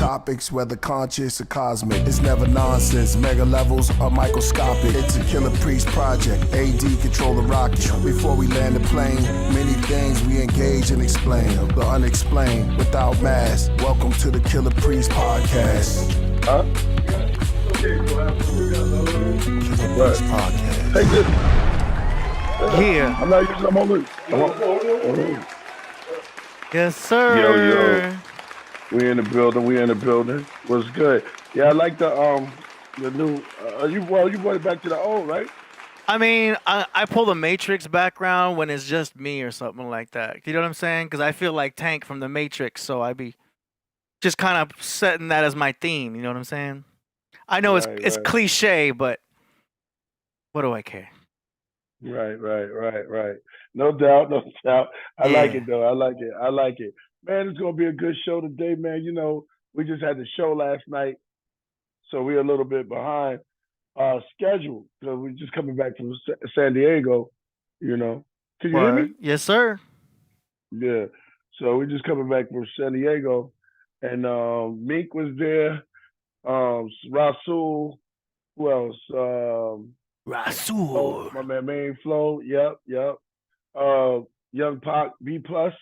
topics, whether conscious or cosmic. It's never nonsense, mega levels or microscopic. It's a Killah Priest project, AD control the rocket. Before we land the plane, many things we engage and explain. The unexplained, without mask. Welcome to the Killah Priest podcast. Huh? Killah Priest podcast. Take this. Yeah. I'm not using them on loose. Yes, sir. Yo. We in the building. What's good? Yeah, I like the new. You brought it back to the old, right? I mean, I pull the Matrix background when it's just me or something like that. You know what I'm saying? Because I feel like Tank from the Matrix, so I be just kind of setting that as my theme. You know what I'm saying? I know it's cliche, but what do I care? Right. No doubt. I like it though. I like it. Man, it's gonna be a good show today, man. You know, we just had the show last night, so we're a little bit behind schedule. So we're just coming back from San Diego. You know, can you hear me? Yes, sir. Yeah. So we're just coming back from San Diego, and Meek was there. Rasul. Who else? Rasul. My man Main Flow. Yep. Young Pac B plus.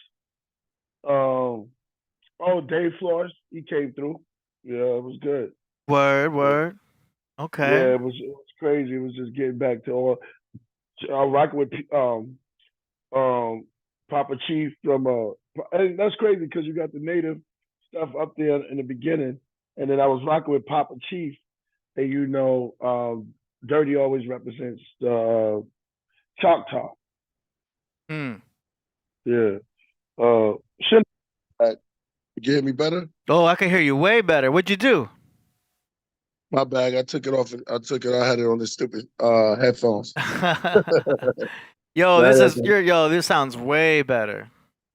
Dave Flores, he came through. Yeah, it was good. Word. Okay. Yeah, it was crazy. It was just getting back to all. Rocking with Papa Chief from and that's crazy because you got the native stuff up there in the beginning, and then I was rocking with Papa Chief, and you know, Dirty always represents Choctaw. Yeah. You hear me better? Oh, I can hear you way better. What'd you do? My bag. I took it off. I had it on the stupid headphones. This sounds way better.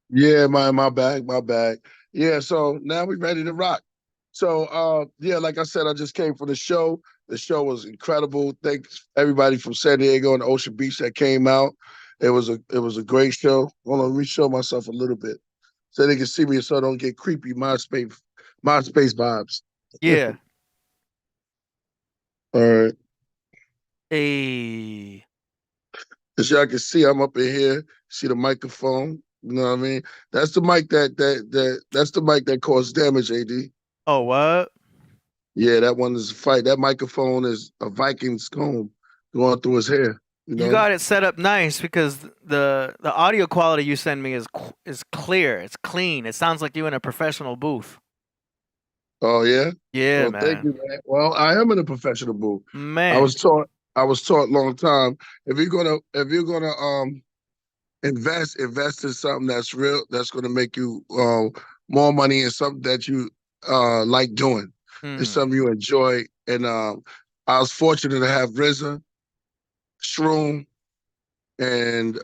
Yeah, my bag. Yeah, so now we're ready to rock. So like I said, I just came from the show. The show was incredible. Thanks everybody from San Diego and Ocean Beach that came out. It was a great show. Hold on, let me show myself a little bit so they can see me, so I don't get creepy MySpace vibes. Yeah. All right. Hey. As y'all can see, I'm up in here. See the microphone. You know what I mean? That's the mic that's the mic that caused damage, AD. Oh, what? Yeah, that one is a fight. That microphone is a Viking's comb going through his hair. You know? You got it set up nice because the audio quality you send me is clear. It's clean. It sounds like you're in a professional booth. Oh yeah? Yeah, well, man. Thank you, man. Well, I am in a professional booth. Man. I was taught a long time. If you're gonna invest in something that's real, that's gonna make you more money, and something that you like doing. It's something you enjoy. And I was fortunate to have Resin, Shroom, and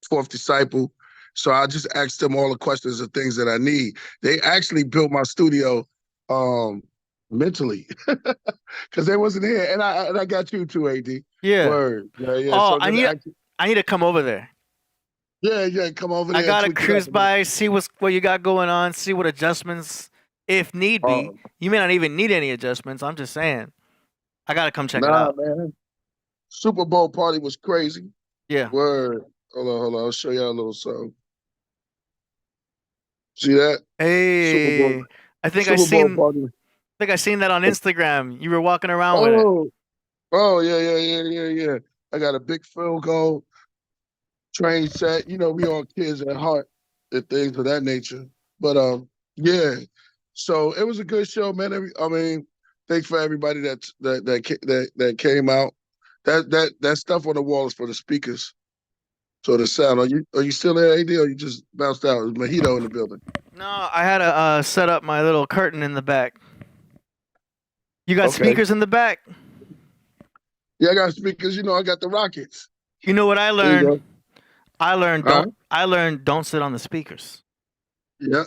Fourth Disciple. So I just asked them all the questions and things that I need. They actually built my studio mentally because they wasn't here, and I got you too, AD. Yeah. Word. Yeah. Oh, so I need to come over there. Yeah, come over there. I gotta cruise by, see what you got going on, see what adjustments, if need be. You may not even need any adjustments. I'm just saying. I gotta come check it out. Man. Super Bowl party was crazy. Yeah. Word. Hold on. I'll show y'all a little something. See that? Hey, I think I seen that on Instagram. You were walking around with it. Oh, yeah. I got a big field goal, train set. You know, we all kids at heart and things of that nature. But yeah. So it was a good show, man. I mean, thanks for everybody that came out. That stuff on the wall is for the speakers. So the sound. Are you still there, AD, or you just bounced out? It was Mojito in the building. No, I had to set up my little curtain in the back. You got speakers in the back? Yeah, I got speakers. You know, I got the Rockets. You know what I learned? I learned don't sit on the speakers. Yeah.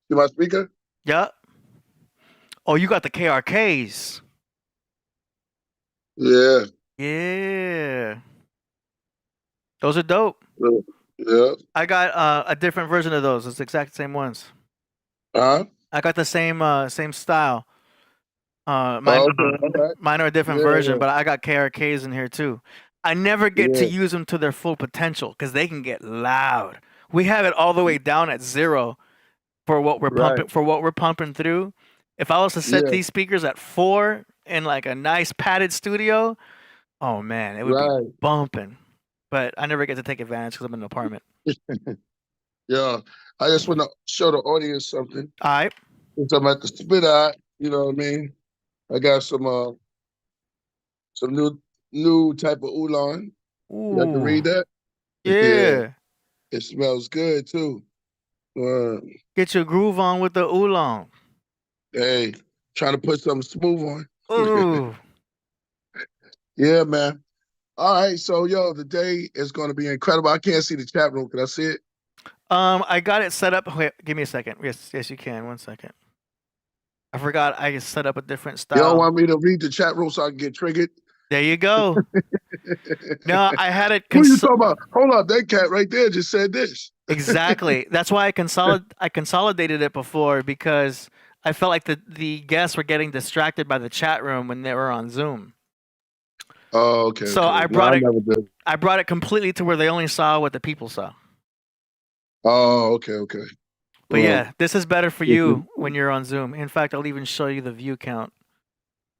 You my speaker? Yeah. Oh, you got the KRKs. Yeah. Yeah. Those are dope. Yeah. I got a different version of those. It's the exact same ones. Huh? I got the same style. Mine Oh, okay. All right. mine are a different version, Yeah. but I got KRKs in here too. I never get to Yeah. use them to their full potential because they can get loud. We have it all the way down at 0 for what we're Right. pumping through. If I was to set Yeah. these speakers at 4 in like a nice padded studio, oh man, it would be Right. bumping. But I never get to take advantage because I'm in an apartment. Yeah. I just want to show the audience something. All right. Since I'm at the spit eye, you know what I mean? I got some new type of oolong. You can Ooh. read that? Yeah. Yeah. It smells good too. Get your groove on with the oolong. Hey, trying to put something smooth on. Ooh. Yeah, man. All right, so yo, the day is going to be incredible. I can't see the chat room. Can I see it? I got it set up. Wait, give me a second. Yes, you can. 1 second. I forgot I set up a different You don't style. want me to read the chat room so I can get triggered? There you go. No, I had it. Who you talking about? Hold up, that cat right there just said this. Exactly. That's why I consolidated it before because I felt like the guests were getting distracted by the chat room when they were on Zoom. Oh, okay. So okay. I No, brought it. never did. I brought it completely to where they only saw what the people saw. Oh, okay. But Well, yeah, this is better for you when you're on Zoom. In fact, I'll even show you the view count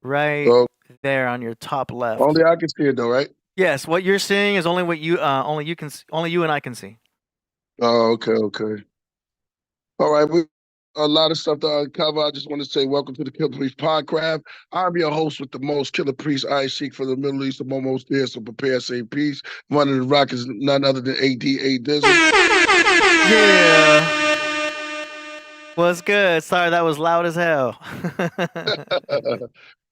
right oh, there on your top left. only I can see it though, right? Yes, what you're seeing is only what you only you and I can see. Oh, okay. All right, a lot of stuff to uncover. I just want to say welcome to the Killah Priest Podcraft. I'm your host with the most, Killah Priest. I seek for the Middle East, the most there, so prepare, say peace. One of the rock is none other than ADA Dizzle. Yeah. What's good? Sorry, that was loud as hell.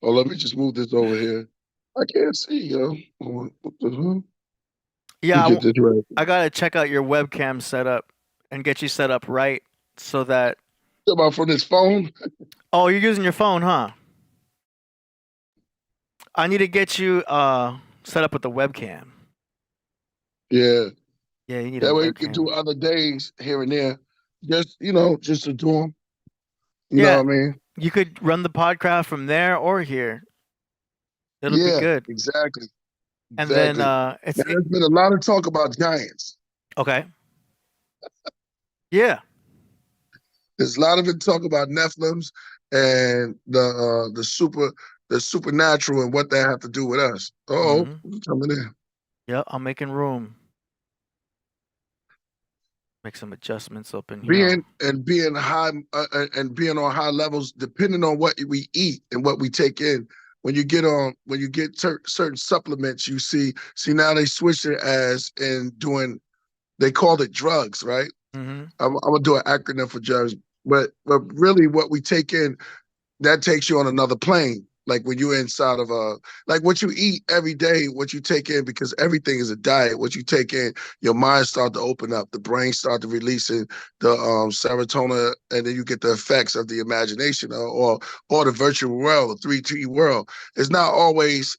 Oh, let me just move this over here. I can't see, yo. What the hell? Yeah, Get this right. I gotta check out your webcam setup and get you set up right so that. About from this phone? Oh, you're using your phone, huh? I need to get you set up with the webcam. Yeah. Yeah, you need That a way webcam. you can do other days here and there. Just, just to do them. You Yeah. know what I mean? You could run the podcast from there or here. It'll be good. Exactly. And exactly. then there's been a lot of talk about giants. Okay. Yeah. There's a lot of it talk about Nephilims and the supernatural and what that have to do with us. Coming in. Yep, I'm making room. Make some adjustments up in here. Being high and being on high levels, depending on what we eat and what we take in. When you get certain supplements, you see now they switch it as in doing. They called it drugs, right? Mm-hmm. I'm gonna do an acronym for drugs, but really, what we take in that takes you on another plane. Like when you're inside of like what you eat every day, what you take in, because everything is a diet. What you take in, your mind start to open up, the brain start to releasing the serotonin, and then you get the effects of the imagination or the virtual world, the 3D world. It's not always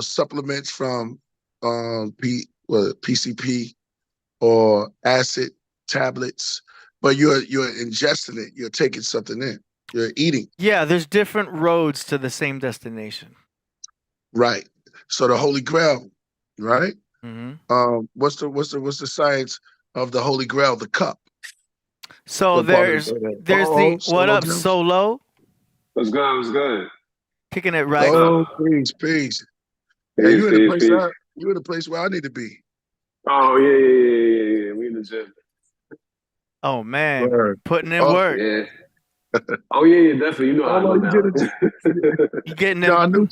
supplements from PCP or acid tablets, but you're ingesting it. You're taking something in. You're eating. Yeah, there's different roads to the same destination. Right. So the Holy Grail, right? Mm-hmm. What's the science of the Holy Grail? The cup. So there's what up, Gems? Solo? What's good? Kicking it right. Oh, peace. Hey, you in the place where I need to be. Oh yeah. We in the gym. Oh man, Word. putting in work. Yeah. Oh yeah, definitely. You know how I go down. You getting them?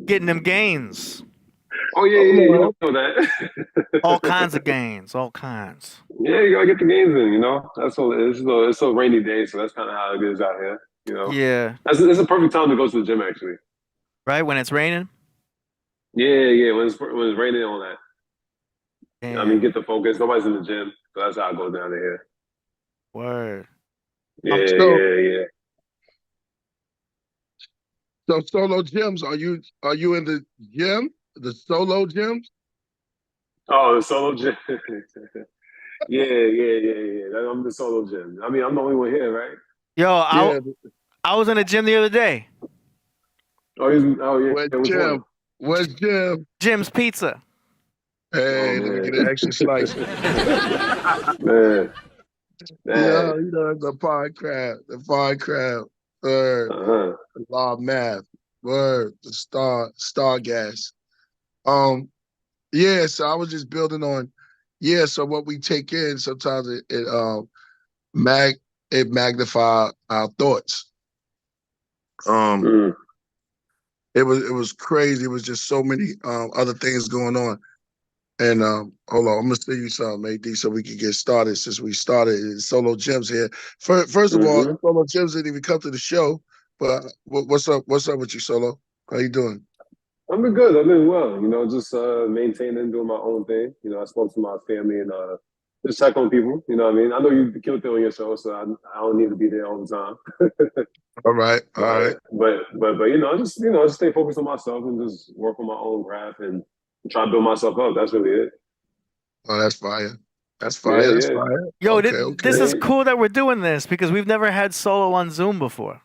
Getting them gains. Oh yeah, you know that. All kinds of gains, all kinds. Yeah, you gotta get the gains in. That's all. It's a rainy day, so that's kind of how it is out here. Yeah. It's a perfect time to go to the gym, actually. Right when it's raining. Yeah. When it's raining on that. Damn. I mean, get the focus. Nobody's in the gym, so that's how I go down to here. Word. Yeah. So solo gyms, are you in the gym? The solo gyms? Oh, the solo gym. Yeah. I'm the solo gym. I mean, I'm the only one here, right? Yo, Yeah, I was in the gym the other day. Oh where's yeah. Which one? Jim? Where's Jim? Jim's Pizza. Oh Hey, let me man. get an extra slice. Man. Yeah, Man. the Podcraft. Word, Uh-huh. the law of math. Word, the star gas. Yeah, so I was just building on, yeah, so what we take in, sometimes mag it magnify our thoughts. Um, Mm. it was crazy. It was just so many other things going on. And hold on, I'm gonna tell you something, AD, so we can get started. Since we started Solo Gems here. First of all, Mm-hmm. Solo Gems didn't even come to the show. But what's up? What's up with you, Solo? How you doing? I've been good. I've been well. Just maintaining, doing my own thing. I spoke to my family and just check on people. You know what I mean? I know you killed it on your show, so I don't need to be there all the time. All right, all right. But just stay focused on myself and just work on my own craft and try to build myself up. That's really it. Oh, that's fire. That's Yeah, fire. That's yeah, fire. Yo, Okay, this okay. is yeah. cool that we're doing this because we've never had solo on Zoom before,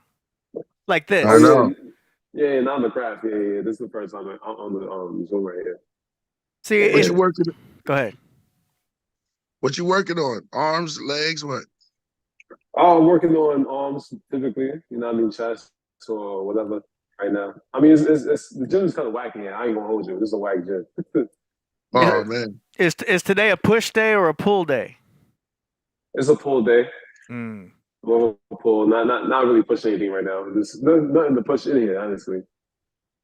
like I Oh this. yeah, know. yeah. Not the craft. Yeah. This is the first time I'm on the Zoom right here. See, What it's you working? go ahead. What you working on? Arms, legs, what? Oh, I'm working on arms typically. What I mean, chest or whatever. Right now, I mean, it's the gym is kind of wacky here. I ain't gonna hold you. This is a whack gym. Is, Oh But man. is today a push day or a pull day? it's a pull day. Mm, More pull. Not really pushing anything right now. There's nothing to push in here, honestly.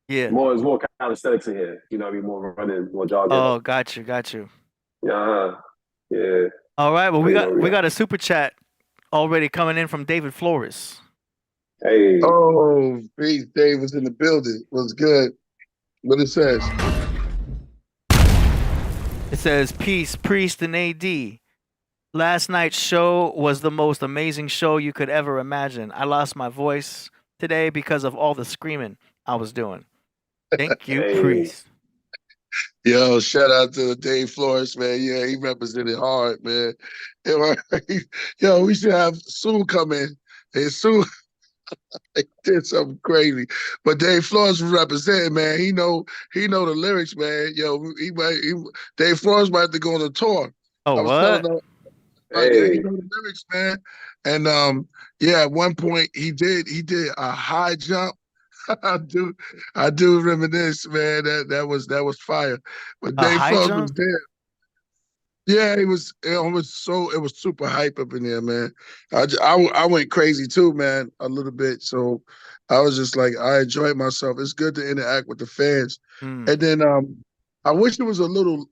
yeah. It's more calisthenics in here. I mean, more running, more jogging. Oh, got you. Yeah, yeah. All right. Well, But, we got a super chat already coming in from David Flores. hey, Oh, Pete Dave was in the building. Was good. What it says? It says, "Peace, Priest and AD. Last night's show was the most amazing show you could ever imagine. I lost my voice today because of all the screaming I was doing. Thank you, hey, Priest." Yo, shout out to Dave Flores, man. Yeah, he represented hard, man. Yo, we should have Sue come in. And Sue did something crazy. But Dave Flores was representing, man. He know the lyrics, man. Yo, Dave Flores might have to go on a tour. Oh, I was telling what? him, yeah, he hey. know the lyrics, man. And yeah, at one point he did a high jump. I do I do reminisce, man. That was fire. But A Dave high Flores was jump? there. Yeah, it was super hype up in there, man. I went crazy too, man, a little bit. So I was just like, I enjoyed myself. It's good to interact with the fans. Mm, And then I wish it was a little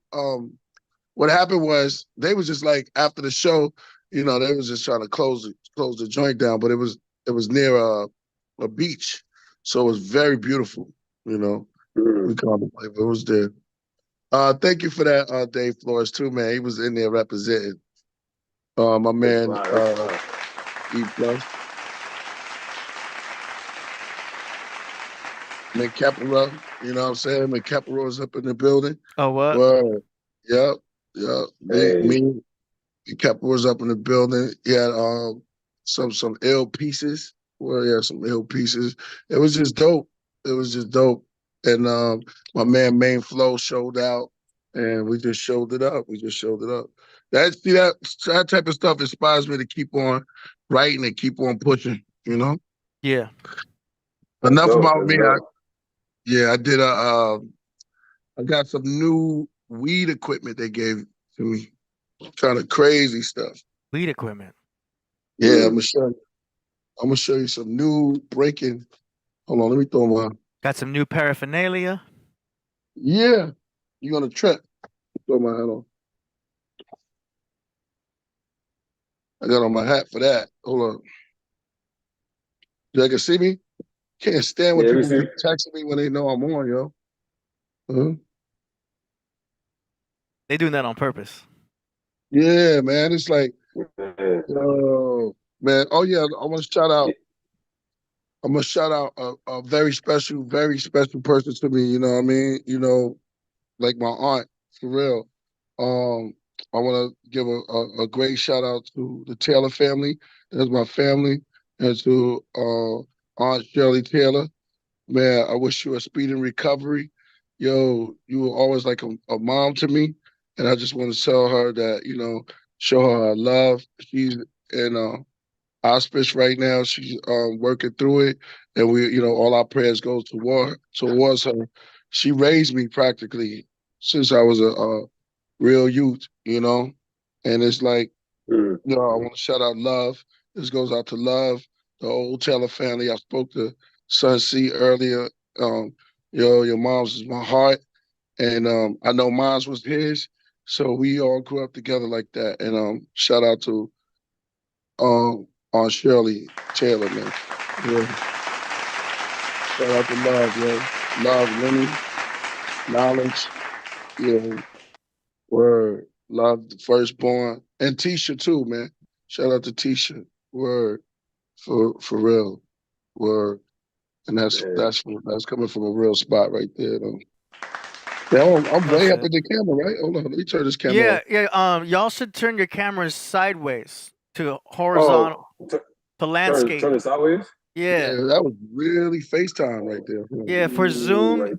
what happened was they was just like after the show, they was just trying to close the joint down, but it was near a beach. So it was very beautiful, you know. We Mm, called it like it was there. Thank you for that, Dave Flores too, man. He was in there representing. My that's man, fine. That's fine. E Plus, man, Capra. You know what I'm saying? Man, Capra was up in the building. oh, what? Well, yep, yep. Hey, Me, Capra was up in the building. He had some ill pieces. Well, yeah, some ill pieces. It was just dope. It was just dope. And my man Main Flow showed out, and we just showed it up. We just showed it up. That type of stuff inspires me to keep on writing and keep on pushing. Yeah. that's Enough dope. about That's me. dope. I did I got some new weed equipment they gave to me. Kind of crazy stuff. Weed equipment. Yeah, Mm. I'm gonna show you some new breaking. Hold on, let me throw my. Got some new paraphernalia. Yeah, you're gonna trip. Throw my hat on. I got on my hat for that. Hold on. You can see me? Can't stand when Yeah, we people see. be texting me when they know I'm on, yo. Uh-huh. They doing that on purpose. Yeah, man. It's like, Yeah. yo, man. Oh yeah, I want to shout out. I'm gonna shout out a very special person to me. You know what I mean? Like my aunt, for real. I want to give a great shout out to the Taylor family. That's my family, and to Aunt Shirley Taylor. Man, I wish you a speedy recovery. Yo, you were always like a mom to me, and I just want to tell her that show her our love. She's in hospice right now. She's working through it, and all our prayers go towards her. She raised me practically since I was a real youth, and it's like, I want to shout out Love. This goes out to Love, the old Taylor family. I spoke to Son C earlier. Your mom's is my heart, and I know mom's was his. So we all grew up together like that. And shout out to Aunt Shirley Taylor, man. Yeah. Shout out to Love, yo. Love, Lenny, Knowledge, yeah. Word. Love the firstborn. And Tisha too, man. Shout out to Tisha. Word. For real. Word. And that's coming from a real spot right there, though. Yeah, I'm way up in the camera, right? Hold on, let me turn this camera off. Yeah. Y'all should turn your cameras sideways to horizontal to landscape. Turn it sideways. Yeah, that was really FaceTime right there. Yeah, for Zoom, right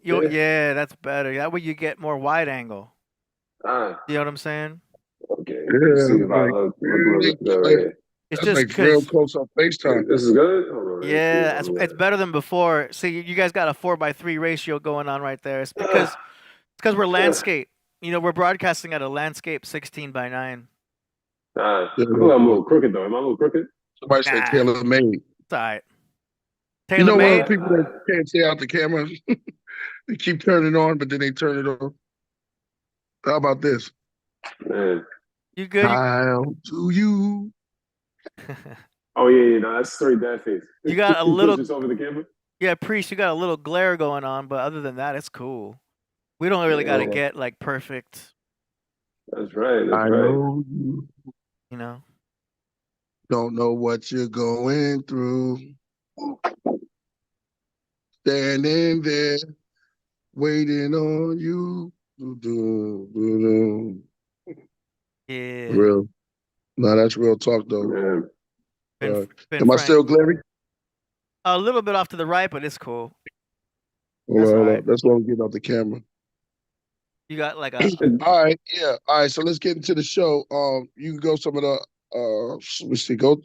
that's better. That way you get more wide angle. You know what I'm saying? Okay. Yeah, See if I look good. It's that's just like real close on FaceTime. This is good. Hold on, yeah, it's better than before. See, you guys got a 4:3 ratio going on right there. It's because we're landscape. We're broadcasting at a landscape 16:9. I feel like I'm a little crooked though. Am I a little crooked? Somebody said tailor made. It's all right. Tailor made. When people that can't stay out the camera, they keep turning on, but then they turn it off. How about this? Man. You good? How do you? Oh yeah, no, that's straight that face. You got a little. Just over the camera. Yeah, Priest, you got a little glare going on, but other than that, it's cool. We don't really got to get like perfect. That's right. I know you. Don't know what you're going through. Standing there, waiting on you. Yeah. Real. No, that's real talk though. Yeah. Am I still glary? A little bit off to the right, but it's cool. Hold on. That's why I'm getting off the camera. You got like a. All right, yeah. All right, so let's get into the show. You can go some of the let's see, go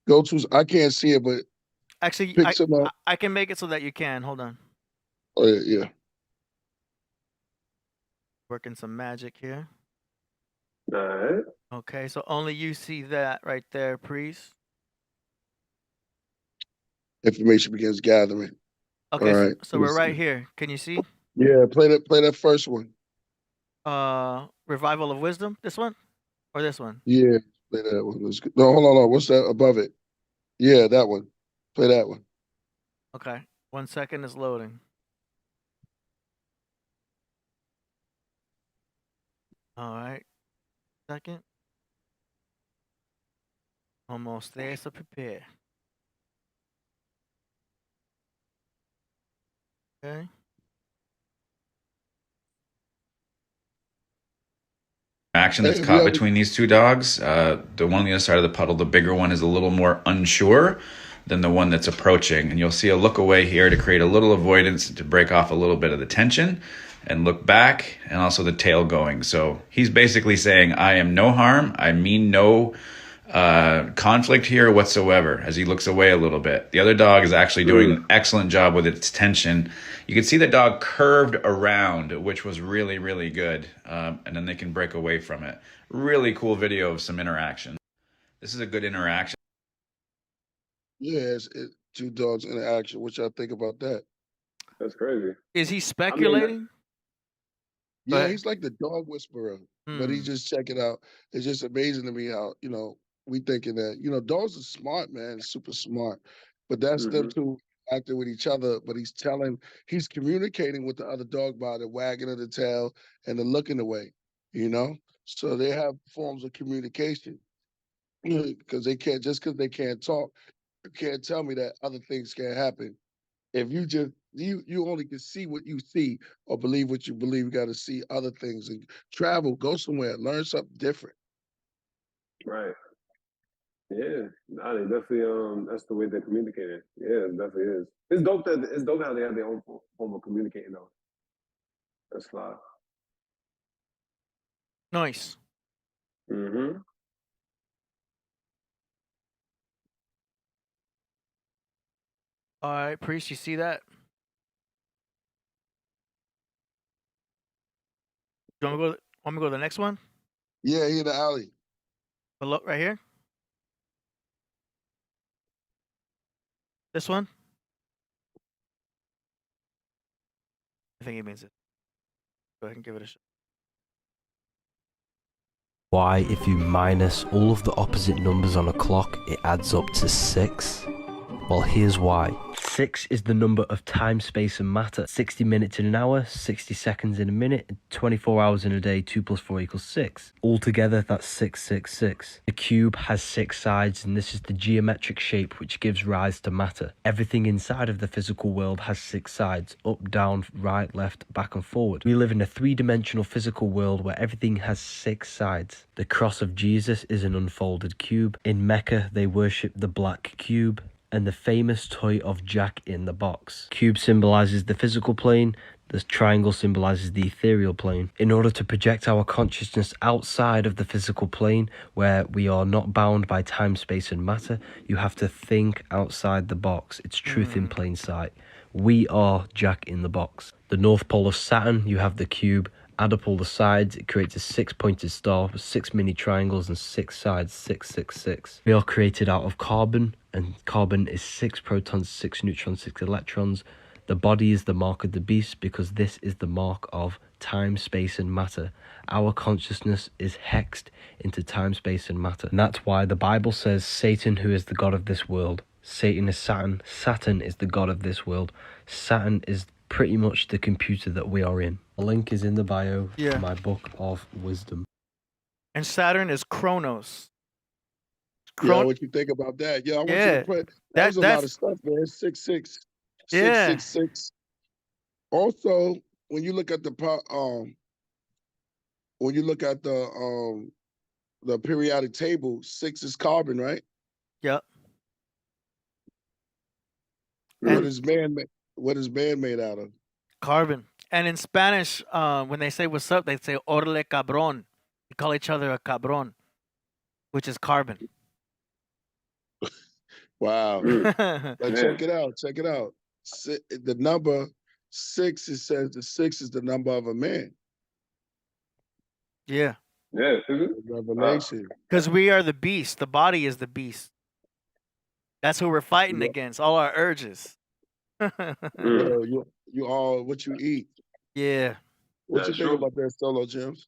to. I can't see it, but actually, I can make it so that you can. Hold on. Oh yeah. Working some magic here. All right. Okay, so only you see that right there, Priest. Information begins gathering. Okay, all right. So we're right here. Can you see? Yeah, play that first one. Revival of Wisdom. This one, or this one? Yeah, play that one. No, hold on. What's that above it? Yeah, that one. Play that one. Okay, 1 second is loading. All right, second. Almost there, so prepare. Okay. Action that's caught between these two dogs. The one on the other side of the puddle, the bigger one, is a little more unsure than the one that's approaching. And you'll see a look away here to create a little avoidance, to break off a little bit of the tension, and look back, and also the tail going. So he's basically saying, I am no harm. I mean no conflict here whatsoever, as he looks away a little bit. The other dog is actually doing an excellent job with its tension. You can see the dog curved around, which was really, really good. And then they can break away from it. Really cool video of some interaction. This is a good interaction. Yeah, it's two dogs interaction. What y'all think about that? That's crazy. Is he speculating? Yeah, he's like the dog whisperer, but he just check it out. It's just amazing to me how, we thinking that, dogs are smart, man, super smart. But that's them two acting with each other, but he's communicating with the other dog by the wagging of the tail and the looking away, So they have forms of communication. Because they can't, just because they can't talk, you can't tell me that other things can't happen. If you just You only can see what you see or believe what you believe. You got to see other things and travel, go somewhere, learn something different. Right. Yeah. Nah, they definitely that's the way they're communicating. Yeah, it definitely is. It's dope how they have their own form of communicating though. That's fly. Nice. Mm-hmm. All right, Priest, you see that? You want me to go to the next one? Yeah, here the alley. Below, right here. This one. I think he means it. Go ahead and give it a shot. Why, if you minus all of the opposite numbers on a clock, it adds up to 6? Well, here's why. 6 is the number of time, space and matter. 60 minutes in an hour, 60 seconds in a minute, 24 hours in a day, 2 plus 4 equals 6. Altogether, that's 666. The cube has 6 sides, and this is the geometric shape which gives rise to matter. Everything inside of the physical world has 6 sides, up, down, right, left, back and forward. We live in a 3-dimensional physical world where everything has 6 sides. The cross of Jesus is an unfolded cube. In Mecca, they worship the black cube. And the famous toy of Jack in the Box. Cube symbolizes the physical plane, the triangle symbolizes the ethereal plane. In order to project our consciousness outside of the physical plane, where we are not bound by time, space and matter, you have to think outside the box. It's truth in plain sight. We are Jack in the Box. The North Pole of Saturn, you have the cube. Add up all the sides, it creates a 6-pointed star with 6 mini triangles and 6 sides, 666. We are created out of carbon, and carbon is 6 protons, 6 neutrons, 6 electrons. The body is the mark of the beast because this is the mark of time, space and matter. Our consciousness is hexed into time, space and matter. And that's why the Bible says Satan, who is the god of this world. Satan is Saturn. Saturn is the god of this world. Saturn is pretty much the computer that we are in. The link is in the bio Yeah. for my book of wisdom. And Saturn is Chronos. Yeah, what you think about that? Yeah, I want you Yeah, to put that was a lot that's of stuff, man. 666. Yeah. 666. Also, when you look at the periodic table, 6 is carbon, right? Yep. What And is man made out of? carbon. And in Spanish, when they say what's up, they say orle cabrón. We call each other a cabrón, which is carbon. Wow. Mm. But check it out. Check it out. The number 6, it says the 6 is the number of a man. Yeah. Yeah. Revelation. Because we are the beast. The body is the beast. That's who we're fighting Yeah. against. All our urges. Mm. You all what you eat. Yeah. What you That's think true. about that solo, James?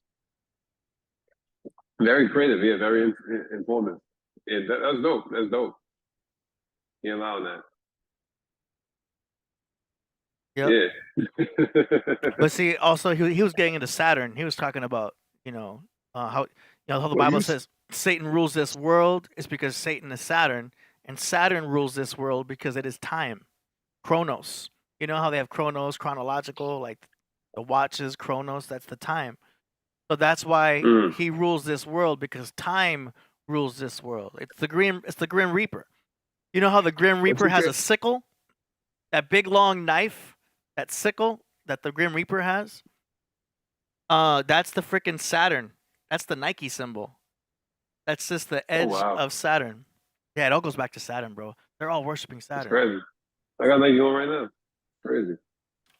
Very creative, yeah, very informative. Yeah, that's dope. That's dope. You allowing that. Yep. Yeah. But see, also he was getting into Saturn. He was talking about how how the Well, Bible you says Satan rules this world is because Satan is Saturn, and Saturn rules this world because it is time, Chronos. You know how they have Chronos, chronological, like the watches, Chronos. That's the time. So that's why Mm. he rules this world because time rules this world. It's the Grim Reaper. You know how the Grim Reaper has a sickle, that big long knife, that sickle that the Grim Reaper has. That's the freaking Saturn. That's the Nike symbol. That's just the edge wow. of Saturn. Yeah, it all goes back to Saturn, bro. They're all worshiping That's Saturn. crazy. I got Nike on right now. Crazy.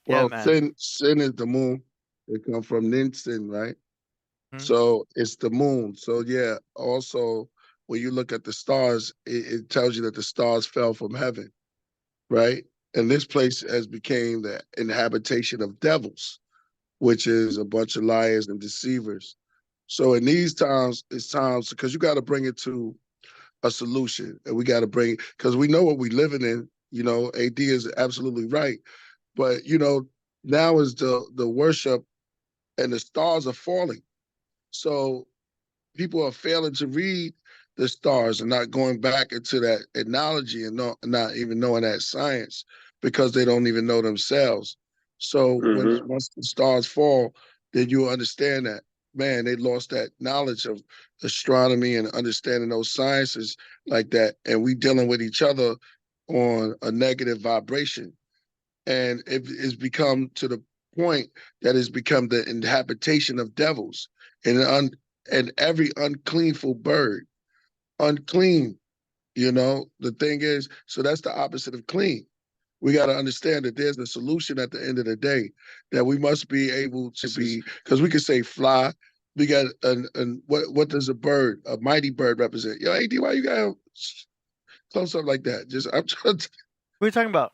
Yeah, Well, man. sin is the moon. It comes from Ninsin, right? Mhm. So it's the moon. So yeah, also when you look at the stars, it tells you that the stars fell from heaven, right? And this place has became the inhabitation of devils, which is a bunch of liars and deceivers. So in these times, it's times because you got to bring it to a solution, and we got to bring because we know what we're living in. You know, AD is absolutely right, but now is the worship, and the stars are falling. So people are failing to read the stars and not going back into that analogy and not even knowing that science. because they don't even know themselves. So once the stars fall, then you understand that, man, they lost that knowledge of astronomy and understanding those sciences like that. And we dealing with each other on a negative vibration. And it's become to the point that it's become the inhabitation of devils and every uncleanful bird, unclean, the thing is, so that's the opposite of clean. We got to understand that there's a solution at the end of the day that we must be able to be, because we could say fly. We got what does a mighty bird represent? Yo, AD, why you got close up like that? I'm trying to. What are you talking about?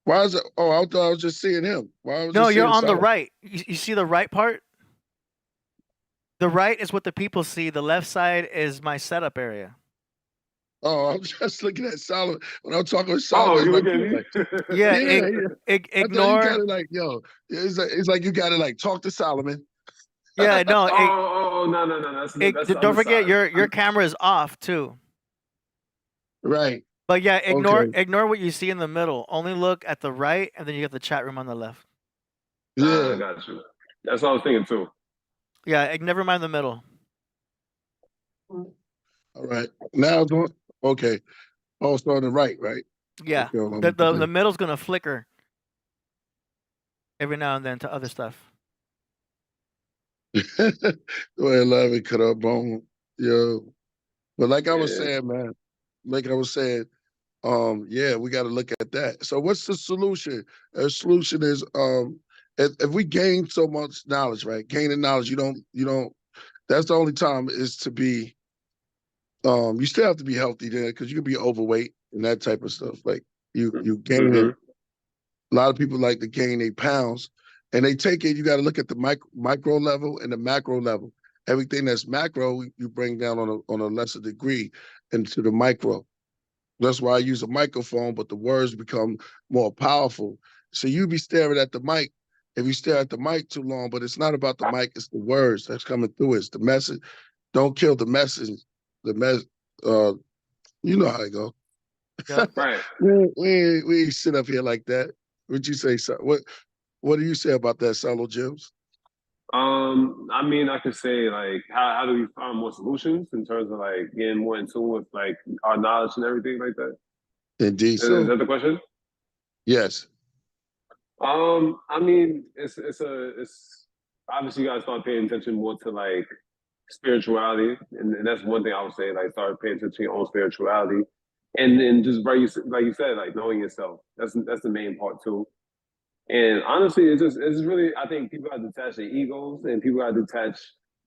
Why is it? Oh, I thought I was just seeing him. Why was No, just you're seeing on the Solomon? right. You see the right part? The right is what the people see. The left side is my setup area. Oh, I'm just looking at Solomon. When I'm talking with Oh, Solomon, you like, look at me? Yeah, I thought you ignore. gotta like, it's like you gotta like talk to Solomon. Yeah, no. No. That's the Don't other forget side. your camera is off too. Right. But yeah, Okay. ignore what you see in the middle. Only look at the right, and then you got the chat room on the left. Yeah. I got you. That's what I was thinking too. Yeah, never mind the middle. All right. Now, okay. Oh, so on the right, right? Yeah, Okay, hold on. the middle's gonna flicker every now and then to other stuff. Go ahead, love it, cut up bone. Yo. But like I was saying, man, like I was saying, yeah, we got to look at that. So what's the solution? The solution is if we gain so much knowledge, right? Gaining knowledge, you don't that's the only time is to be you still have to be healthy there because you can be overweight and that type of stuff. Like you gain it. A lot of people like to gain 8 pounds and they take it, you got to look at the micro level and the macro level. Everything that's macro, you bring down on a lesser degree into the micro. That's why I use a microphone, but the words become more powerful. So you be staring at the mic. If you stare at the mic too long, but it's not about the mic, it's the words that's coming through. It's the message. Don't kill the message. You know how it go. Yep. Right. we sit up here like that. Would you say so? What do you say about that, Solo Gems? I mean, I could say like, how do we find more solutions in terms of like getting more in tune with like our knowledge and everything like that? Indeed. Is that the question? Yes. I mean, it's obviously you gotta start paying attention more to like spirituality, and that's one thing I would say. Like, start paying attention to your own spirituality, and then just like you said, like knowing yourself. That's the main part too. And honestly, it's really, I think people got to detach their egos and people got to detach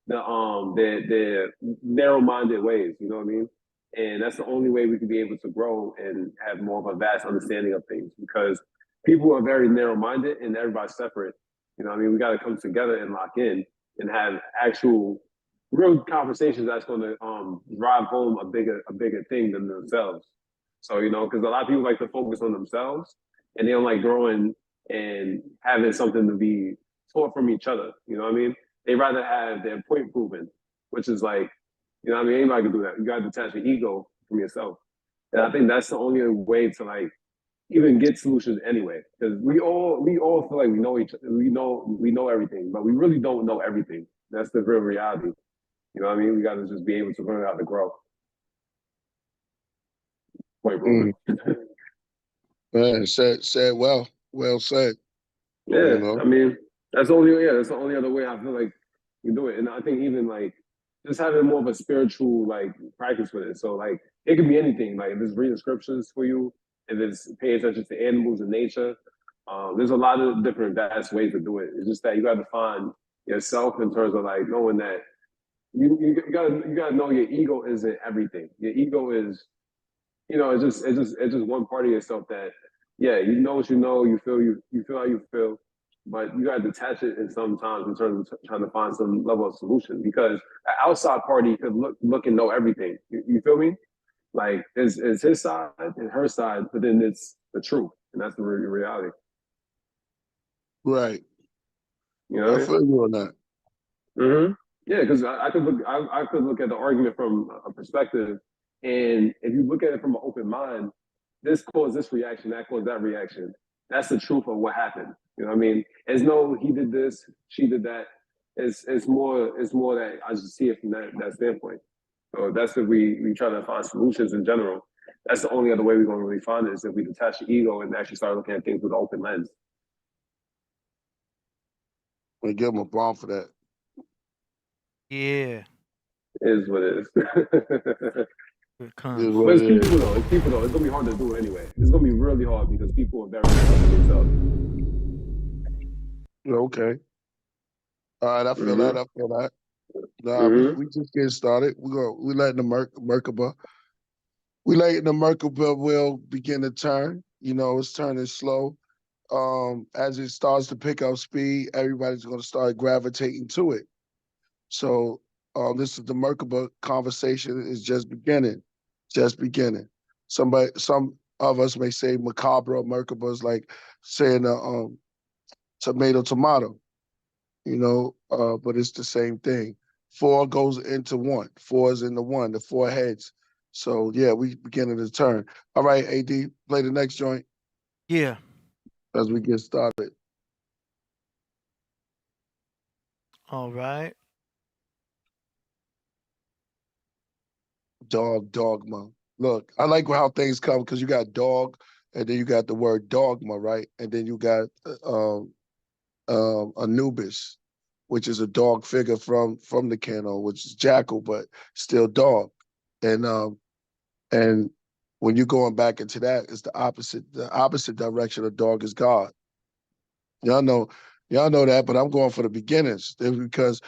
their narrow-minded ways. You know what I mean? And that's the only way we can be able to grow and have more of a vast understanding of things, because people are very narrow-minded and everybody's separate. You know what I mean? We got to come together and lock in and have actual real conversations that's going to drive home a bigger thing than themselves. So, because a lot of people like to focus on themselves and they don't like growing and having something to be taught from each other. You know what I mean? They rather have their point proven, which is like, you know what I mean? Anybody can do that. You got to detach your ego from yourself. And I think that's the only way to like even get solutions anyway. Because we all feel like we know each other, we know everything, but we really don't know everything. That's the real reality. You know what I mean? We got to just be able to learn how to grow. Point proven. Man, said well said. Yeah, I mean, that's the only other way I feel like you do it. And I think even like just having more of a spiritual like practice with it. So like it could be anything. Like if it's reading scriptures for you, if it's paying attention to animals and nature, there's a lot of different vast ways to do it. It's just that you got to find yourself in terms of like knowing that you gotta know your ego isn't everything. Your ego is, it's just one part of yourself that, yeah, you know what you know, you feel how you feel, but you gotta detach it in sometimes in terms of trying to find some level of solution, because an outside party could look and know everything. You feel me? Like it's his side and her side, but then it's the truth, and that's the reality. Right. You know, I feel you on that. Mm-hmm. Yeah, because I could look at the argument from a perspective, and if you look at it from an open mind, this caused this reaction, that caused that reaction. That's the truth of what happened. You know what I mean? There's no he did this, she did that. It's more that I just see it from that standpoint. So that's if we try to find solutions in general. That's the only other way we're gonna really find it is if we detach the ego and actually start looking at things with an open lens. We give them a bomb for that. Yeah. It is what it is. Good It con. is But what it's it is. people though. It's people though. It's gonna be hard to do it anyway. It's gonna be really hard because people are very hard on themselves. Okay. All right, I feel that. I feel that. Nah, Mhm. we just getting started. We letting the Merkaba. We letting the Merkaba wheel begin to turn. You know, it's turning slow. As it starts to pick up speed, everybody's gonna start gravitating to it. So this is the Merkaba conversation is just beginning. Just beginning. Some of us may say macabre Merkaba is like saying tomato, you know, but it's the same thing. 4 goes into 1. 4 is into 1, the 4 heads. So yeah, we beginning to turn. All right, AD, play the next joint Yeah. as we get started. All right. Dogma. Look, I like how things come because you got dog, and then you got the word dogma, right? And then you got Anubis, which is a dog figure from the canon, which is jackal, but still dog. And when you're going back into that, it's the opposite. The opposite direction of dog is God. Y'all know that, but I'm going for the beginners because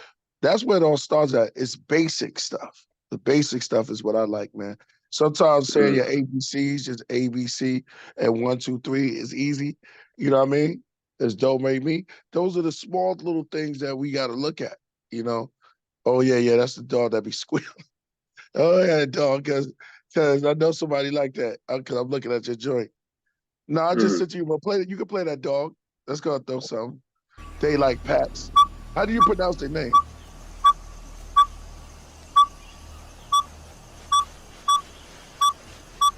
that's where it all starts at. It's basic stuff. The basic stuff is what I like, man. Sometimes saying your ABCs, just ABC and 1, 2, 3 is easy. You know what I mean? There's do, re, mi. Those are the small little things that we got to look at. You know? Oh yeah, that's the dog that be squealing. Oh yeah, dog, because I know somebody like that. Because I'm looking at your joint. No, I just said to you, well, play that. You can play that dog. Let's go throw something. They like Pats. How do you pronounce their name?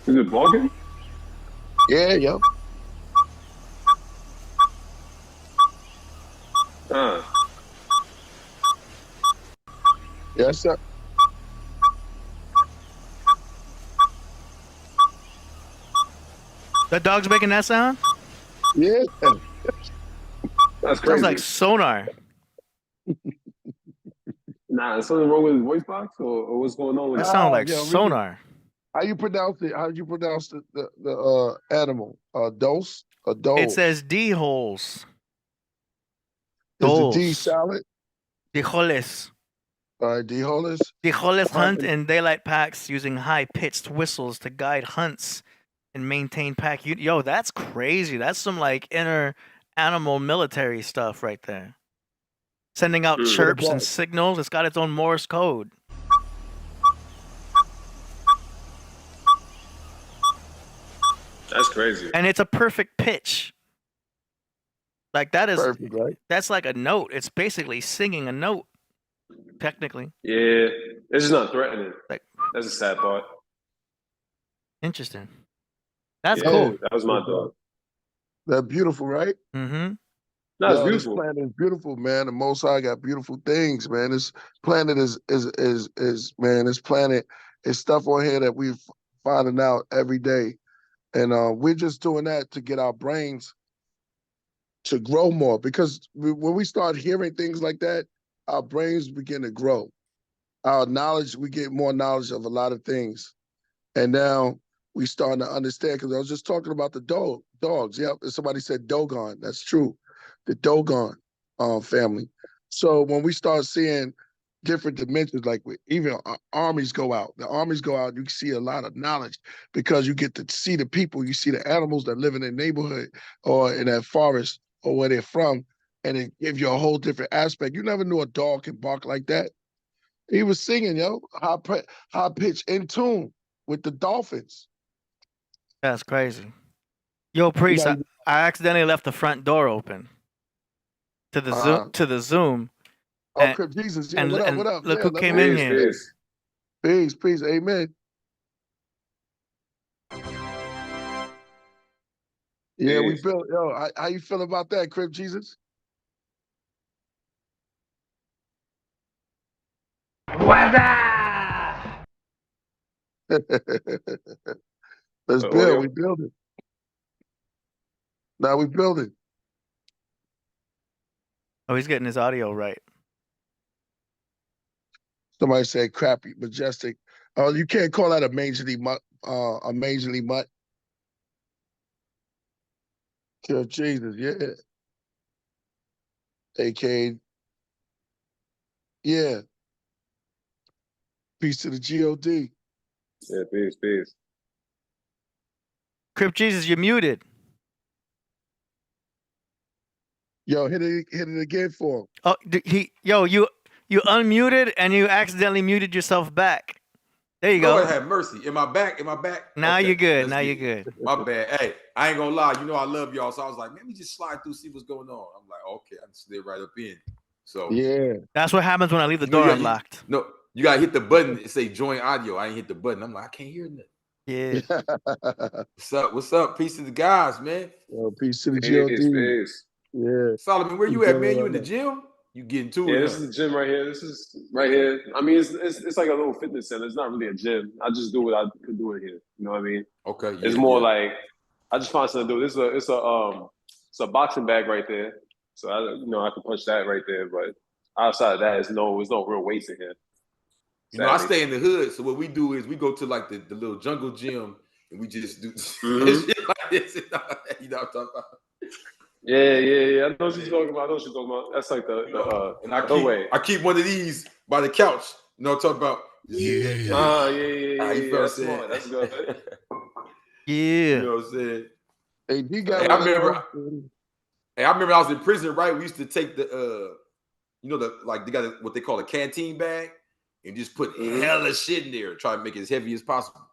Is it barking? Yeah, yeah. Yes, sir. The dog's making that sound? Yeah. That's Sounds crazy. like sonar. Nah, is something wrong with his voice box or what's going on with That that? sounds like yeah, sonar. How you pronounce it? How do you pronounce the animal? Dose? A dole. It says D holes. Is the D Doles. silent? Dijoles. All right, D holers. Dijoles hunt in daylight packs using high-pitched whistles to guide hunts and maintain pack. Yo, that's crazy. That's some like inner animal military stuff right there. Sending out chirps and signals. It's got its own Morse code. That's crazy. And it's a perfect pitch. Like that is Perfect, right? That's like a note. It's basically singing a note, technically. Yeah, it's just not threatening. Like, that's a sad part. Interesting. That's Yeah, cool. that was my dog. They're beautiful, right? Mm-hmm. No, it's Yo, beautiful. This planet is beautiful, man. The Most High got beautiful things, man. This planet is man. This planet is stuff on here that we're finding out every day, and we're just doing that to get our brains to grow more. Because when we start hearing things like that, our brains begin to grow. Our knowledge, we get more knowledge of a lot of things, and now we starting to understand. Because I was just talking about the dogs. Yep, somebody said Dogon. That's true. The Dogon family. So when we start seeing different dimensions, like even armies go out, you see a lot of knowledge because you get to see the people, you see the animals that live in their neighborhood or in that forest or where they're from, and it gives you a whole different aspect. You never knew a dog can bark like that. He was singing, yo, high pitch in tune with the dolphins. That's crazy. Yo, Priest, I accidentally left the front door open to the Zoom. Oh, and, Crip Jesus, yeah, what up? Look yeah, who came in here. Peace, amen. Yeah, we Peace. built. Yo, how you feel about that, Crip Jesus? Let's build. Audio. We build it. Now we build it. Oh, he's getting his audio right. Somebody said crappy, majestic. Oh, you can't call that a majorly mutt. A majorly mutt. Kill Jesus, yeah. AK, yeah. Peace to the God. Yeah, peace. Crip Jesus, you're muted. Yo, hit it again for him. Oh, you unmuted and you accidentally muted yourself back. There you Lord go. have mercy. Am I back? Now Okay, you're good. let's Now get you're it. good. My bad. Hey, I ain't gonna lie. You know I love y'all, so I was like, let me just slide through, see what's going on. I'm like, okay, I just slid right up in. So Yeah. That's what happens when I leave the you know, door you unlocked. you gotta hit the button and say join audio. I ain't hit the button. I'm like, I can't hear nothing. Yeah. What's up? Peace to the guys, man. Yo, peace to the Peace. God. Yeah. Solomon, where you at, man? You in the gym? You getting to Yeah, it? this is the gym right here. This is right here. I mean, it's like a little fitness center. It's not really a gym. I just do what I could do in here. You know what I mean? Okay. It's more like I just find something to do. It's a boxing bag right there. So I can punch that right there. But outside of that, there's no real weights in here. You know, I stay in the hood, so what we do is we go to like the little jungle gym and we just do shit like this. You know what I'm talking about? Yeah. I know what you're talking about. That's like And the way. I keep one of these by the couch. You know what I'm talking about? Yeah. You feel what I'm That's saying? smart. That's good. Yeah. You know what I'm saying? Hey, D got Hey, one of those. I remember I was in prison, right? We used to take the they got what they call a canteen bag and just put hella shit in there, try to make it as heavy as possible.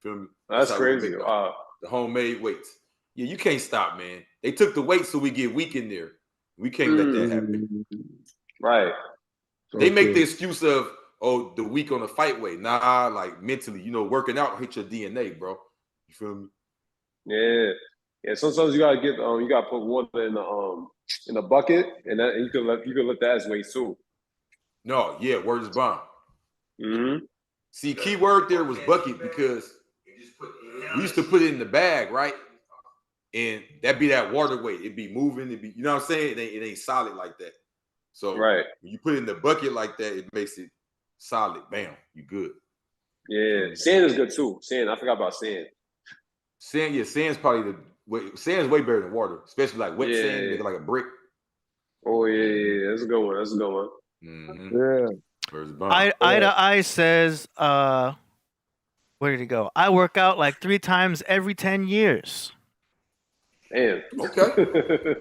Feel me? That's crazy. Wow. The homemade weights. Yeah, you can't stop, man. They took the weights so we get weak in there. We can't let that happen. Right. They make the excuse of, oh, the weak on the fight weight. Nah, like mentally, working out hit your DNA, bro. You feel me? Yeah. Sometimes you gotta put water in the bucket, and you can let that as weight too. No, yeah, word is bond. Mm-hmm. See, key word there was bucket because we used to put it in the bag, right? And that'd be that water weight. It'd be moving. You know what I'm saying? It ain't solid like that. So right. When you put it in the bucket like that, it makes it solid. Bam, you good. Yeah, sand is good too. Sand, I forgot about sand. Sand's probably sand's way better than water, especially like wet sand, make it like a brick. Oh yeah, that's a good one. Mm-hmm. Yeah. I says, where did he go? I work out like 3 times every 10 years. Damn. Okay.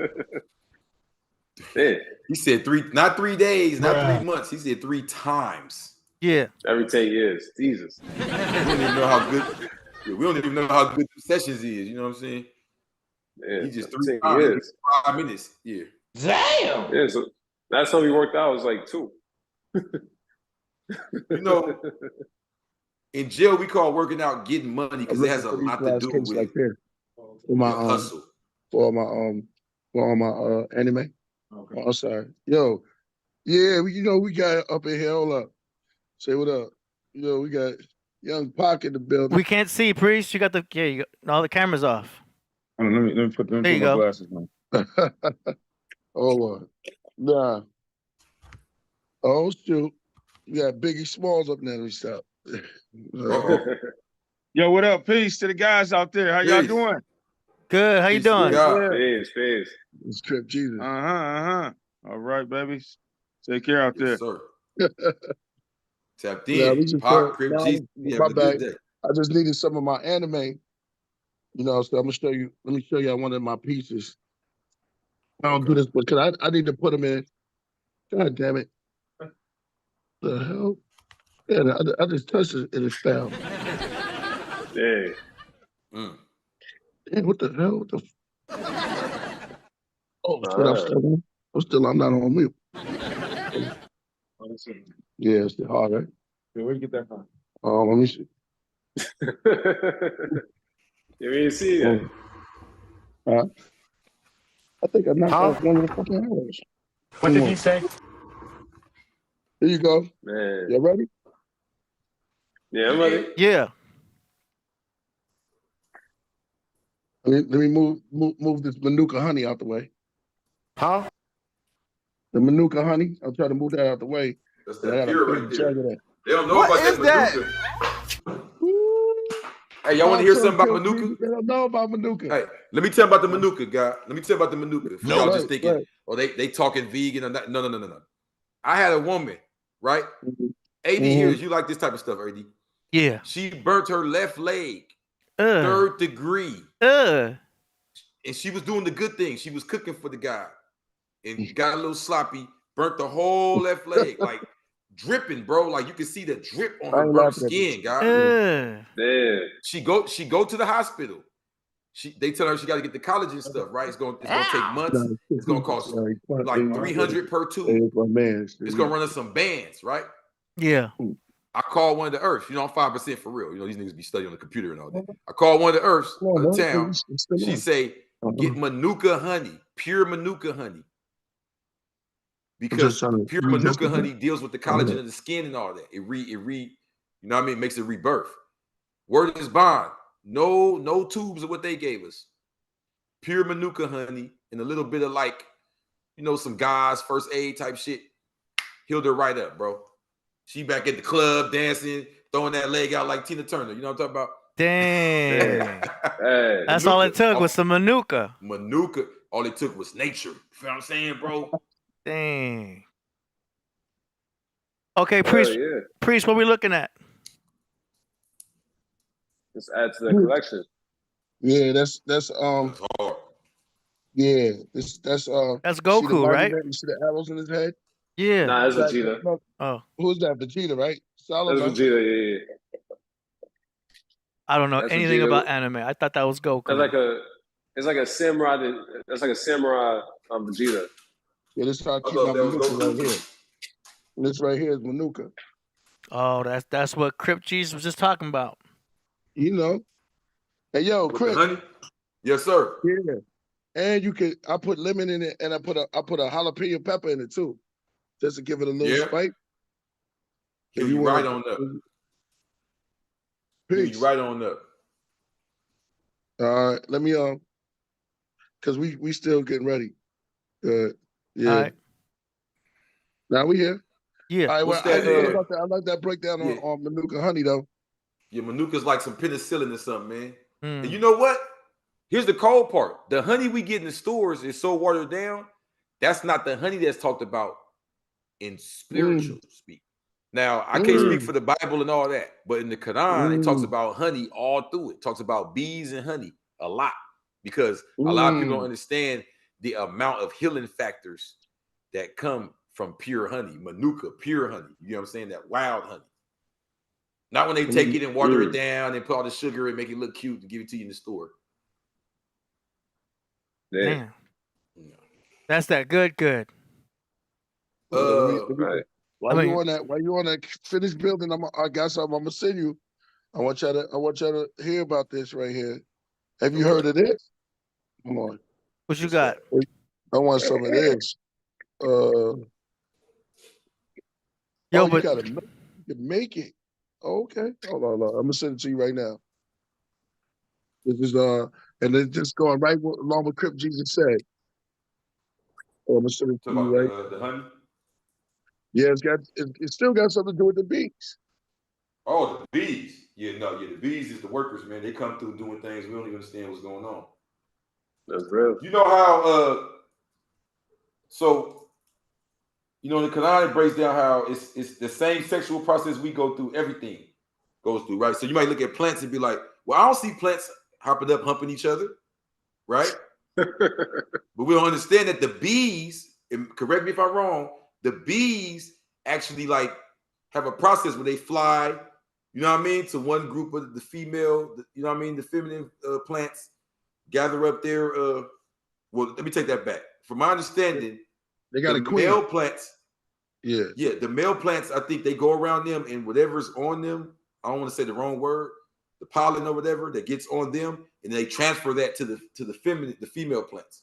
Yeah. He said not 3 days, not 3 months. He said 3 times. Yeah. Every 10 years. Jesus. We don't even know how good. We don't even know how good the sessions is. You know what I'm saying? Yeah. He just 3 times, years. 5 minutes. Yeah. Damn. Yeah. So last time we worked out was like 2. In jail we call working out getting money because it has a lot to do with like for my hustle. For my anime. Okay. Oh, sorry. Yo, yeah, we got up in here. Hold up. Say what up. We got Young Pac in the building. We can't see, Priest. You got all the cameras off. Let me put my glasses on. Hold on. Nah. Oh shoot. We got Biggie Smalls up there. We stop. Yo, what up? Peace to the guys out there. How y'all doing? Good. How you doing? Peace. It's Crip Jesus. All right, baby. Take care out there. Sir. Tapped Yeah, in. Pop, Crip, Jesus. My bad. I just needed some of my anime. So I'm gonna show you. Let me show you one of my pieces. I don't do this because I need to put them in. God damn it. The hell? Yeah, I just touched it and it fell. Hey. Damn, what the hell? I'm not on mute. Yeah, it's hard, right? Yeah, where you get that from? Let me see. You ain't see it. I think I knocked off one of the fucking arrows. What did he say? Here you go. Man. You ready? Yeah, I'm ready. Yeah. Let me move this Manuka honey out the way. Huh? The Manuka honey. I'll try to move that out the way. That's I that got pure a right big there. jug of that. They don't know What about is that that? Manuka. Hey, y'all want to hear something about Manuka? They don't know about Manuka. Hey, let me tell you about the Manuka, guy. Let me tell you about the Manuka. For y'all just thinking, right. oh, they talking vegan or not. No. I had a woman, right? 80 years. You like this type of stuff, AD. Yeah. She burnt her left leg, 3rd degree. And she was doing the good thing. She was cooking for the guy and got a little sloppy, burnt the whole left leg, like dripping, bro. Like you can see the drip on her burnt skin, guy. Damn. She go to the hospital. They tell her she got to get the collagen stuff, right? It's gonna take months. It's gonna cost like 300 per tube. It's gonna run us some bands, right? Yeah. I called one of the Earths. You know, I'm 5% for real. You know, these niggas be studying on the computer and all that. I called one of the Earths of the town. She say, get Manuka honey, pure Manuka honey. Because pure Manuka honey deals with the collagen of the skin and all that. It you know what I mean? It makes it rebirth. Word is bond. No tubes of what they gave us. Pure Manuka honey and a little bit of like, you know, some guys first aid type shit. Healed her right up, bro. She back at the club dancing, throwing that leg out like Tina Turner. You know what I'm talking about? Dang. Hey. That's all it took was some Manuka. Manuka. All it took was nature. You know what I'm saying, bro? Dang. Okay, Priest. Yeah. Priest, what we looking at? Let's add to the collection. Yeah, that's hard. Yeah, that's Goku, right? You see the arrows in his head? Yeah. Nah, that's Vegeta. Oh. Who's that? Vegeta, right? That's Vegeta, yeah. I don't know That's anything Vegeta. about anime. I thought that was Goku. It's like a samurai. That's like a samurai Vegeta. Yeah, this is how I keep my Manuka right here. And this right here is Manuka. Oh, that's what Crip Jesus was just talking about. You know. Hey, yo, Crip. Honey? Yes, sir. Yeah. And I put lemon in it, and I put a jalapeno pepper in it too, just to give it a little spike. Kill you right on up. Kill you right on up. All right, let me because we still getting ready. Good. Yeah. All right. Now we here. Yeah. All right. Well, that, I like that breakdown on Manuka honey though. Yeah, Manuka's like some penicillin or something, man. And you know what? Here's the cold part. The honey we get in the stores is so watered down. That's not the honey that's talked about in spiritual speak. Now, I can't speak for the Bible and all that, but in the Quran, it talks about honey all through it. It talks about bees and honey a lot because a lot of people don't understand the amount of healing factors that come from pure honey, Manuka, pure honey. You know what I'm saying? That wild honey. Not when they take it and water it down and put all the sugar and make it look cute and give it to you in the store. Damn. That's that good. Right. While you on that finished building, I got something I'm gonna send you. I want y'all to hear about this right here. Have you heard of this? Come on. What you got? I want some of this. Yo, but you can make it. Okay. Hold on. I'm gonna send it to you right now. This is and it's just going right along with Crip Jesus said. I'm gonna send it to you right. The honey? Yeah, it's still got something to do with the bees. Oh, the bees. The bees is the workers, man. They come through doing things. We don't even understand what's going on. That's real. You know how so you know, in the Quran it breaks down how it's the same sexual process we go through, everything goes through, right? So you might look at plants and be like, well, I don't see plants hopping up, humping each other, right? But we don't understand that the bees, and correct me if I'm wrong, the bees actually like have a process where they fly, you know what I mean, to one group of the female, you know what I mean, the feminine plants gather up there. Well, let me take that back. From my understanding, they got a queen. Male plants. Yeah, the male plants, I think they go around them and whatever's on them, I don't want to say the wrong word, the pollen or whatever that gets on them, and they transfer that to the female plants.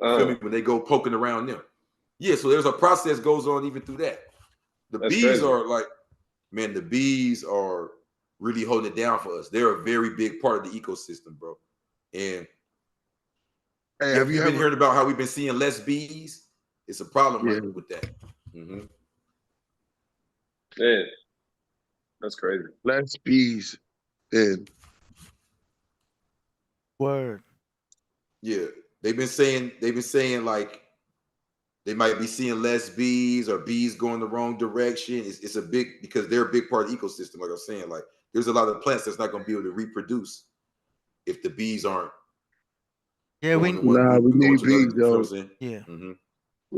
Feel me? When they go poking around them. Yeah, so there's a process goes on even through that. The bees crazy. Are like, man, the bees are really holding it down for us. They're a very big part of the ecosystem, bro. And hey, have you been hearing about how we've been seeing less bees? It's a problem right with that. Mm-hmm. Yeah, that's crazy. Less bees. And word. Yeah, they've been saying like they might be seeing less bees or bees going the wrong direction. It's a big, because they're a big part of the ecosystem. Like I was saying, like there's a lot of plants that's not going to be able to reproduce if the bees aren't. Yeah, we need bees, though. Yeah. Mm-hmm.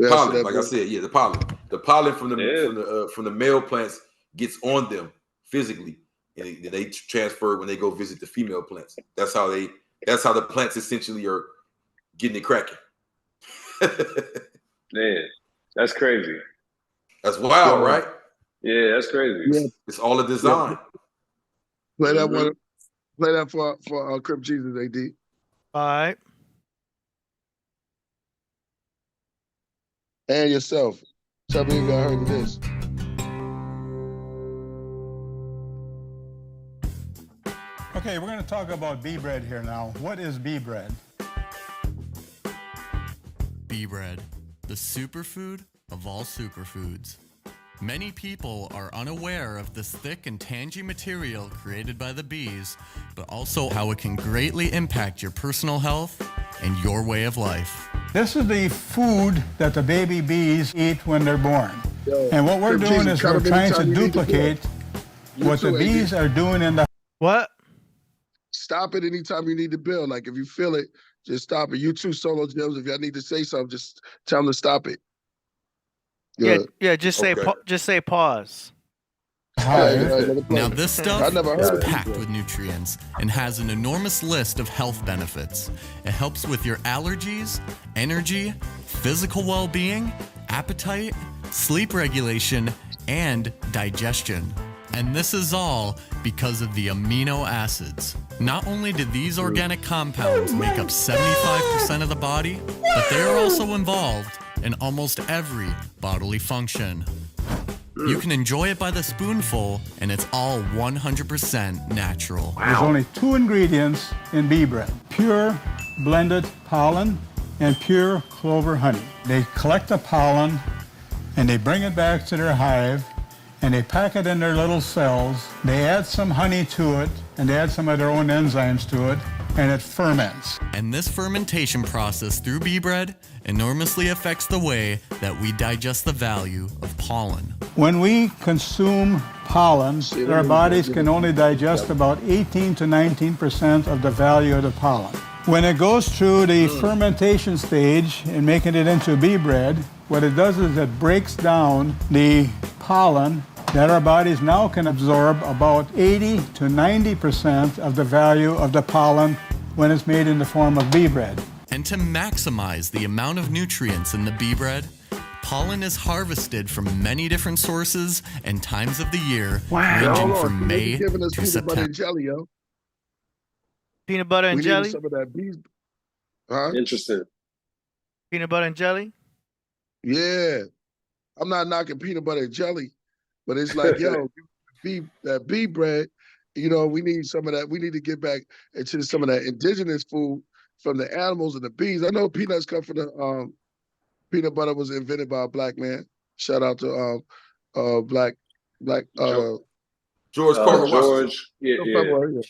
Pollen, like I said, the pollen from the male plants gets on them physically, and they transfer when they go visit the female plants. That's how the plants essentially are getting it cracking. Man, that's crazy. That's wild, right? Yeah, that's crazy. Yeah. It's all a design. Play that one. Play that for Crip Jesus, AD. All right. And yourself. Tell me if y'all heard of this. Okay, we're going to talk about bee bread here now. What is bee bread? Bee bread, the superfood of all superfoods. Many people are unaware of this thick and tangy material created by the bees, but also how it can greatly impact your personal health and your way of life. This is the food that the baby bees eat when they're born. And what we're doing is we're trying to duplicate what the bees are doing in the... What? Stop it anytime you need to build. Like if you feel it, just stop it. You two Solo Gems, if y'all need to say something, just tell them to stop it. Yeah, just say pause. Now this stuff is packed with nutrients and has an enormous list of health benefits. It helps with your allergies, energy, physical well-being, appetite, sleep regulation, and digestion. And this is all because of the amino acids. Not only do these organic compounds make up 75% of the body, but they are also involved in almost every bodily function. You can enjoy it by the spoonful, and it's all 100% natural. There's only 2 ingredients in bee bread: pure blended pollen and pure clover honey. They collect the pollen and they bring it back to their hive and they pack it in their little cells. They add some honey to it and they add some of their own enzymes to it, and it ferments. And this fermentation process through bee bread enormously affects the way that we digest the value of pollen. When we consume pollen, our bodies can only digest about 18 to 19% of the value of the pollen. When it goes through the fermentation stage and making it into bee bread, what it does is it breaks down the pollen that our bodies now can absorb about 80 to 90% of the value of the pollen when it's made in the form of bee bread. And to maximize the amount of nutrients in the bee bread, pollen is harvested from many different sources and times of the year, ranging from May to September. Peanut butter and jelly, yo. Peanut butter and jelly? Some of that bees. Huh? Interesting. Peanut butter and jelly? Yeah. I'm not knocking peanut butter and jelly, but it's like, yo, that bee bread, you know, we need some of that. We need to get back into some of that indigenous food from the animals and the bees. I know peanuts come from the peanut butter was invented by a black man. Shout out to George Carver Washington. Yeah.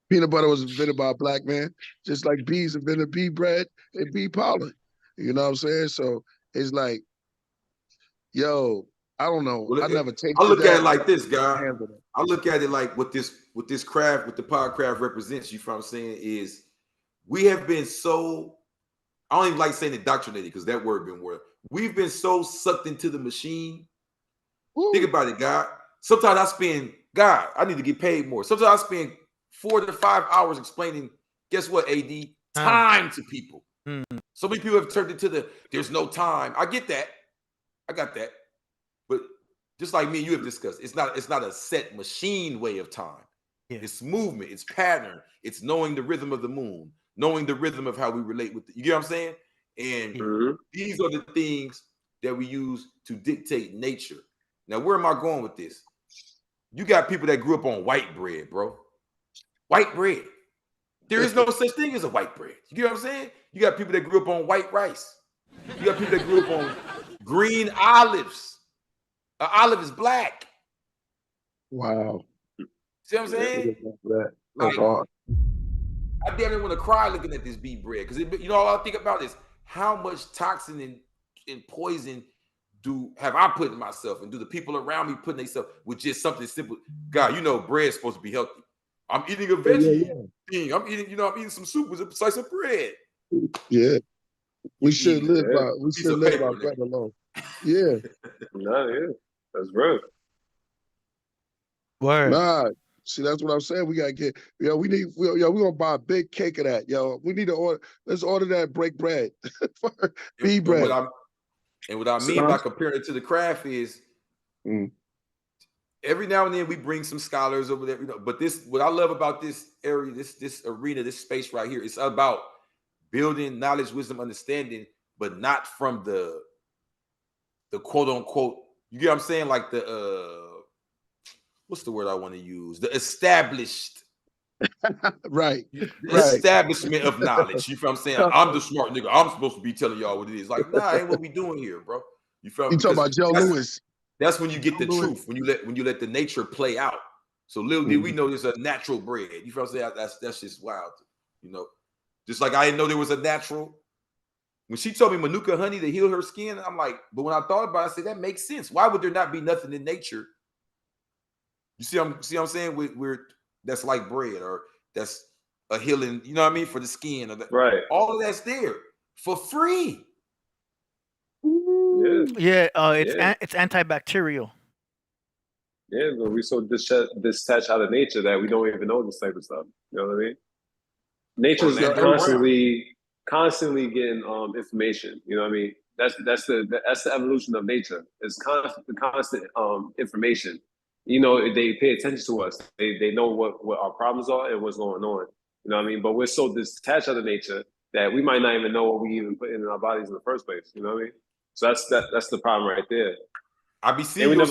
Peanut butter was invented by a black man, just like bees invented bee bread and bee pollen. You know what I'm saying? So it's like, yo, I don't know. Well, I never take. I look at it like this, guy. I look at it like what this craft, what the Podcraft represents. You, from saying is, we have been so. I don't even like saying indoctrinated because that word been word. We've been so sucked into the machine. Woo. Think about it, God. Sometimes I spend, God, I need to get paid more. Sometimes I spend 4 to 5 hours explaining, guess what, AD? Time to people. So many people have turned into there's no time. I get that. I got that. But just like me and you have discussed, it's not a set machine way of time. Yeah. It's movement, it's pattern, it's knowing the rhythm of the moon, knowing the rhythm of how we relate with it. You get what I'm saying? And these are the things that we use to dictate nature. Now, where am I going with this? You got people that grew up on white bread, bro. White bread. There is no such thing as a white bread. You get what I'm saying? You got people that grew up on white rice. You got people that grew up on green olives. An olive is black. Wow. See what I'm saying? That's hard. I damn near want to cry looking at this beet bread because you know all I think about is how much toxin and poison have I put in myself, and do the people around me put themselves with just something simple? God, you know, bread's supposed to be healthy. I'm eating a veggie thing. I'm eating some soup with a slice of bread. Yeah, we should live by bread alone. Yeah, that's real. Word. Nah, see, that's what I'm saying. We gotta get, we gonna buy a big cake of that, yo. We need to order. Let's order that break bread, bee bread. What I mean by comparing it to the craft is, every now and then we bring some scholars over there, but what I love about this area, this arena, this space right here, it's about building knowledge, wisdom, understanding, but not from the quote unquote, you get what I'm saying? Like what's the word I want to use? The established. Right. Establishment of knowledge. You feel what I'm saying? I'm the smart nigga. I'm supposed to be telling y'all what it is. Like, nah, ain't what we doing here, bro. You feel me? You talking about Joe Louis. That's when you get the truth, when you let the nature play out. So little did we know there's a natural bread. You feel what I'm saying? That's just wild. You know, just like I didn't know there was a natural. When she told me Manuka honey to heal her skin, I'm like, but when I thought about it, I said that makes sense. Why would there not be nothing in nature? You see what I'm saying? We're that's like bread, or that's a healing, you know what I mean, for the skin, or right. All of that's there for free. Yeah, it's antibacterial. Yeah, but we're so detached out of nature that we don't even know this type of stuff. You know what I mean? Nature's constantly getting information. You know what I mean? That's the evolution of nature. It's constant information. You know, they pay attention to us. They know what our problems are and what's going on. You know what I mean? But we're so detached out of nature that we might not even know what we even put in our bodies in the first place. You know what I mean? So that's the problem right there. I be seeing you on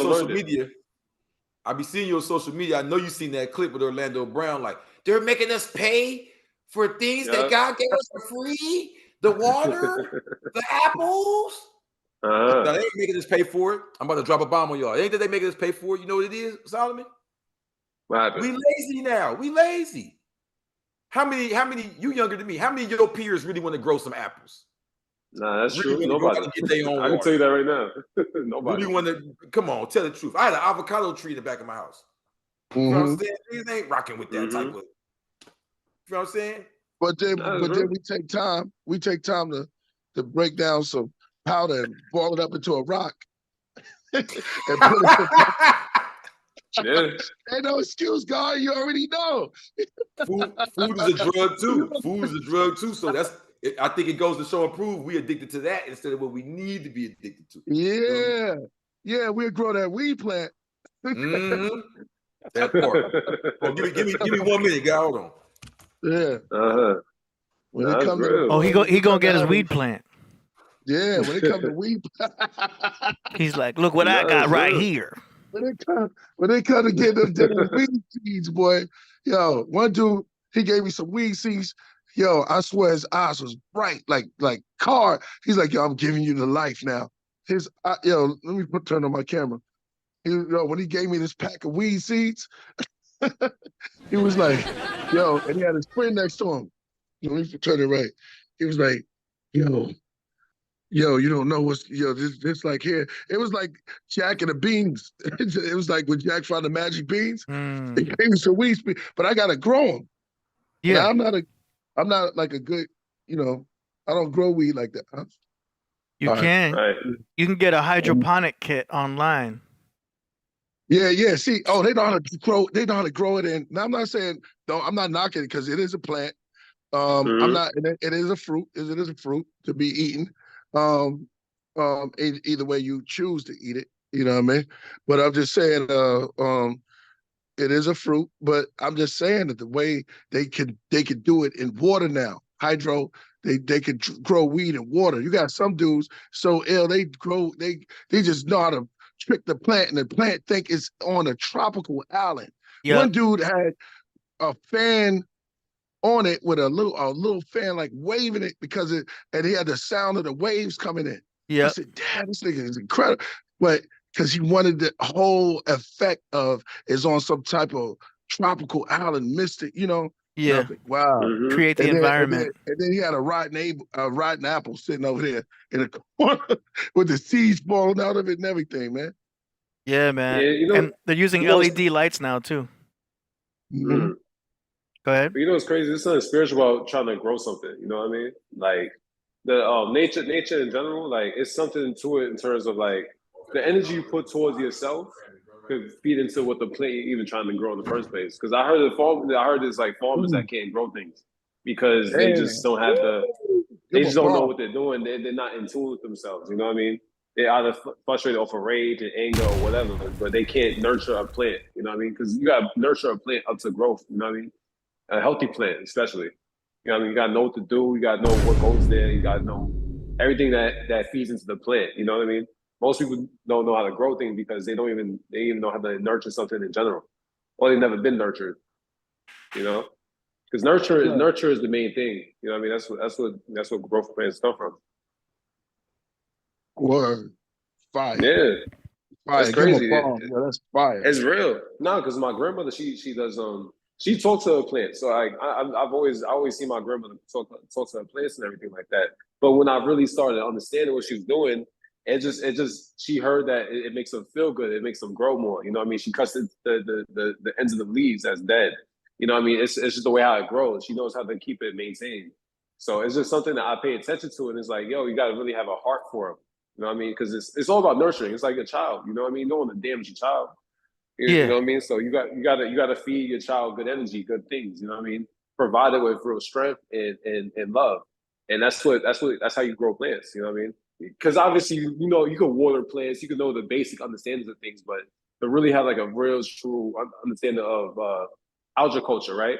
social media. I know you seen that clip with Orlando Brown. Like, they're making us pay for things that God gave us for free. The water, the apples. No, they ain't making us pay for it. I'm about to drop a bomb on y'all. Ain't that they making us pay for it? You know what it is, Solomon? What happened? We lazy now. We lazy. How many, you younger than me, how many of your peers really want to grow some apples? Nah, that's true. Nobody. I can tell you that right now. Nobody. Really want to, come on, tell the truth. I had an avocado tree in the back of my house. You know what I'm saying? These ain't rocking with that type of, you know what I'm saying? But then we take time to break down some powder and boil it up into a rock and put it Ain't no excuse, God. You already know. Food is a drug too. Food is a drug too. So I think it goes to show and prove we addicted to that instead of what we need to be addicted to. Yeah. Yeah, we'll grow that weed plant. That part. Oh, give me 1 minute, guy. Hold on. Yeah. When it comes he gonna get his weed plant. Yeah, when it comes to weed, he's like, look what I got right here. When they come to get them weed seeds, boy, yo, one dude, he gave me some weed seeds. Yo, I swear his eyes was bright, like car. He's like, yo, I'm giving you the life now. Let me turn on my camera. When he gave me this pack of weed seeds, he was like, yo, and he had his friend next to him. Let me turn it right. He was like, yo, you don't know what's, this like here. It was like Jack and the Beans. It was like when Jack found the magic beans. They gave me some weed, but I gotta grow them. Yeah, now, I'm not like a good, I don't grow weed like that. Huh? You can get a hydroponic kit online. Yeah. See, they know how to grow. They know how to grow it. And now I'm not saying I'm not knocking it because it is a plant. I'm not. It is a fruit. It is a fruit to be eaten. Either way you choose to eat it, you know what I mean? But I'm just saying, It is a fruit, but I'm just saying that the way they could do it in water now, hydro. They could grow weed in water. You got some dudes so ill they just know how to trick the plant, and the plant think it's on a tropical island. Yep. One dude had a fan on it with a little fan like waving it and he had the sound of the waves coming in. Yeah. I said, damn, this nigga is incredible. But because he wanted the whole effect of is on some type of tropical island mystic, you know. Yeah. Like, wow. Create the environment. And then he had a rotten apple sitting over there in a corner with the seeds falling out of it and everything, man. Yeah, man. Yeah, and they're using LED lights now too. Mm-hmm. Go ahead. But you know what's crazy? There's something spiritual about trying to grow something. You know what I mean? Like the nature in general, like it's something to it in terms of like the energy you put towards yourself could feed into what the plant you're even trying to grow in the first place. Because I heard there's like farmers that can't grow things because they just don't have they just don't know what they're doing. They're not in tune with themselves. You know what I mean? They're either frustrated off of rage and anger or whatever, but they can't nurture a plant. You know what I mean? Because you got to nurture a plant up to growth. You know what I mean? A healthy plant, especially. You know what I mean? You got to know what to do. You got to know what goes there. You got to know everything that feeds into the plant. You know what I mean? Most people don't know how to grow things because they even know how to nurture something in general, or they've never been nurtured. You know, because nurture is the main thing. You know what I mean? That's what growth plants come from. Word. Fire. Yeah. Fire. That's crazy. Yeah, that's fire. It's real. No, because my grandmother, she does she talks to her plants. So I always see my grandmother talk to her plants and everything like that. But when I really started understanding what she was doing, it just she heard that it makes them feel good. It makes them grow more. You know what I mean? She cuts the ends of the leaves that's dead. You know what I mean? It's just the way how it grows. She knows how to keep it maintained. So it's just something that I pay attention to, and it's like, yo, you got to really have a heart for them. You know what I mean? Because it's all about nurturing. It's like a child. You know what I mean? You don't want to damage your child. You know what I mean? So you got to feed your child good energy, good things. You know what I mean? Provide it with real strength and love, and that's how you grow plants. You know what I mean? Because obviously, you know, you can water plants, you can know the basic understandings of things, but to really have like a real true understanding of agriculture, right?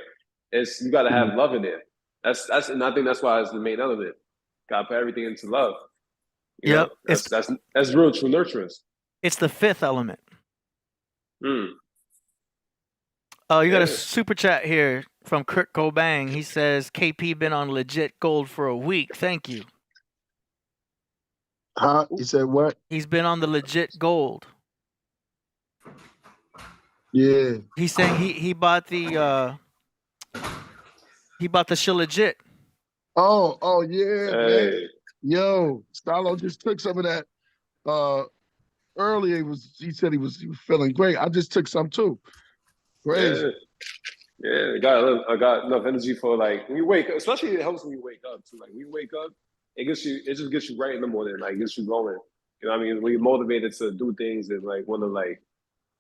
You got to have love in there. And I think that's why it's the main element. Got to put everything into love. Yep. That's real true nurturance. It's the fifth element. Oh, you got a super chat here from Kurt Gobang. He says KP been on legit gold for a week. Thank you. Huh? He said what? He's been on the legit gold. Yeah. He's saying he bought the Shilajit. Oh yeah, man. Yo, Starlo just took some of that earlier. He said he was feeling great. I just took some too. Crazy. Yeah. I got enough energy for like when you wake up, especially it helps when you wake up too. Like when you wake up, it just gets you right in the morning, like gets you going. You know what I mean? When you're motivated to do things and like want to like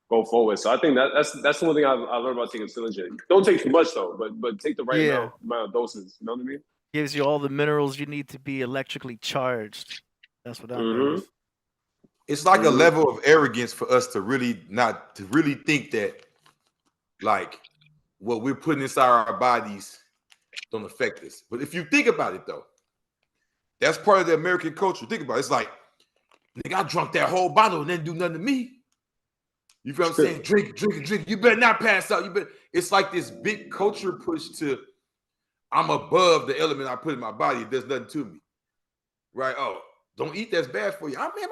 go forward. So I think that's the one thing I learned about taking Shilajit. Don't take too much though, but take the right amount of doses. You know what I mean? Gives you all the minerals you need to be electrically charged. That's what I'm It's like a level of arrogance for us to really think that like what we're putting inside our bodies don't affect us. But if you think about it though, that's part of the American culture. Think about it. It's like, nigga, I drunk that whole bottle and didn't do nothing to me. You feel what I'm saying? Drink. You better not pass out. It's like this big culture push to I'm above the element I put in my body. It does nothing to me. Right? Oh, don't eat. That's bad for you. I mean,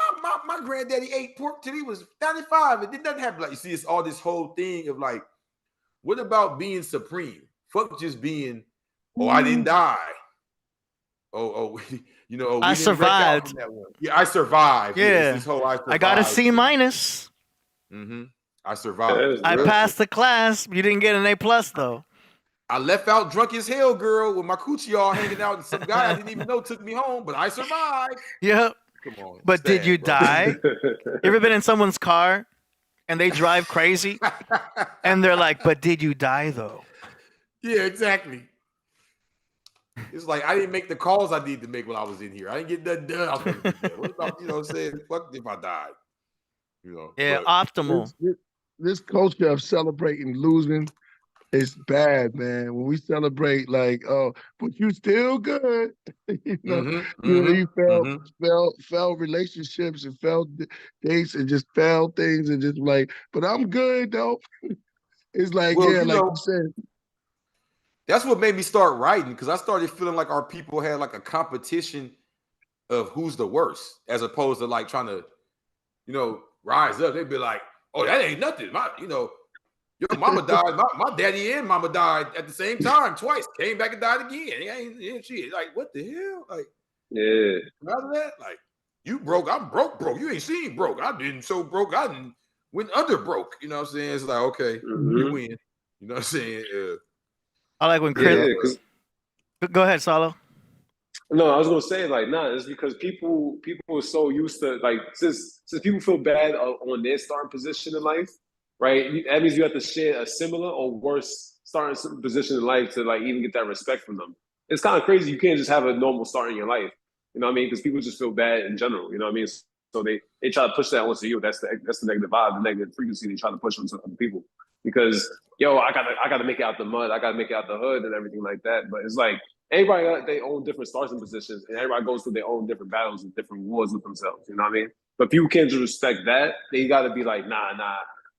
my granddaddy ate pork till he was 95. It did nothing happen. Like, you see, it's all this whole thing of like, what about being supreme? Fuck just being, I didn't die. You know, I survived. Yeah, I survived. Yeah, this whole I survived. I got a C minus. I survived. I passed the class. You didn't get an A plus though. I left out drunk as hell, girl, with my coochie all hanging out, and some guy I didn't even know took me home, but I survived. Yep. Come on. But did you die? You ever been in someone's car and they drive crazy and they're like, but did you die though? Yeah, exactly. It's like I didn't make the calls I needed to make when I was in here. I didn't get nothing done. What about, you know what I'm saying? Fuck if I died. You know. Yeah, optimal. this culture of celebrating losing is bad, man. When we celebrate, like, oh, but you still good, you failed relationships and failed dates and just failed things and just like, but I'm good though. It's like, Well, yeah, you like know, you said. That's what made me start writing, because I started feeling like our people had like a competition of who's the worst, as opposed to like trying to, rise up. They'd be like, "Oh, that ain't nothing." Your mama died. My daddy and mama died at the same time twice. Came back and died again. She like, what the hell? Like, yeah. Out of that, like, you broke. I'm broke. You ain't seen broke. I didn't so broke. I didn't went under broke. You know what I'm saying? It's like, okay, you win. You know what I'm saying? I like when Crip. Go ahead, Salo. No, I was gonna say like, it's because people are so used to like since people feel bad on their starting position in life, right? That means you have to share a similar or worse starting position in life to like even get that respect from them. It's kind of crazy. You can't just have a normal start in your life. You know what I mean? Because people just feel bad in general. You know what I mean? So they try to push that onto you. That's the negative vibe, the negative frequency they try to push onto other people. Because I gotta make it out the mud. I gotta make it out the hood and everything like that. But it's like everybody got their own different starting positions, and everybody goes through their own different battles and different wars with themselves. You know what I mean? But people can't just respect that. They got to be like, nah.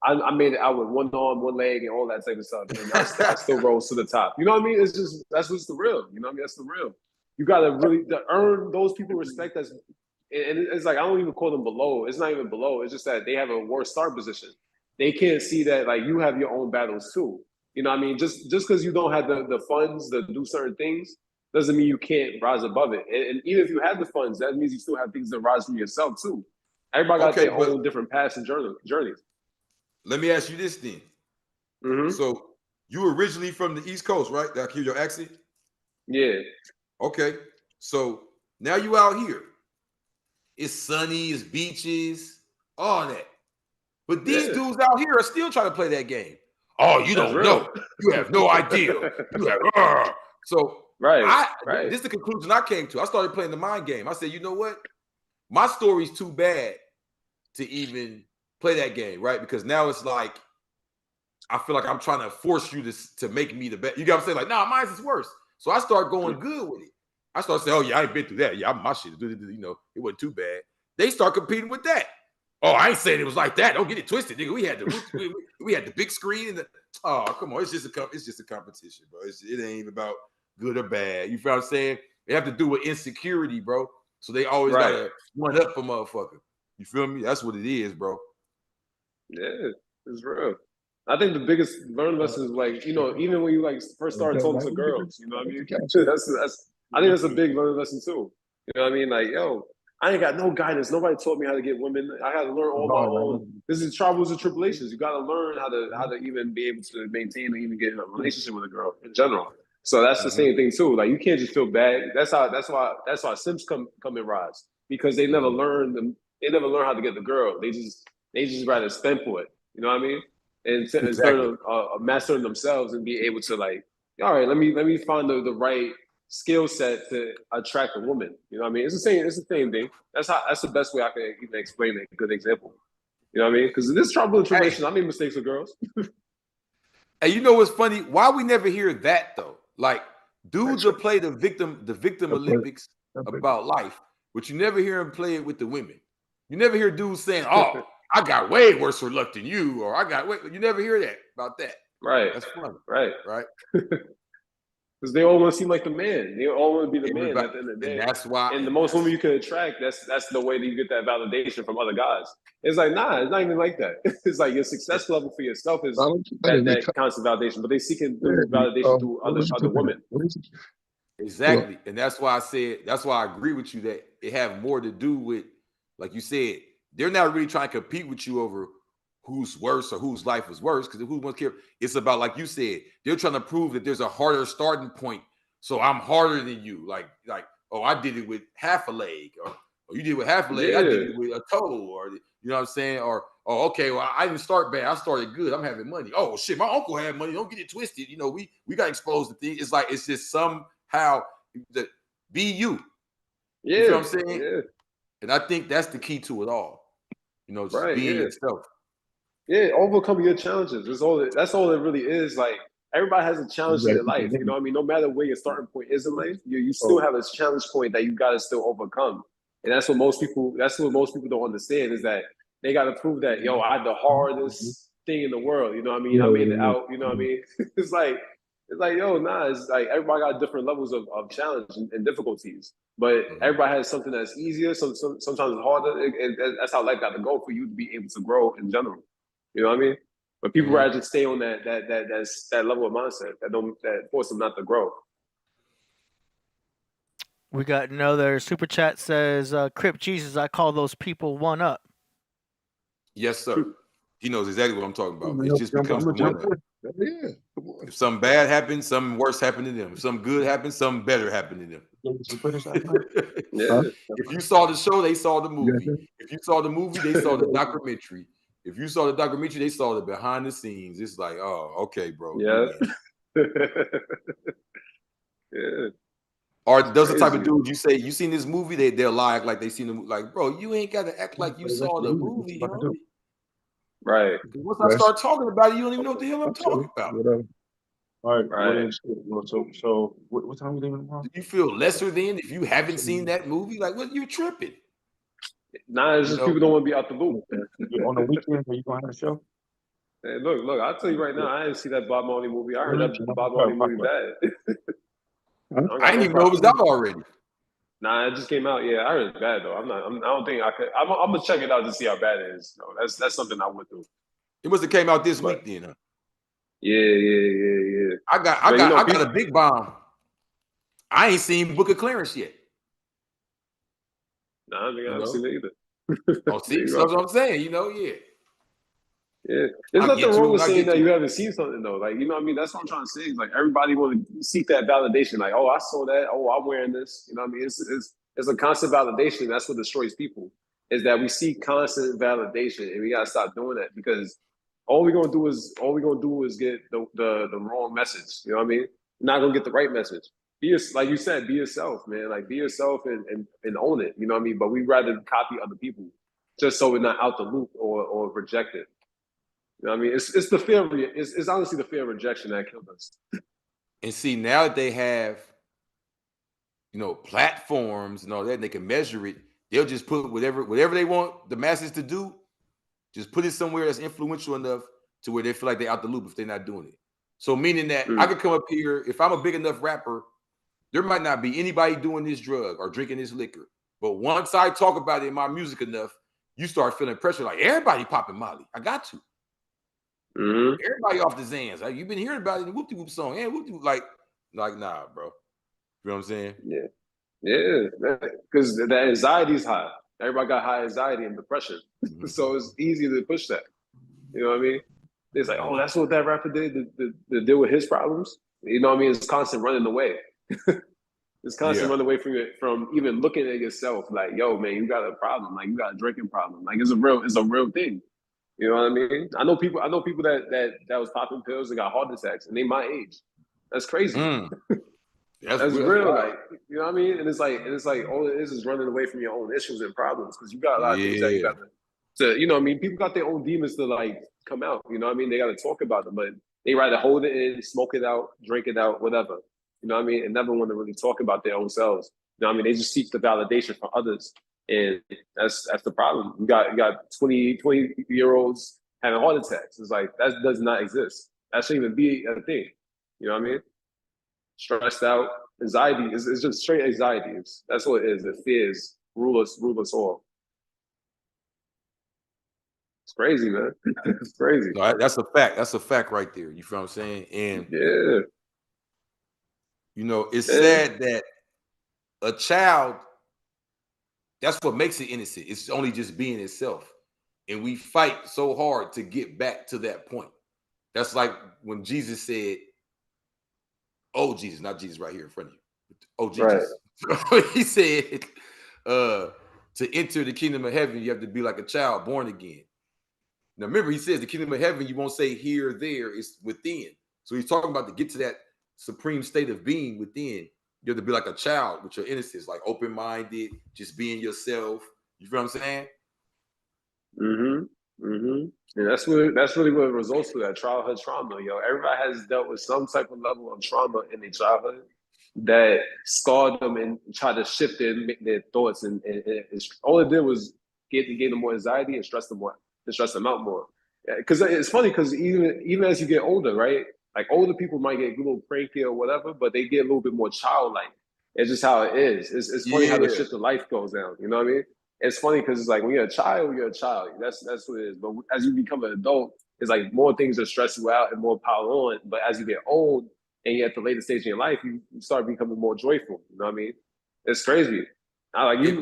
I made it out with one arm, one leg, and all that type of stuff, and I still rose to the top. You know what I mean? It's just that's what's the real. You know what I mean? That's the real. You got to really earn those people respect. And it's like I don't even call them below. It's not even below. It's just that they have a worse start position. They can't see that like you have your own battles too. You know what I mean? Just because you don't have the funds to do certain things doesn't mean you can't rise above it. And even if you have the funds, that means you still have things to rise from yourself too. Everybody got their own different paths and journeys. Let me ask you this then. So you were originally from the East Coast, right? Did I hear your accent? Yeah. Okay. So now you out here. It's sunny, it's beaches, all that. But these dudes out here are still trying to play that game. Oh, you don't know. You have no idea. You have so right. This is the conclusion I came to. I started playing the mind game. I said, you know what? My story's too bad to even play that game, right? Because now it's like I feel like I'm trying to force you to make me the best. You got what I'm saying? Like, nah, mine's is worse. So I start going good with it. I start saying, oh yeah, I ain't been through that. Yeah, my shit, it wasn't too bad. They start competing with that. Oh, I ain't saying it was like that. Don't get it twisted, nigga. We had the big screen and come on, it's just a competition, bro. It ain't even about good or bad. You feel what I'm saying? They have to do with insecurity, bro. So they always gotta one up a motherfucker. You feel me? That's what it is, bro. Yeah, it's real. I think the biggest learning lesson is like, even when you like first started talking to girls, you know what I mean? I think that's a big learning lesson too. You know what I mean? Like, I ain't got no guidance. Nobody taught me how to get women. I had to learn all my own. This is troubles and tribulations. You got to learn how to even be able to maintain or even get in a relationship with a girl in general. So that's the same thing too. Like you can't just feel bad. That's why Sims come in rise, because they never learn how to get the girl. They just rather spend for it. You know what I mean? Instead of mastering themselves and be able to like, all right, let me find the right skill set to attract a woman. You know what I mean? It's the same thing. That's the best way I can even explain it. A good example. You know what I mean? Because this trouble and tribulation, I made mistakes with girls. And you know what's funny? Why we never hear that though? Like dudes will play the victim Olympics about life, but you never hear them play it with the women. You never hear dudes saying, "Oh, I got way worse for luck than you," or "I got way." You never hear that about that. Right. That's funny. Right. Because they all want to seem like the man. They all want to be the man at the end of the day. And that's why. And the most women you can attract, that's the way that you get that validation from other guys. It's like, nah, it's not even like that. It's like your success level for yourself is that constant validation, but they seeking validation through other women. Exactly. And that's why I agree with you that it have more to do with, like you said, they're not really trying to compete with you over who's worse or whose life was worse, because who wants to care? It's about, like you said, they're trying to prove that there's a harder starting point. So I'm harder than you. Like, oh, I did it with half a leg, or you did it with half a leg, I did it with a toe, or you know what I'm saying? Or, oh, okay, well, I didn't start bad, I started good, I'm having money. Oh shit, my uncle had money, don't get it twisted. You know, we got exposed to things. It's like it's just somehow the be you. Yeah. You know what I'm saying? Yeah. And I think that's the key to it all. You know, just being yourself. Yeah, overcome your challenges. That's all it really is. Like everybody has a challenge in their life. You know what I mean? No matter where your starting point is in life, you still have a challenge point that you gotta still overcome. And that's what most people don't understand is that they gotta prove that, yo, I had the hardest thing in the world, you know what I mean? I made it out, you know what I mean? It's like, yo, nah, it's like everybody got different levels of challenge and difficulties. But everybody has something that's easier, sometimes it's harder. And that's how life got to go for you to be able to grow in general. You know what I mean? But people rather just stay on that level of mindset that force them not to grow. We got another super chat says, Crip Jesus, I call those people one up. Yes, sir. He knows exactly what I'm talking about. It just becomes the one up. Yeah. If something bad happens, something worse happened to them. If something good happens, something better happened to them. If you saw the show, they saw the movie. If you saw the movie, they saw the documentary. If you saw the documentary, they saw the behind the scenes. It's like, oh, okay, bro. Yeah. Yeah. Or those are the type of dudes you say, you seen this movie, they'll lie like they seen the movie. Like, bro, you ain't got to act like you saw the movie, yo. Right. Once I start talking about it, you don't even know what the hell I'm talking about. All right. Right. So what time we leaving tomorrow? Do you feel lesser than if you haven't seen that movie? Like, what? You're tripping. Nah, it's just people don't want to be out the loop. On the weekend, are you going to have a show? Hey, look, I'll tell you right now, I didn't see that Bob Marley movie. I heard that Bob Marley movie bad. I didn't even know it was out already. Nah, it just came out. Yeah, I heard it's bad though. I don't think I could. I'm gonna check it out to see how bad it is. No, that's something I went through. It must have came out this week then. Huh? Yeah. I got a big bomb. I ain't seen Book of Clarence yet. Nah, I haven't seen it either. Oh, see, that's what I'm saying. You know, yeah. Yeah, there's nothing wrong with saying that you haven't seen something though. Like, you know what I mean? That's what I'm trying to say. Is like everybody want to seek that validation. Like, oh, I saw that. Oh, I'm wearing this. You know what I mean? It's a constant validation. That's what destroys people. Is that we seek constant validation, and we gotta stop doing that because all we're gonna do is get the wrong message. You know what I mean? You're not gonna get the right message. Like you said, be yourself, man. Like be yourself and own it. You know what I mean? But we rather copy other people just so we're not out the loop or rejected. You know what I mean? It's the fear. It's honestly the fear of rejection that killed us. And see, now that they have, platforms and all that, and they can measure it, they'll just put whatever they want the masses to do, just put it somewhere that's influential enough to where they feel like they're out the loop if they're not doing it. So meaning that I could come up here, if I'm a big enough rapper, there might not be anybody doing this drug or drinking this liquor. But once I talk about it in my music enough, you start feeling pressure like everybody popping Molly. I got to. Everybody off the Zans. Like, you've been hearing about it in the Whoop De Whoop song. And Whoop De Whoop, like, nah, bro. You know what I'm saying? Yeah. Because the anxiety is high. Everybody got high anxiety and depression. So it's easy to push that. You know what I mean? It's like, oh, that's what that rapper did to deal with his problems. You know what I mean? It's constant running away. It's constant running away from even looking at yourself. Like, yo, man, you got a problem. Like, you got a drinking problem. Like, it's a real thing. You know what I mean? I know people that was popping pills and got heart attacks, and they my age. That's crazy. That's real. Like, you know what I mean? And it's like all it is running away from your own issues and problems because you got a lot of things that you got to, you know what I mean? People got their own demons to like come out. You know what I mean? They got to talk about them, but they rather hold it in, smoke it out, drink it out, whatever. You know what I mean? And never want to really talk about their own selves. You know what I mean? They just seek the validation from others. And that's the problem. You got 20-year-olds having heart attacks. It's like that does not exist. That shouldn't even be a thing. You know what I mean? Stressed out, anxiety. It's just straight anxiety. That's what it is. The fears rule us all. It's crazy, man. It's crazy. No, that's a fact. That's a fact right there. You feel what I'm saying? And it's sad that a child, that's what makes it innocent. It's only just being itself. And we fight so hard to get back to that point. That's like when Jesus said, oh, Jesus, not Jesus right here in front of you. Oh, Jesus. Right. He said, to enter the kingdom of heaven, you have to be like a child born again. Now, remember, he says the kingdom of heaven, you won't say here or there, it's within. So he's talking about to get to that supreme state of being within. You have to be like a child with your innocence, like open-minded, just being yourself. You feel what I'm saying? And that's really what results to that childhood trauma. Yo, everybody has dealt with some type of level of trauma in their childhood that scarred them and tried to shift their thoughts, and all it did was give them more anxiety and stress them out more. Because it's funny, because even as you get older, right? Like older people might get a little cranky or whatever, but they get a little bit more childlike. It's just how it is. It's funny how the shift of life goes down. You know what I mean? It's funny because it's like when you're a child, you're a child. That's what it is. But as you become an adult, it's like more things are stress you out and more pile on. But as you get old and you're at the later stage in your life, you start becoming more joyful. You know what I mean? It's crazy. You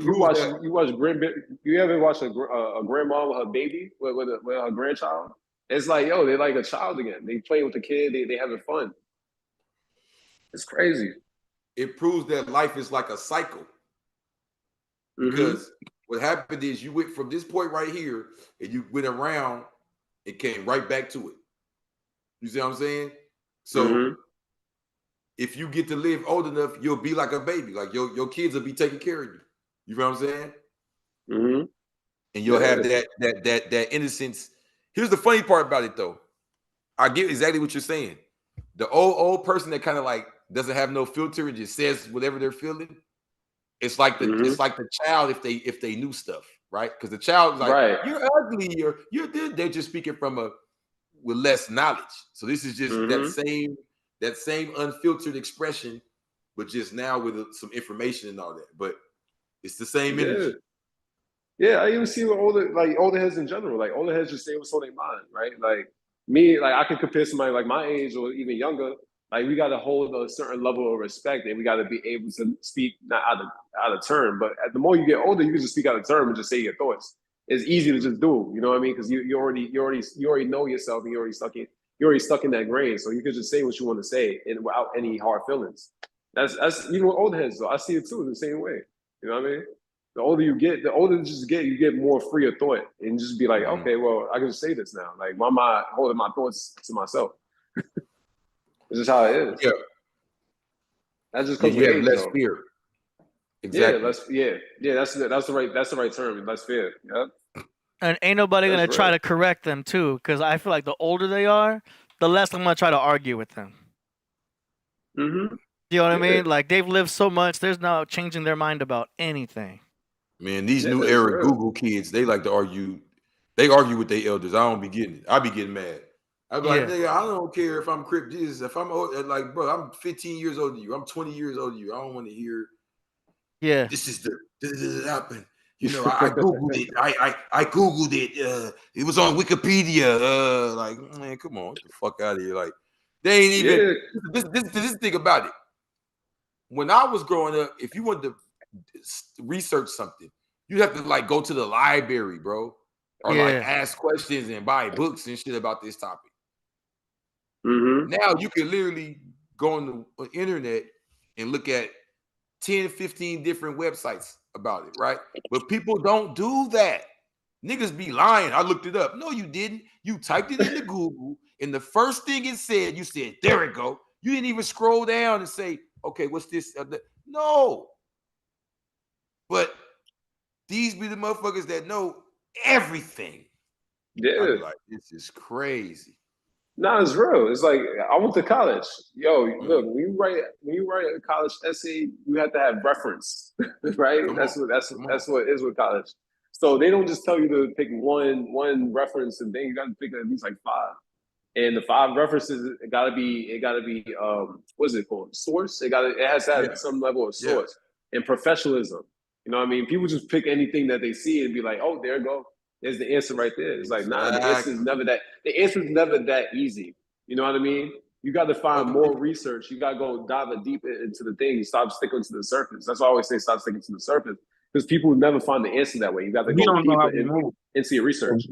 ever watch a grandma with her baby with her grandchild? It's like, yo, they're like a child again. They play with the kid. They having fun. It's crazy. It proves that life is like a cycle. Because what happened is you went from this point right here and you went around and came right back to it. You see what I'm saying? So if you get to live old enough, you'll be like a baby. Like your kids will be taking care of you. You know what I'm saying? And you'll have that innocence. Here's the funny part about it, though. I get exactly what you're saying. The old person that kind of like doesn't have no filter and just says whatever they're feeling. It's like the child if they knew stuff, right? Because the child is like, you're ugly, or they're just speaking with less knowledge. So this is just that same unfiltered expression, but just now with some information and all that. But it's the same energy. Yeah, I even see with older heads in general. Like older heads just say what's on their mind, right? Like me, like I can compare somebody like my age or even younger. Like we got to hold a certain level of respect, and we got to be able to speak not out of turn. But the more you get older, you can just speak out of turn and just say your thoughts. It's easy to just do. You know what I mean? Because you already know yourself, and you're already stuck in that grain. So you can just say what you want to say, and without any hard feelings. That's even with old heads though. I see it too the same way. You know what I mean? The older you get, you get more free of thought, and just be like, okay, well, I can just say this now. Like, why am I holding my thoughts to myself? It's just how it is. Yeah. That just comes with age, less though. fear. Exactly. That's the right term. Less fear. Yeah. And ain't nobody gonna try to correct them too, because I feel like the older they are, the less I'm gonna try to argue with them. You know what I mean? Like they've lived so much, there's no changing their mind about anything. Man, these new era Google kids, they like to argue. They argue with their elders. I don't be getting it. I be getting mad. I be like, nigga, I don't care if I'm Crip Jesus. If I'm old, like, bro, I'm 15 years older than you. I'm 20 years older than you. I don't want to hear. Yeah. This is the happened. You know, I Googled it. I Googled it. It was on Wikipedia. Like, man, come on, get the fuck out of here. Like, they ain't even. This thing about it. When I was growing up, if you wanted to research something, you have to like go to the library, bro, or like ask questions and buy books and shit about this topic. Now you can literally go on the internet and look at 10, 15 different websites about it, right? But people don't do that. Niggas be lying. I looked it up. No, you didn't. You typed it into Google, and the first thing it said, you said, there it go. You didn't even scroll down and say, okay, what's this? No. But these be the motherfuckers that know everything. Yeah. Like, this is crazy. Nah, it's real. It's like I went to college. Yo, look, when you write a college essay, you have to have reference, right? That's what it is with college. So they don't just tell you to pick one reference, and then you got to pick at least like 5. And the 5 references, it gotta be what's it called? Source. It has to have some level of source and professionalism. You know what I mean? People just pick anything that they see and be like, oh, there you go. There's the answer right there. It's like, nah, the answer is never that easy. You know what I mean? You got to find more research. You got to go dive deep into the thing. Stop sticking to the surface. That's why I always say stop sticking to the surface, because people never find the answer that way. You got to go deeper into your research.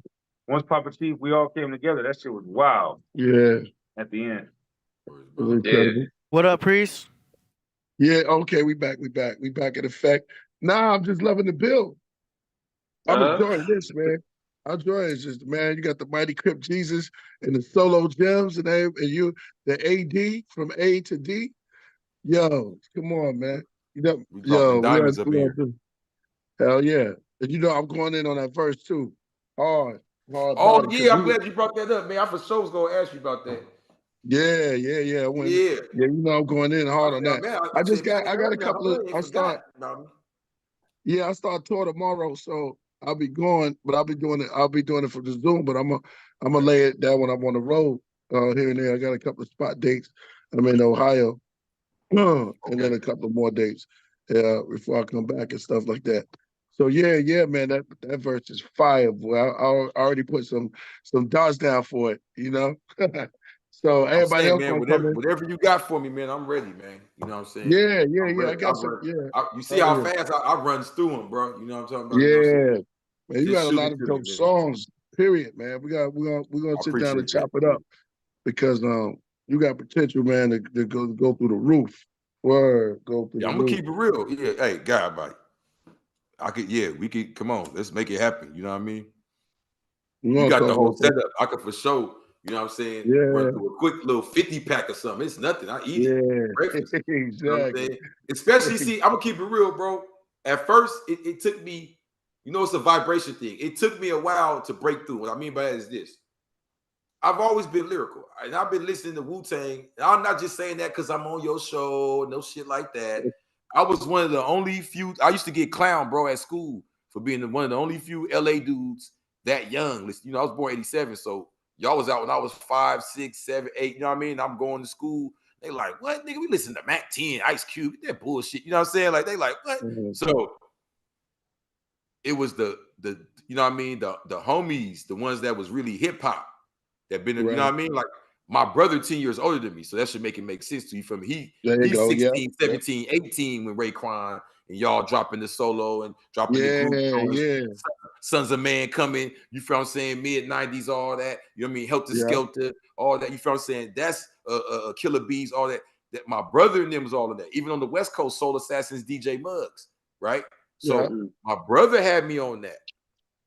Once Papa Chief, we all came together. That shit was wild. Yeah. At the end. It was incredible. What up, Priest? Yeah, okay, we back in effect. Nah, I'm just loving the build. I'm enjoying this, man. I'm enjoying it. It's just, man, you got the mighty Crip Jesus and the solo gems and you, the AD from A to D. Yo, come on, man. You know, diamonds up here. Hell yeah. And you know, I'm going in on that verse too. Hard. hard Oh body. yeah, I'm glad you brought that up, man. I for sure was gonna ask you about that. Yeah. Yeah, you know I'm going in hard on that. Man, I got a couple of I start tour tomorrow, so I'll be going, but I'll be doing it for the Zoom, but I'm gonna lay it down when I'm on the road here and there. I got a couple of spot dates. I'm in Ohio. And then a couple more dates before I come back and stuff like that. So yeah, man, that verse is fire, boy. I already put some dots down for it, you know. So everybody else man, gonna come in. whatever you got for me, man, I'm ready, man. You know what I'm saying? Yeah. I got some. You see how fast I runs through them, bro. You know what I'm talking about? Yeah, You know what I'm saying? man, you got a lot of dope songs. Period, man. We're gonna sit down and chop it up because you got potential, man, to go through the roof. Word, go through the roof. I'm gonna keep it real. Yeah, hey, God, buddy. We could come on, let's make it happen. You know what I mean? You got the whole setup. I could for sure, you know what I'm saying? Yeah. Run through a quick little 50-pack or something. It's nothing. I eat it. Breakfast. Exactly. You know what I'm saying? Especially, see, I'm gonna keep it real, bro. At first, it took me, you know, it's a vibration thing. It took me a while to break through. What I mean by that is this. I've always been lyrical, and I've been listening to Wu-Tang. I'm not just saying that because I'm on your show, no shit like that. I was one of the only few. I used to get clowned, bro, at school for being one of the only few LA dudes that young. You know, I was born 87, so y'all was out when I was 5, 6, 7, 8. You know what I mean? I'm going to school. They like, what, nigga? We listen to Mac 10, Ice Cube, that bullshit. You know what I'm saying? Like, they like, what? So it was the you know what I mean? The homies, the ones that was really hip hop. That been, you know what I mean? Like my brother 10 years older than me, so that should make sense to you. From he's 16, 17, 18 when Raekwon and y'all dropping the solo and dropping the group. Sons of Man coming, you feel what I'm saying? Mid-90s, all that. You know what I mean? Helter Skelter, all that. You feel what I'm saying? That's Killer Bees, all that. That my brother and them was all of that. Even on the West Coast, Soul Assassins, DJ Muggs, right? So my brother had me on that.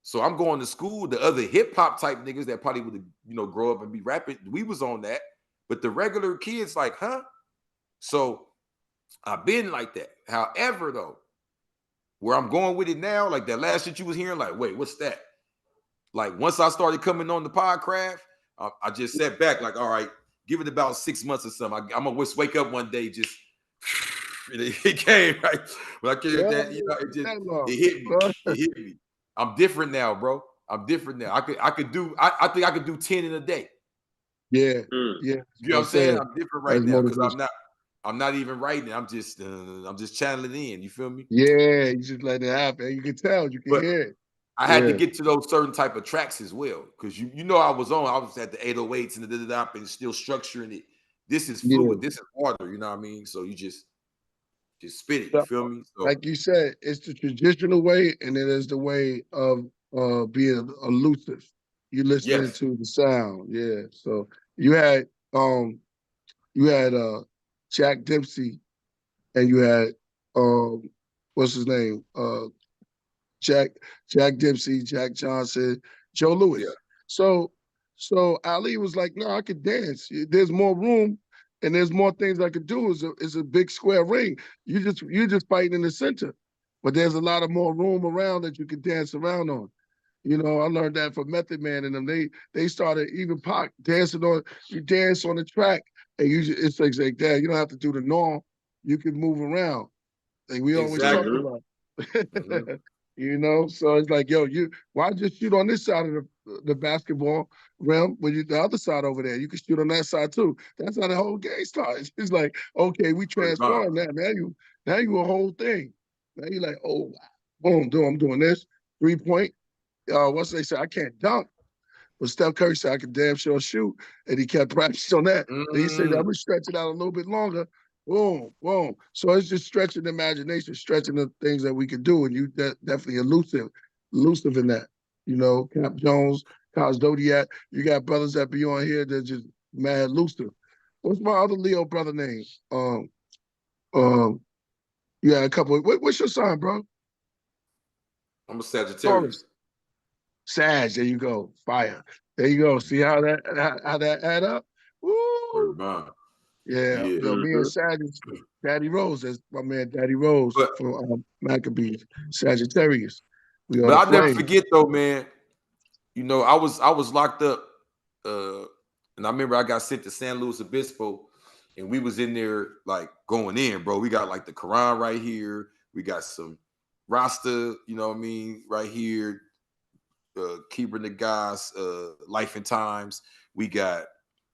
So I'm going to school. The other hip hop type niggas that probably would, you know, grow up and be rapping, we was on that. But the regular kids like, huh? So I've been like that. However, though, where I'm going with it now, like that last shit you was hearing, like, wait, what's that? Like once I started coming on the Podcraft, I just sat back like, all right, give it about 6 months or something. I'm gonna just wake up one day, just it came right. When I came that, you know, it hit me. It hit me. I'm different now, bro. I'm different now. I think I could do 10 in a day. Yeah. You know what I'm saying? I'm different right now because I'm not even writing. I'm just channeling in. You feel me? Yeah, you just let it happen. You can tell, you can hear it. I had to get to those certain type of tracks as well. Because you know I was at the 808s and the da and still structuring it. This is fluid, this is order, you know what I mean? So you just spit it, you feel me? So, like you said, it's the traditional way, and it is the way of being elusive. You listening to the sound, So you had Jack Dempsey, and you had what's his name? Jack Dempsey, Jack Johnson, Joe Louis. So Ali was like, no, I could dance. There's more room. And there's more things I could do. It's a big square ring. You just fighting in the center, but there's a lot of more room around that you can dance around on. You know, I learned that from Method Man and them. They started even Pac dancing on. You dance on the track, and it's like that. You don't have to do the norm. You can move around. Like we always talk about. You know, so it's like, yo, why just shoot on this side of the basketball rim when you the other side over there? You can shoot on that side too. That's how the whole game starts. It's like, okay, we transform that. Now you a whole thing. Now you like, oh, boom, I'm doing this 3-point. What's they say? I can't dunk, but Steph Curry said I could damn sure shoot, and he kept practicing on that. And he said, I'm gonna stretch it out a little bit longer. Boom, boom. So it's just stretching the imagination, stretching the things that we can do, and you definitely elusive in that. You know, Cap Jones, Kaz Zodiac. You got brothers that be on here that just mad elusive. What's my other Leo brother name? You got a couple. What's your sign, bro? I'm a Sagittarius. Sag. There you go. Fire. There you go. See how that add up? Woo. Yeah, yo, me and Daddy Rose, that's my man Daddy Rose from Maccabees, Sagittarius. But I'll never forget though, man. you know, I was locked up, and I remember I got sent to San Luis Obispo, and we was in there like going in, bro. We got like the Quran right here. We got some Rasta, you know what I mean, right here. Keeper Nagase, Life and Times. We got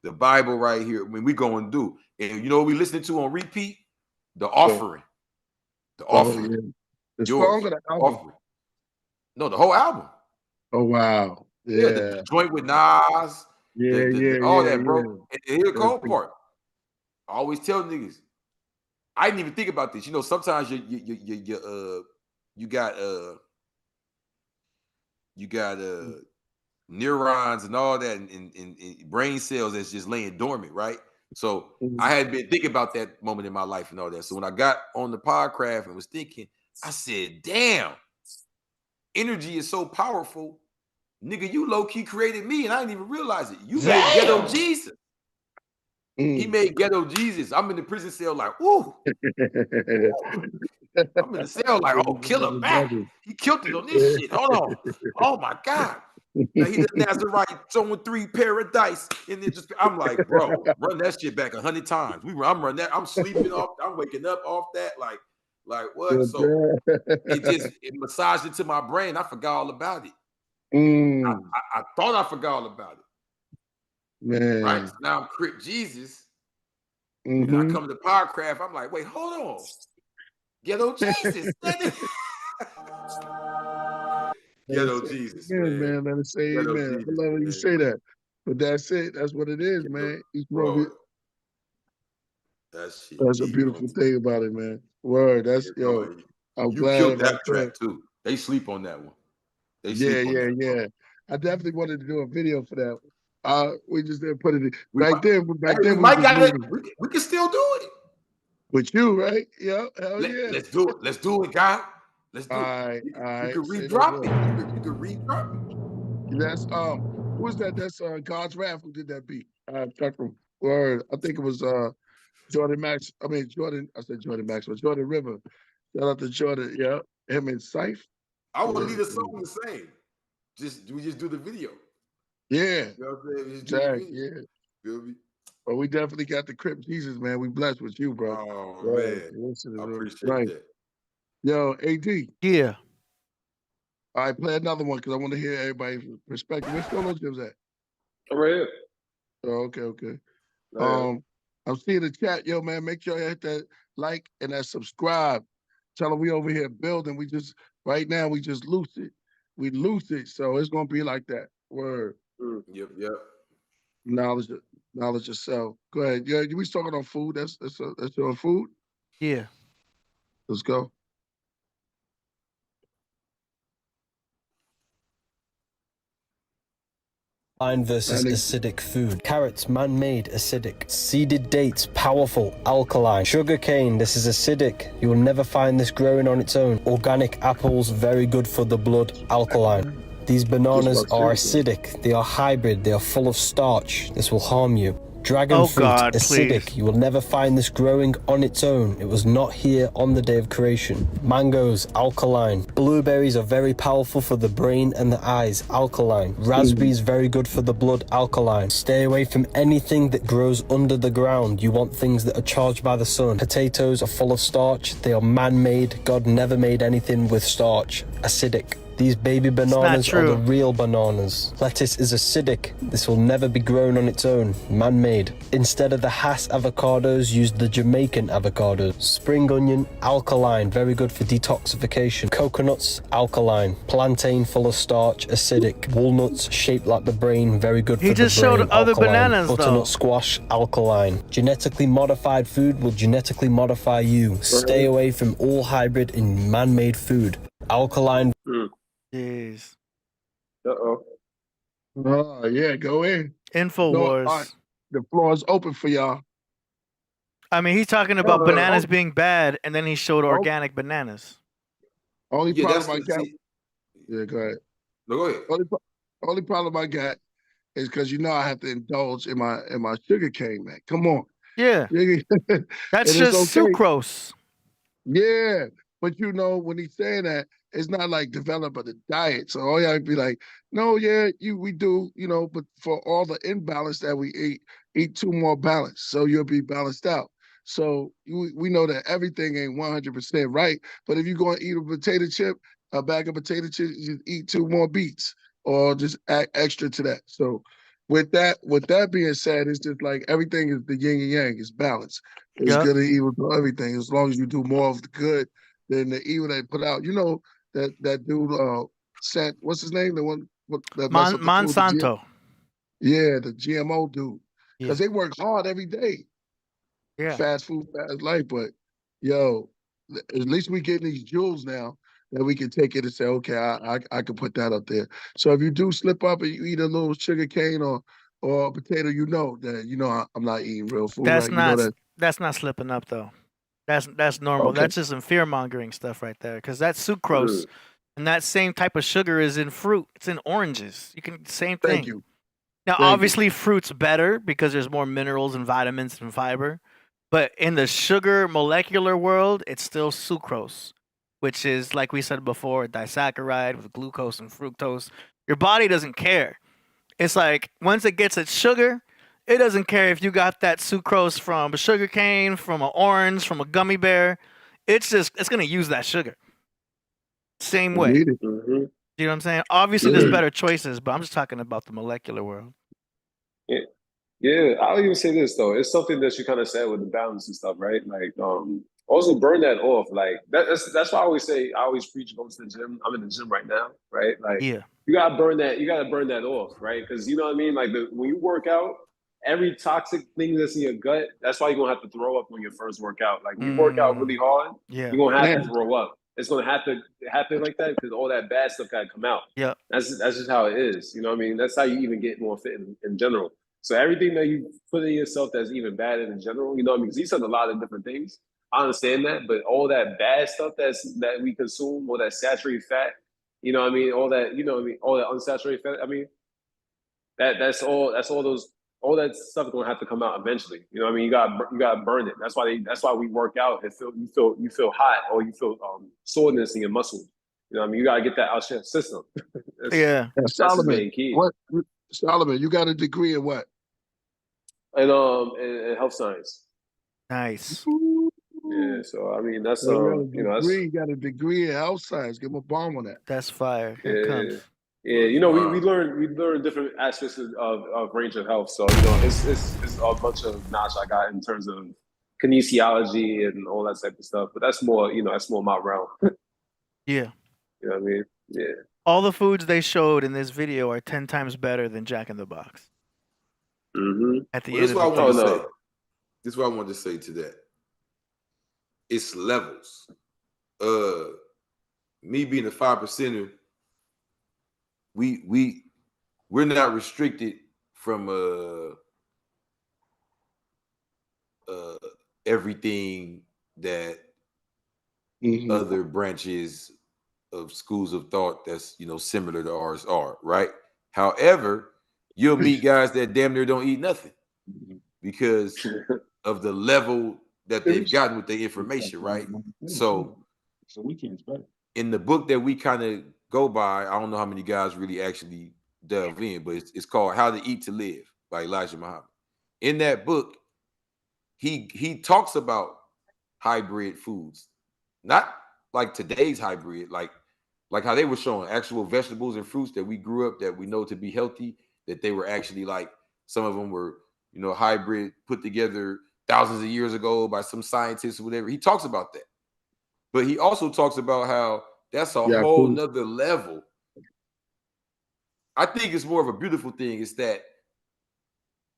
the Bible right here. I mean, we going to do. And you know what we listening to on repeat? The Offering. The Offering. Yeah. The Yours. song or the album? Offering. No, the whole album. Oh, wow. Yeah. The joint with Nas. All that, bro. Yeah. And here's the cold part. I always tell niggas, I didn't even think about this. You know, sometimes you got neurons and all that and brain cells that's just laying dormant, right? So I had been thinking about that moment in my life and all that. So when I got on the Podcraft and was thinking, I said, damn, energy is so powerful. Nigga, you low-key created me and I didn't even realize it. You made Ghetto Jesus. He made Ghetto Jesus. I'm in the prison cell like, woo. I'm in the cell like, oh, Killah back. He killed it on this shit. Hold on. Oh my God. Now he the Nazarite throwing 3 paradise. And then just I'm like, bro, run that shit back 100 times. I'm running that. I'm sleeping off, I'm waking up off that. Like what? So it massaged into my brain. I forgot all about it. I thought I forgot all about it. Man. Right? So now I'm Crip Jesus. And I come to Podcraft. I'm like, wait, hold on. Ghetto Jesus. Ghetto Jesus. Man, let us say Ghetto amen. Jesus, I love when you say that. But that's it. That's what it is, man. That's a beautiful thing about it, man. Word. That's I'm you glad killed about that track too. They sleep on that one. Yeah. I definitely wanted to do a video for that. We just didn't put it we back then. We might got it. We can still do it. With you, right? Yeah. Hell yeah. Let's do it. Let's do it, guy. Let's do it. All right. You can redrop it. You can redrop it. That's who was that? That's God's Wrath who did that beat. Word. I think it was Jordan Max. I said Jordan Maxwell. Jordan River. Shout out to Jordan. Yeah. Him and Syph. I would leave the song the same. We just do the video. Yeah. You know what I'm saying? Exactly. Yeah. Feel me? But we definitely got the Crip Jesus, man. We blessed with you, bro. Oh man. I appreciate that. Yo, AD. Yeah. All right, play another one because I want to hear everybody's perspective. Where's Solo Jim's at? Right here. Oh, okay. I'm seeing the chat. Yo, man, make sure you hit that like and that subscribe. Tell them we over here building. Right now, we just loose it. We loose it. So it's going to be like that. Word. Yep. Knowledge yourself. Go ahead. Yeah, we talking on food. That's your food? Yeah. Let's go. Versus acidic food. Carrots, man-made, acidic. Seeded dates, powerful, alkaline. Sugarcane, this is acidic. You will never find this growing on its own. Organic apples, very good for the blood, alkaline. These bananas are acidic. They are hybrid. They are full of starch. This will harm you. Dragon fruit, acidic. Please. You will never find this growing on its own. It was not here on the day of creation. Mangoes, alkaline. Blueberries are very powerful for the brain and the eyes, alkaline. Raspberries, very good for the blood, alkaline. Stay away from anything that grows under the ground. You want things that are charged by the sun. Potatoes are full of starch. They are man-made. God never made anything with starch. Acidic. These baby bananas are the real bananas. Lettuce is acidic. This will never be grown on its own. Man-made. Instead of the Hass avocados, use the Jamaican avocados. Spring onion, alkaline. Very good for detoxification. Coconuts, alkaline. Plantain, full of starch, acidic. Walnuts, shaped like the brain. Very good for the brain. He just showed other bananas, though. Butternut squash, alkaline. Genetically modified food will genetically modify you. Stay away from all hybrid and man-made food. Alkaline. Jeez. Oh, yeah, go in. InfoWars. The floor is open for y'all. I mean, he's talking about bananas being bad, and then he showed organic bananas. Only problem I got. Yeah, go ahead. No, go ahead. Only problem I got is because I have to indulge in my sugar cane, man. Come on. Yeah. That's just sucrose. Yeah. But when he's saying that, it's not like develop a diet. So all y'all be like, no, yeah, we do, you know, but for all the imbalance that we eat 2 more balanced, so you'll be balanced out. So we know that everything ain't 100% right, but if you're going to eat a potato chip, a bag of potato chips, you eat 2 more beets or just add extra to that. So with that being said, it's just like everything is the yin and yang. It's balance. It's Yep. good and evil to everything. As long as you do more of the good than the evil they put out. You know that dude, what's his name? The one that mess up the food. Monsanto. The GMO dude. Because Yeah. they work hard every day. Yeah. Fast food, fast life. But yo, at least we getting these jewels now that we can take it and say, okay, I can put that up there. So if you do slip up and you eat a little sugar cane or a potato, you know that I'm not eating real food, That's right? You know that. that's not slipping up though. That's normal. Okay. That's just some fear mongering stuff right there. Because that sucrose and that same type of sugar is in fruit. It's in oranges. Same thing. Thank you. Now, Thank you. obviously, fruit's better because there's more minerals and vitamins and fiber. But in the sugar molecular world, it's still sucrose, which is, like we said before, a disaccharide with glucose and fructose. Your body doesn't care. It's like once it gets its sugar, it doesn't care if you got that sucrose from a sugar cane, from an orange, from a gummy bear. It's going to use that sugar. Same way. Need it. You know what I'm saying? Obviously, there's better choices, but I'm just talking about the molecular world. Yeah, I'll even say this though. It's something that you kind of said with the balance and stuff, right? Like, also burn that off. Like that's why I always preach going to the gym. I'm in the gym right now, right? Like, Yeah. you gotta burn that off, right? Because you know what I mean. Like when you work out, every toxic thing that's in your gut, that's why you're gonna have to throw up when you first work out. Like when you work out really hard, Yeah. you're gonna have to throw up. It's gonna have to happen like that because all that bad stuff gotta come out. Yeah. That's just how it is. You know what I mean? That's how you even get more fit in general. So everything that you put in yourself that's even bad in general, you know what I mean? Because you said a lot of different things. I understand that, but all that bad stuff that we consume, all that saturated fat, you know what I mean? All that, you know what I mean? All that unsaturated fat. I mean, that's all that stuff is gonna have to come out eventually. You know what I mean? You gotta burn it. That's why we work out and you feel hot or you feel soreness in your muscles. You know what I mean? You gotta get that out your system. That's the main key. Solomon, you got a degree in what? And in health science. Nice. Yeah, so I mean that's you got a degree in health science. Give him a bomb on that. That's fire. Here it comes. Yeah, you know, we learn different aspects of range of health. So, you know, it's a bunch of knowledge I got in terms of kinesiology and all that type of stuff. But that's more, that's more my realm. Yeah. You know what I mean? Yeah. All the foods they showed in this video are 10 times better than Jack in the Box. Mm-hmm. At the end end of the day. This is what I wanted to say to that. It's levels. Me being a 5%er, we're not restricted from everything that other branches of schools of thought that's similar to ours are, right? However, you'll meet guys that damn near don't eat nothing because of the level that they've gotten with the information, right? So in the book that we kind of go by, I don't know how many guys really actually delve in, but it's called How to Eat to Live by Elijah Muhammad. In that book, he talks about hybrid foods, not like today's hybrid, like how they were showing actual vegetables and fruits that we grew up that we know to be healthy, that they were actually like some of them were hybrid put together thousands of years ago by some scientists or whatever. He talks about that, but he also talks about how that's a whole nother level. I think it's more of a beautiful thing. It's that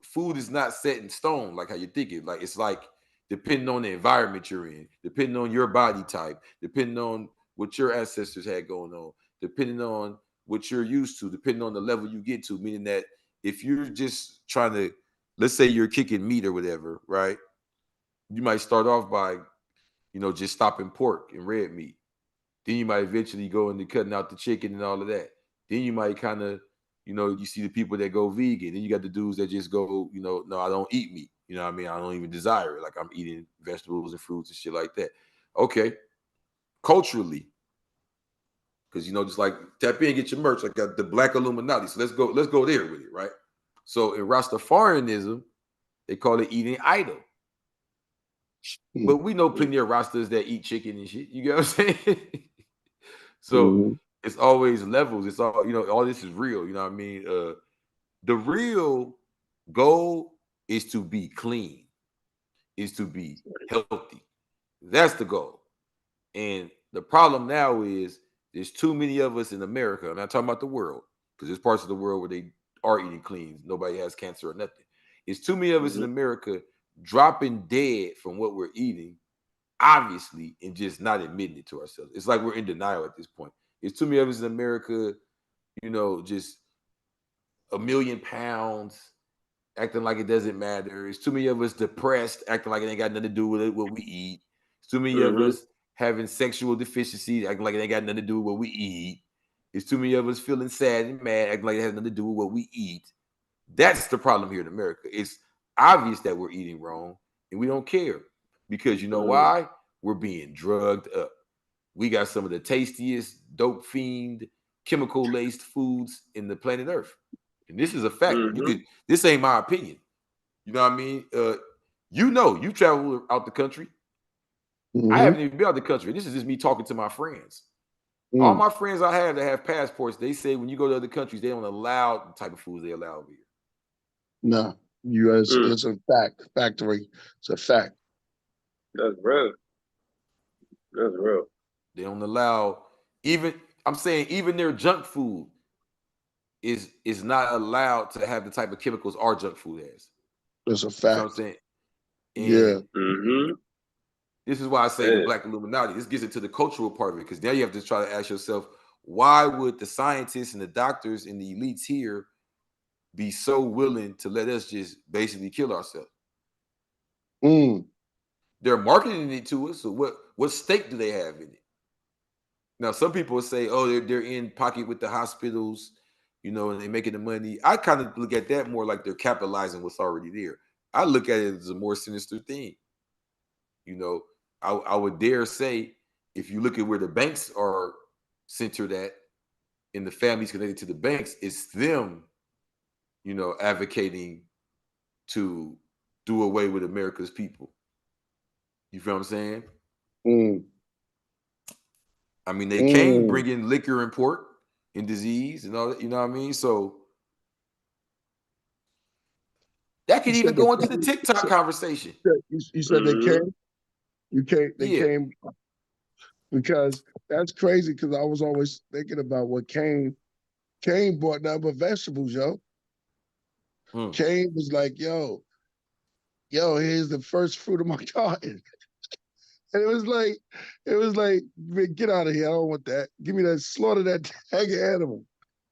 food is not set in stone like how you think it. Like it's like depending on the environment you're in, depending on your body type, depending on what your ancestors had going on, depending on what you're used to, depending on the level you get to. Meaning that if you're just trying to, let's say you're kicking meat or whatever, right? You might start off by, just stopping pork and red meat. Then you might eventually go into cutting out the chicken and all of that. Then you might kind of, you see the people that go vegan. Then you got the dudes that just go, no, I don't eat meat. You know what I mean? I don't even desire it. Like I'm eating vegetables and fruits and shit like that. Okay. Culturally, because just like tap in, get your merch. I got the Black Illuminati. So let's go there with it, right? So in Rastafarianism, they call it eating idol. But we know plenty of Rastas that eat chicken and shit. You get what I'm saying? So it's always levels. It's all, all this is real. You know what I mean? The real goal is to be clean, is to be healthy. That's the goal. And the problem now is there's too many of us in America. I'm not talking about the world, because there's parts of the world where they are eating clean. Nobody has cancer or nothing. It's too many of us in America dropping dead from what we're eating, obviously, and just not admitting it to ourselves. It's like we're in denial at this point. It's too many of us in America, just 1 million pounds, acting like it doesn't matter. It's too many of us depressed, acting like it ain't got nothing to do with it, what we eat. It's too many of us having sexual deficiencies, acting like it ain't got nothing to do with what we eat. It's too many of us feeling sad and mad, acting like it has nothing to do with what we eat. That's the problem here in America. It's obvious that we're eating wrong, and we don't care, because you know why? We're being drugged up. We got some of the tastiest, dope fiend, chemical-laced foods in the planet Earth. And this is a fact. This ain't my opinion. You know what I mean? You travel out the country. I haven't even been out the country. This is just me talking to my friends. All my friends I have that have passports, they say when you go to other countries, they don't allow the type of foods they allow over here. No, it's a fact. Factory. It's a fact. That's real. That's real. They don't allow even their junk food is not allowed to have the type of chemicals our junk food has. It's a fact. You know what I'm saying? And yeah. This is why I say the Black Illuminati. This gets into the cultural part of it, because now you have to try to ask yourself, why would the scientists and the doctors and the elites here be so willing to let us just basically kill ourselves? They're marketing it to us. So what stake do they have in it? Now, some people will say, oh, they're in pocket with the hospitals, and they're making the money. I kind of look at that more like they're capitalizing what's already there. I look at it as a more sinister thing. I would dare say, if you look at where the banks are centered at and the families connected to the banks, it's them, advocating to do away with America's people. You feel what I'm saying? I mean, they came bringing liquor and pork and disease and all that, you know what I mean? So that could even go into the TikTok conversation. You said they came? They came because that's crazy, because I was always thinking about what Cain brought nothing but vegetables, yo. Cain was like, yo, here's the first fruit of my garden. And it was like, man, get out of here. I don't want that. Give me that, slaughter that tag animal.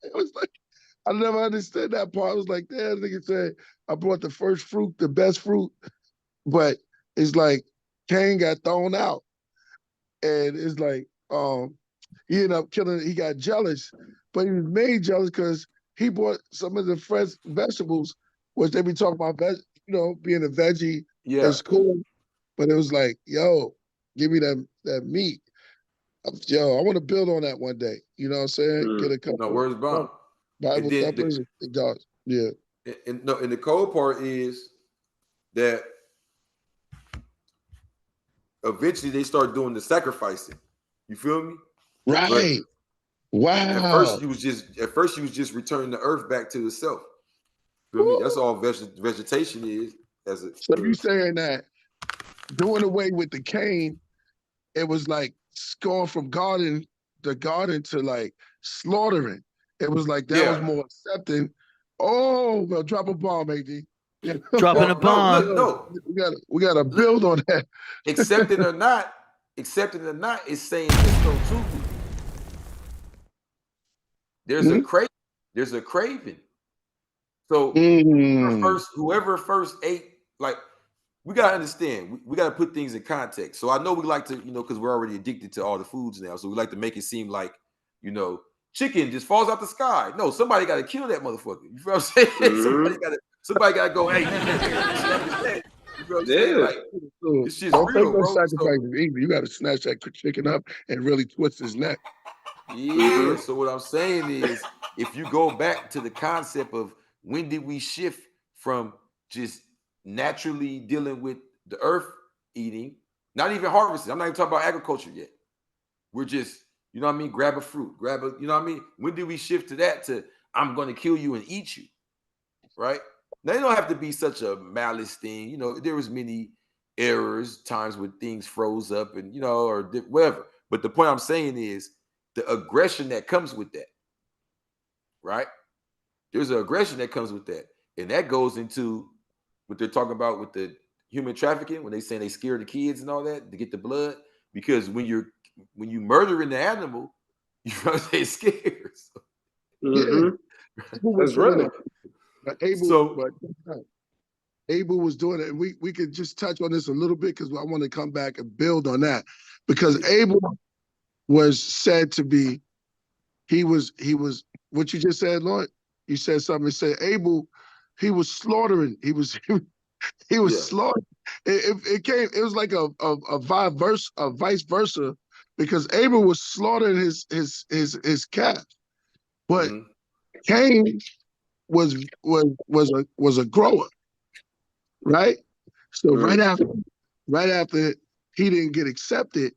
It was like, I never understood that part. I was like, damn, nigga said, I brought the first fruit, the best fruit. But it's like, Cain got thrown out. And it's like, he ended up killing, he got jealous, but he was made jealous because he bought some of the fresh vegetables, which they be talking about, being a veggie. Yeah. That's cool. But it was like, yo, give me that meat. Yo, I want to build on that one day. You know what I'm saying? Get a couple. No, where's bomb? Bible thumpers. Yeah. And the cold part is that eventually they start doing the sacrificing. You feel me? Right. Wow. At first, she was just returning the earth back to itself. Feel me? That's all vegetation is. So you saying that doing away with the Cain, it was like going from garden to like slaughtering. It was like that was more accepting. Oh, well, drop a bomb, AD. Dropping a bomb. No. We gotta build on that. Accepting or not is saying this though too. There's a craving. So whoever first ate, like, we gotta understand, we gotta put things in context. So I know we like to, because we're already addicted to all the foods now. So we like to make it seem like, chicken just falls out the sky. No, somebody gotta kill that motherfucker. You feel what I'm saying? Somebody gotta go, hey, snap his neck. You feel what I'm saying? Like, this shit's don't real, take no bro. sacrifices either. You gotta snatch that chicken up and really twist his neck. Yeah. So what I'm saying is, if you go back to the concept of when did we shift from just naturally dealing with the earth eating, not even harvesting. I'm not even talking about agriculture yet. We're just, you know what I mean? Grab a fruit, you know what I mean? When did we shift to that to I'm going to kill you and eat you, right? Now, it don't have to be such a malice thing. You know, there was many errors, times when things froze up and, you know, or whatever. But the point I'm saying is the aggression that comes with that, right? There's an aggression that comes with that. And that goes into what they're talking about with the human trafficking, when they say they scare the kids and all that to get the blood. Because when you murdering the animal, you know what I'm saying, scared. So, That's real. Abel was doing it, and we could just touch on this a little bit because I want to come back and build on that. Because Abel was said to be, he was what you just said, Lord. You said something. You said Abel, he was slaughtering. He was slaughtering. It was like a vice versa, because Abel was slaughtering his calf, but Cain was a grower, right? So right after he didn't get accepted,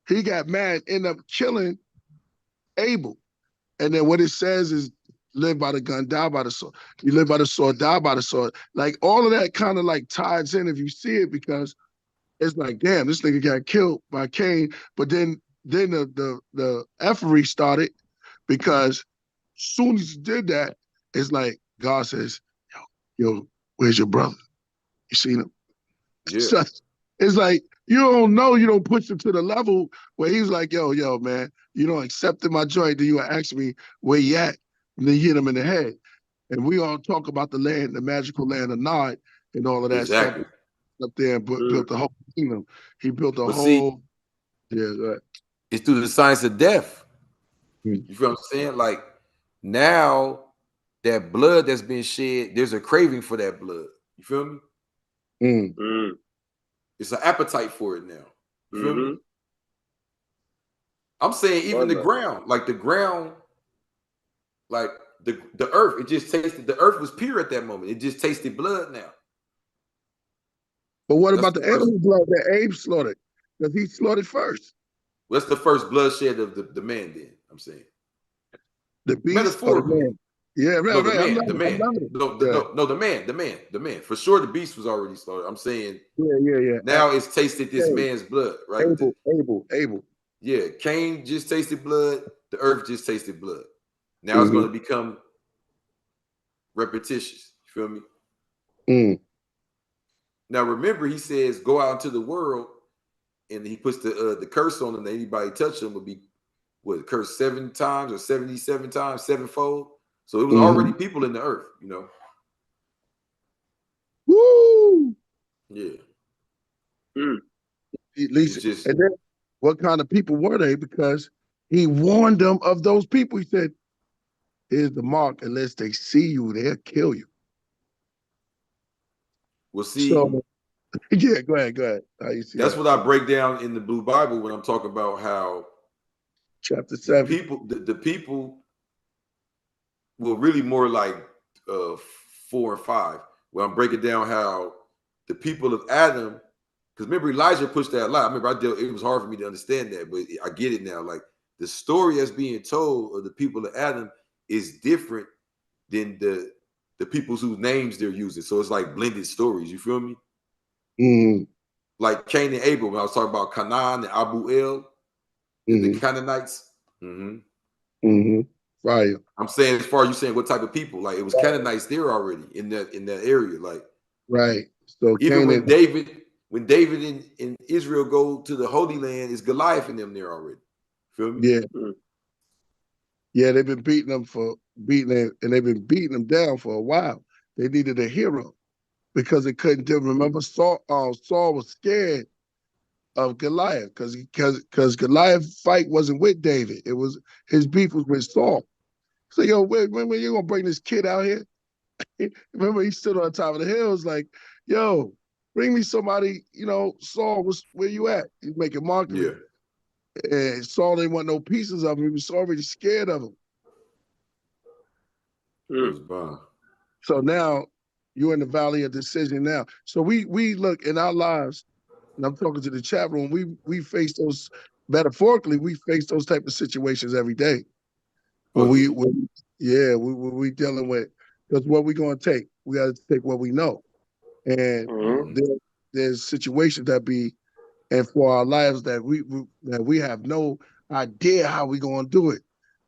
he got mad, ended up killing Abel. And then what it says is, live by the gun, die by the sword. You live by the sword, die by the sword. Like all of that kind of like ties in if you see it, because it's like, damn, this nigga got killed by Cain. But then the effery started, because as soon as he did that, it's like God says, yo, where's your brother? You seen him? Yeah. So it's like, you don't know, you don't push him to the level where he's like, yo, man, you don't accept my joint, then you ask me where you at, and then you hit him in the head. And we all talk about the land, the magical land of Nod, and all of that stuff up there, and built the whole kingdom. He built a whole, it's through the science of death. You feel what I'm saying? Like, now that blood that's been shed, there's a craving for that blood. You feel me? It's an appetite for it now. You feel me? I'm saying even the ground, like the earth, it just tasted, the earth was pure at that moment. It just tasted blood now. But what about the animal blood that Abe slaughtered? Because he slaughtered first. What's the first bloodshed of the man then? I'm saying. The beast, metaphorically. The man. Yeah, right, no, the right. man, the man. For sure, the beast was already slaughtered. I'm saying. Yeah. Now it's tasted this man's blood, right? Abel. Yeah, Cain just tasted blood. The earth just tasted blood. Now it's going to become repetitious. You feel me? Now remember, he says, "Go out into the world," and he puts the curse on them. That anybody touch them would be cursed 7 times or 77 times, 7-fold. So it was already people in the earth, you know. Woo! Yeah. At least, and then what kind of people were they? Because he warned them of those people. He said, "Here's the mark. Unless they see you, they'll kill you." Well, see. So, yeah, go ahead. How you see that's that? what I break down in the Blue Bible when I'm talking about how chapter 7. The people well, really more like 4 and 5, where I'm breaking down how the people of Adam, because remember Elijah pushed that a lot. I remember it was hard for me to understand that, but I get it now. Like, the story that's being told of the people of Adam is different than the peoples whose names they're using. So it's like blended stories. You feel me? Like Cain and Abel, when I was talking about Canaan and Abu El, the Canaanites. Fire. I'm saying, as far as you saying what type of people, like it was Canaanites there already in that area, like right. So even when David and Israel go to the Holy Land, it's Goliath in them there already. Feel me? Yeah, they've been beating them, and they've been beating them down for a while. They needed a hero because they couldn't do. Remember, Saul was scared of Goliath because Goliath's fight wasn't with David. It was his beef was with Saul. So, yo, when you gonna bring this kid out here? Remember, he stood on top of the hill. Was like, yo, bring me somebody. You know, Saul, where you at? He's making mockery. and Saul didn't want no pieces of him. He was already scared of him. So now you're in the valley of decision now. So we look in our lives, and I'm talking to the chat room, we face those, metaphorically, we face those type of situations every day. When we dealing with, because what we gonna take? We gotta take what we know. And there's situations that be, and for our lives that we have no idea how we gonna do it.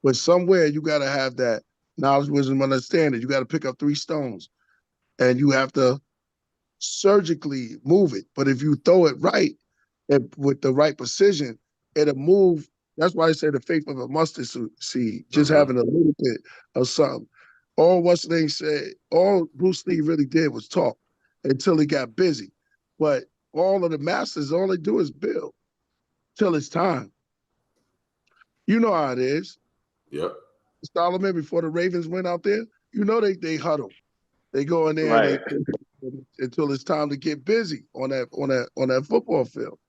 But somewhere you gotta have that knowledge, wisdom, understanding. You gotta pick up 3 stones, and you have to surgically move it. But if you throw it right and with the right precision, it'll move. That's why I say the faith of a mustard seed, just having a little bit of something. All Bruce Lee really did was talk until he got busy. But all of the masters, all they do is build till it's time. You know how it is. Yep. Solomon, before the Ravens went out there, you know they huddle. They go in there until it's time to get busy on that football field.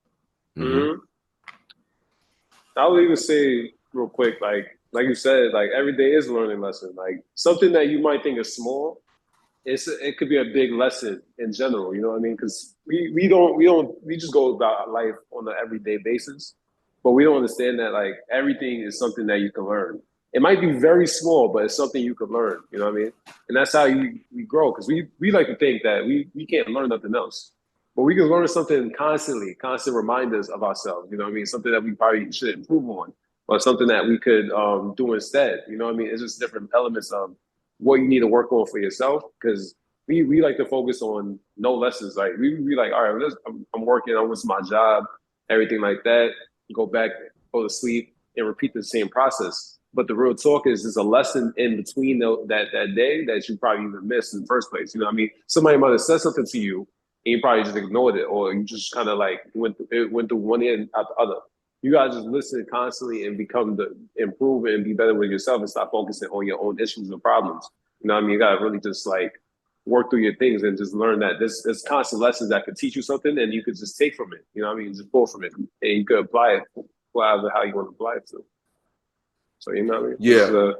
I would even say real quick, like you said, like every day is a learning lesson. Like something that you might think is small, it could be a big lesson in general. You know what I mean? Because we just go about life on an everyday basis, but we don't understand that like everything is something that you can learn. It might be very small, but it's something you could learn. You know what I mean? And that's how we grow. Because we like to think that we can't learn nothing else. But we can learn something constantly, constant reminders of ourselves. You know what I mean? Something that we probably should improve on, or something that we could do instead. You know what I mean? It's just different elements of what you need to work on for yourself. Because we like to focus on no lessons. Like we like, all right, I'm working, I'm with my job, everything like that. Go back, go to sleep, and repeat the same process. But the real talk is there's a lesson in between that day that you probably even missed in the first place. You know what I mean? Somebody might have said something to you, and you probably just ignored it, or you just kind of like went through one end out the other. You gotta just listen constantly and improve and be better with yourself, and stop focusing on your own issues and problems. You know what I mean? You gotta really just like work through your things and just learn that there's constant lessons that could teach you something, and you could just take from it. You know what I mean? Just pull from it, and you could apply it how you want to apply it to. So you know what I mean? Yeah.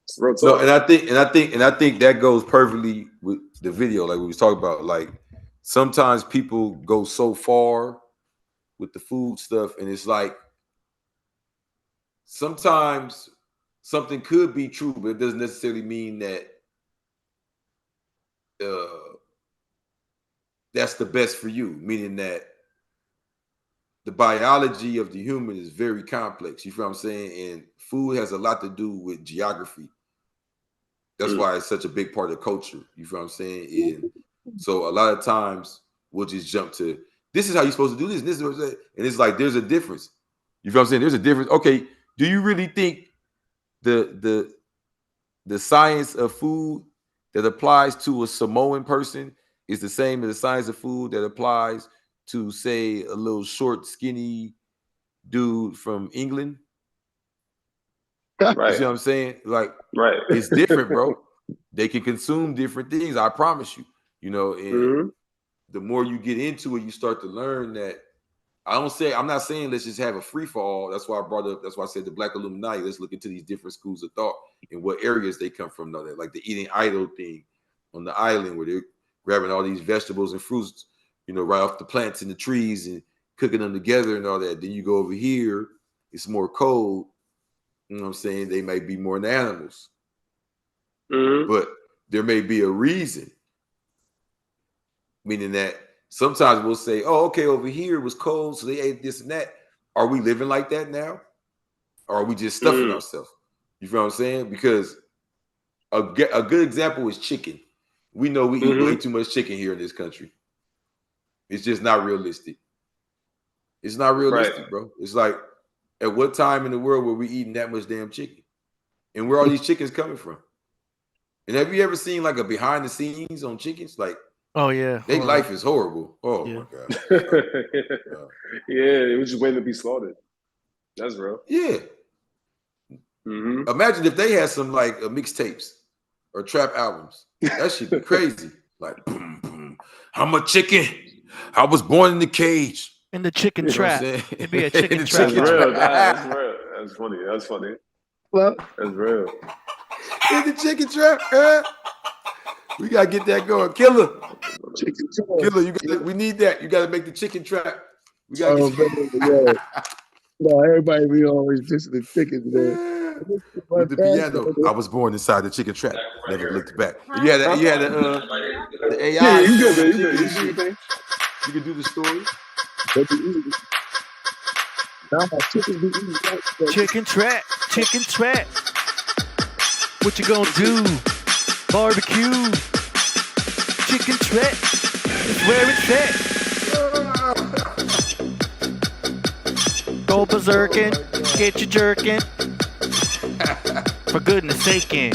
It's real talk. No, and I think that goes perfectly with the video, like we was talking about. Like sometimes people go so far with the food stuff, and it's like sometimes something could be true, but it doesn't necessarily mean that that's the best for you. Meaning that the biology of the human is very complex. You feel what I'm saying? And food has a lot to do with geography. That's why it's such a big part of culture. You feel what I'm saying? And so a lot of times we'll just jump to, this is how you're supposed to do this. And this is what I'm saying. And it's like, there's a difference. You feel what I'm saying? There's a difference. Okay. Do you really think the science of food that applies to a Samoan person is the same as the science of food that applies to, say, a little short, skinny dude from England? Right. You see what I'm saying? Like, right. It's different, bro. They can consume different things. I promise you. You know, and the more you get into it, you start to learn that. I'm not saying let's just have a free for all. That's why I said the Black Illuminati. Let's look into these different schools of thought and what areas they come from. Though, like the eating idol thing on the island, where they're grabbing all these vegetables and fruits, you know, right off the plants and the trees and cooking them together and all that. Then you go over here, it's more cold. You know what I'm saying? They may be more than animals. But there may be a reason. Meaning that sometimes we'll say, oh, okay, over here it was cold, so they ate this and that. Are we living like that now? Or are we just stuffing ourselves? You feel what I'm saying? Because a good example is chicken. We know we eat way too much chicken here in this country. It's just not realistic. It's not realistic, bro. It's like, at what time in the world were we eating that much damn chicken? And where are these chickens coming from? And have you ever seen like a behind the scenes on chickens? Like, oh yeah, their life is horrible. Oh my god. Yeah, it was just waiting to be slaughtered. That's real. Yeah. Imagine if they had some like mixtapes or trap albums. That should be crazy. Like, boom, boom. I'm a chicken. I was born in the cage. In the chicken You know what I'm trap. saying? It'd be a In chicken the trap. chicken That's real. trap. That's real. That's funny. That's funny. Well, That's real. In the chicken trap, we gotta get that going. Killah, chicken trap. we need that. You gotta make the chicken trap. We gotta Oh, get man, yeah. No, everybody be always just the chickens, man. with the piano. I was born inside the chicken trap. Never looked back. You had the AI. Yeah, you good, showing man. the You good. chicken You and do your shit. thing. You can do the story. Now my chickens be eating that. Chicken trap. Chicken trap. What you gonna do? Barbecue. Chicken trap. It's where it's at. Go berserkin'. Get your jerkin'. For goodness saking.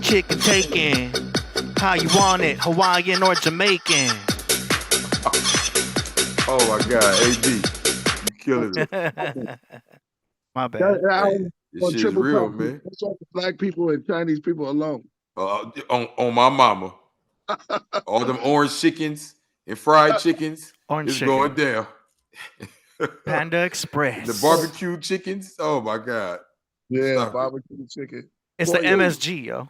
Chicken taking. How you want it? Hawaiian or Jamaican? Oh my God, AD, you killing it. My bad. This shit is real, man. That's why black people and Chinese people alone. On my mama, all them orange chickens and fried chickens is going down. Panda Express. The barbecue chickens. Oh my God. Yeah, Stop barbecue chicken. It's the MSG, yo.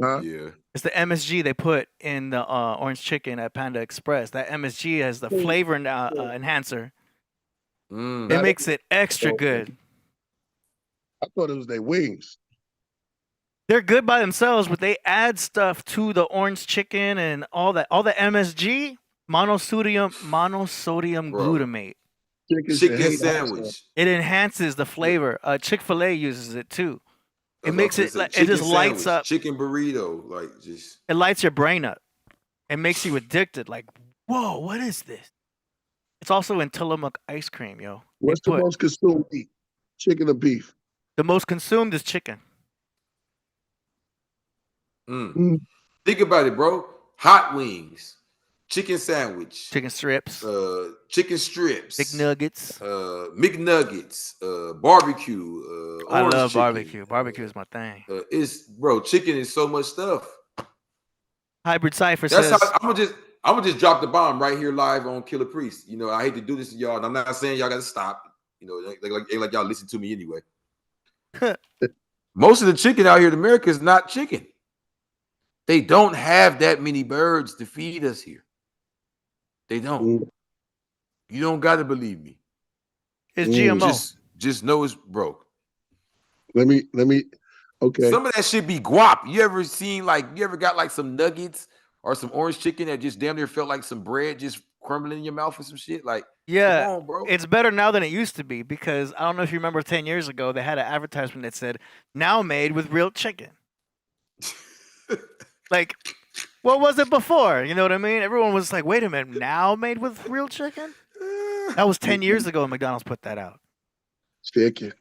Huh? Yeah. It's the MSG they put in the orange chicken at Panda Express. That MSG has the flavor enhancer. It makes it extra good. I thought it was their wings. They're good by themselves, but they add stuff to the orange chicken and all that. All the MSG, monosodium glutamate. Chicken sandwich. It enhances the flavor. Chick-fil-A uses it too. It makes it like it just lights up. Chicken burrito, like just. It lights your brain up. It makes you addicted. Like, whoa, what is this? It's also in Tillamook ice cream, yo. What's the most consumed meat? Chicken or beef? The most consumed is chicken. Think about it, bro. Hot wings, chicken sandwich, chicken strips, McNuggets, barbecue. I love chicken. barbecue. Barbecue is my thing. Chicken is so much stuff. Hybrid Cypher says. I'm gonna just drop the bomb right here live on Killah Priest. You know, I hate to do this to y'all, and I'm not saying y'all got to stop. You know, like y'all listen to me anyway. Most of the chicken out here in America is not chicken. They don't have that many birds to feed us here. They don't. You don't got to believe me. It's GMO. Just know it's broke. Let me. Okay. Some of that should be guap. You ever got like some nuggets or some orange chicken that just damn near felt like some bread just crumbling in your mouth or some shit? Like, yeah, come on, bro. It's better now than it used to be because I don't know if you remember 10 years ago, they had an advertisement that said, now made with real chicken. Like, what was it before? You know what I mean? Everyone was like, wait a minute, now made with real chicken? That was 10 years ago when McDonald's put that out. Thank you.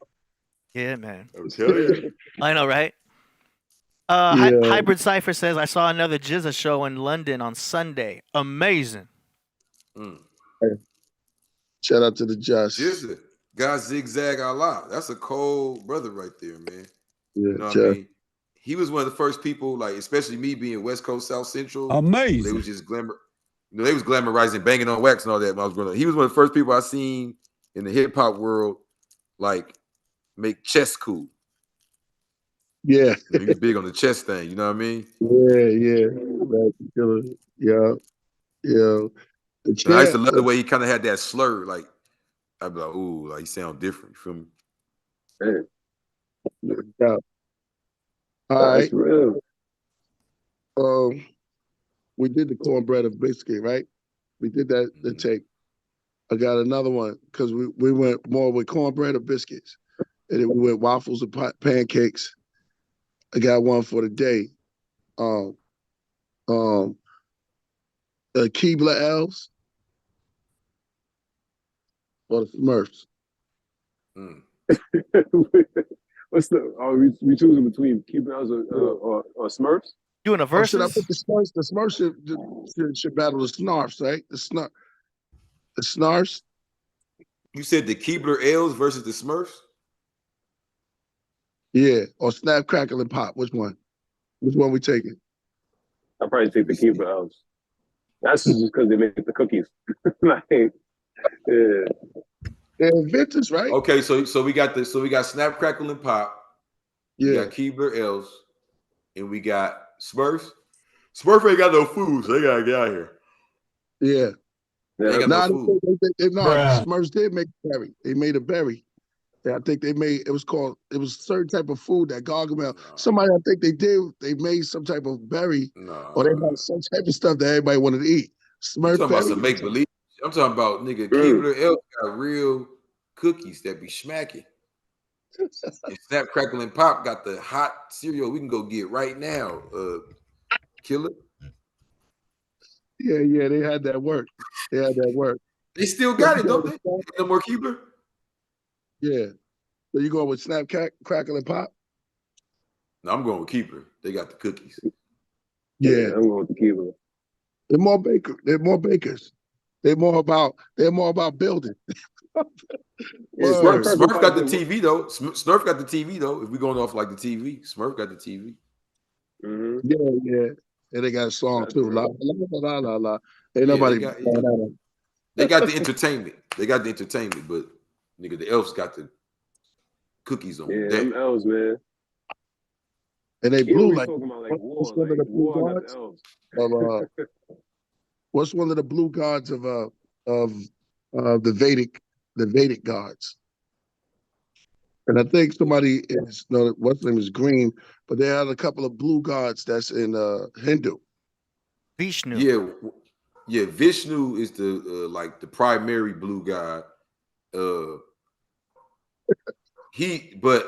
Yeah, man. I'm telling you. I know, right? Hybrid Cypher says, I saw another Jizza show in London on Sunday. Amazing. Shout out to the Just. Jizza. God zigzag Allah. That's a cold brother right there, man. Yeah, you know what I mean? He was one of the first people, like, especially me being West Coast, South Central. Amazing. They was just they was glamorizing, banging on wax and all that when I was growing up. He was one of the first people I seen in the hip hop world, like, make chess cool. Yeah. He was big on the chess thing, you know what I mean? Yeah. I used to love the way he kind of had that slur, like, I'd be like, ooh, like, he sound different, you feel me? Yeah. All right. We did the cornbread of biscuit, right? We did that. The take. I got another one because we went more with cornbread or biscuits, and then we went waffles and pancakes. I got one for the day. Keebler elves or the Smurfs. What's the? Are we choosing between Keebler or Smurfs? Doing a versus? Should I put the Smurfs? The Smurfs should battle the Snarfs, right? The Snarfs. You said the Keebler Ales versus the Smurfs? Yeah, or Snap, Crackle, and Pop. Which one? Which one we taking? I'll probably take the Keebler elves. That's just because they make the cookies. Like, Yeah. They're inventors, right? Okay, so we got Snap, Crackle, and Pop. We got Keebler Elves, and we got Smurfs. Smurf ain't got no food, so they gotta get out of here. Yeah. They got no food. Smurfs did make a berry. They made a berry. Yeah, I think they made it was a certain type of food that Gargamel. Somebody I think they made some type of berry, or they had some type of stuff that everybody wanted to eat. Smurf I'm talking berry. about some make believe. I'm talking about nigga Keebler Elves got real cookies that be smacking. And Snap, Crackle, and Pop got the hot cereal we can go get right now. Killah. Yeah, they had that work. They still got it, don't they? No more Keebler. Yeah. So you going with Snap, Crackle, and Pop? No, I'm going with Keebler. They got the cookies. Yeah, I'm going with the Keebler. They're more bakers. They're more about building. Smurf got the TV though. Smurf got the TV though. If we're going off like the TV, Smurf got the TV. Mm-hmm. Yeah. And they got a song too. La la la la. Ain't Yeah, nobody. they got the entertainment. But nigga, the elves got the cookies on. Yeah, them elves, man. And they blew like talking about like war, one of the blue war gods of what's one of the blue gods of the Vedic gods. And I think somebody what's his name is Green, but they had a couple of blue gods that's in Hindu. Vishnu. Yeah. Vishnu is the like the primary blue god. But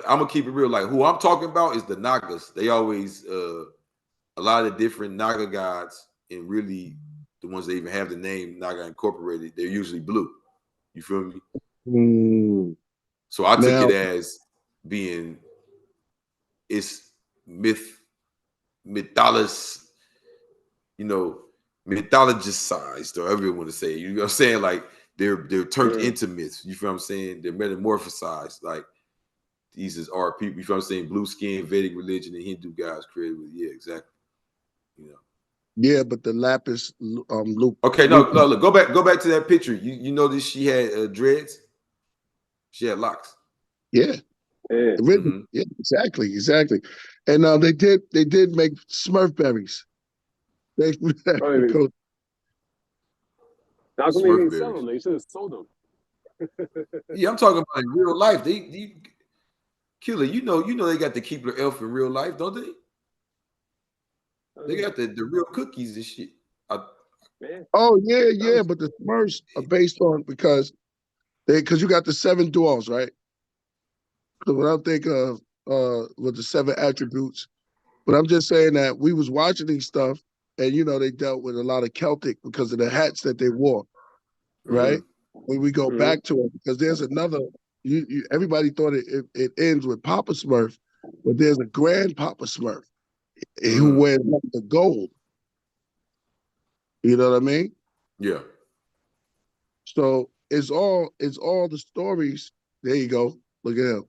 I'm gonna keep it real. Like who I'm talking about is the Nagas. They always a lot of different Naga gods, and really the ones that even have the name Naga Incorporated, they're usually blue. You feel me? So I took it as being it's mythologist, mythologicized, or however you want to say it. You know what I'm saying? Like they're turned into myths. You feel what I'm saying? They're metamorphosized. Like these is our people. You feel what I'm saying? Blue skin, Vedic religion, and Hindu gods created with exactly. Yeah, but the lapis loop. Okay, no, look, go back to that picture. You notice she had dreads. She had locks. Yeah. Mm-hmm. Yeah, exactly. And they did make Smurf berries. How come they didn't sell them? They should have sold them. Yeah, I'm talking about in real life. They Killah, you know they got the Keebler elf in real life, don't they? They got the real cookies and shit. Oh yeah, but the Smurfs are based on because you got the 7 dwarves, right? So when I think of with the 7 attributes, but I'm just saying that we was watching these stuff, and they dealt with a lot of Celtic because of the hats that they wore, right? When we go back to it, because there's another. Everybody thought it ends with Papa Smurf, but there's a Grand Papa Smurf who wears the gold. You know what I mean? Yeah. So it's all the stories. There you go. Look at him.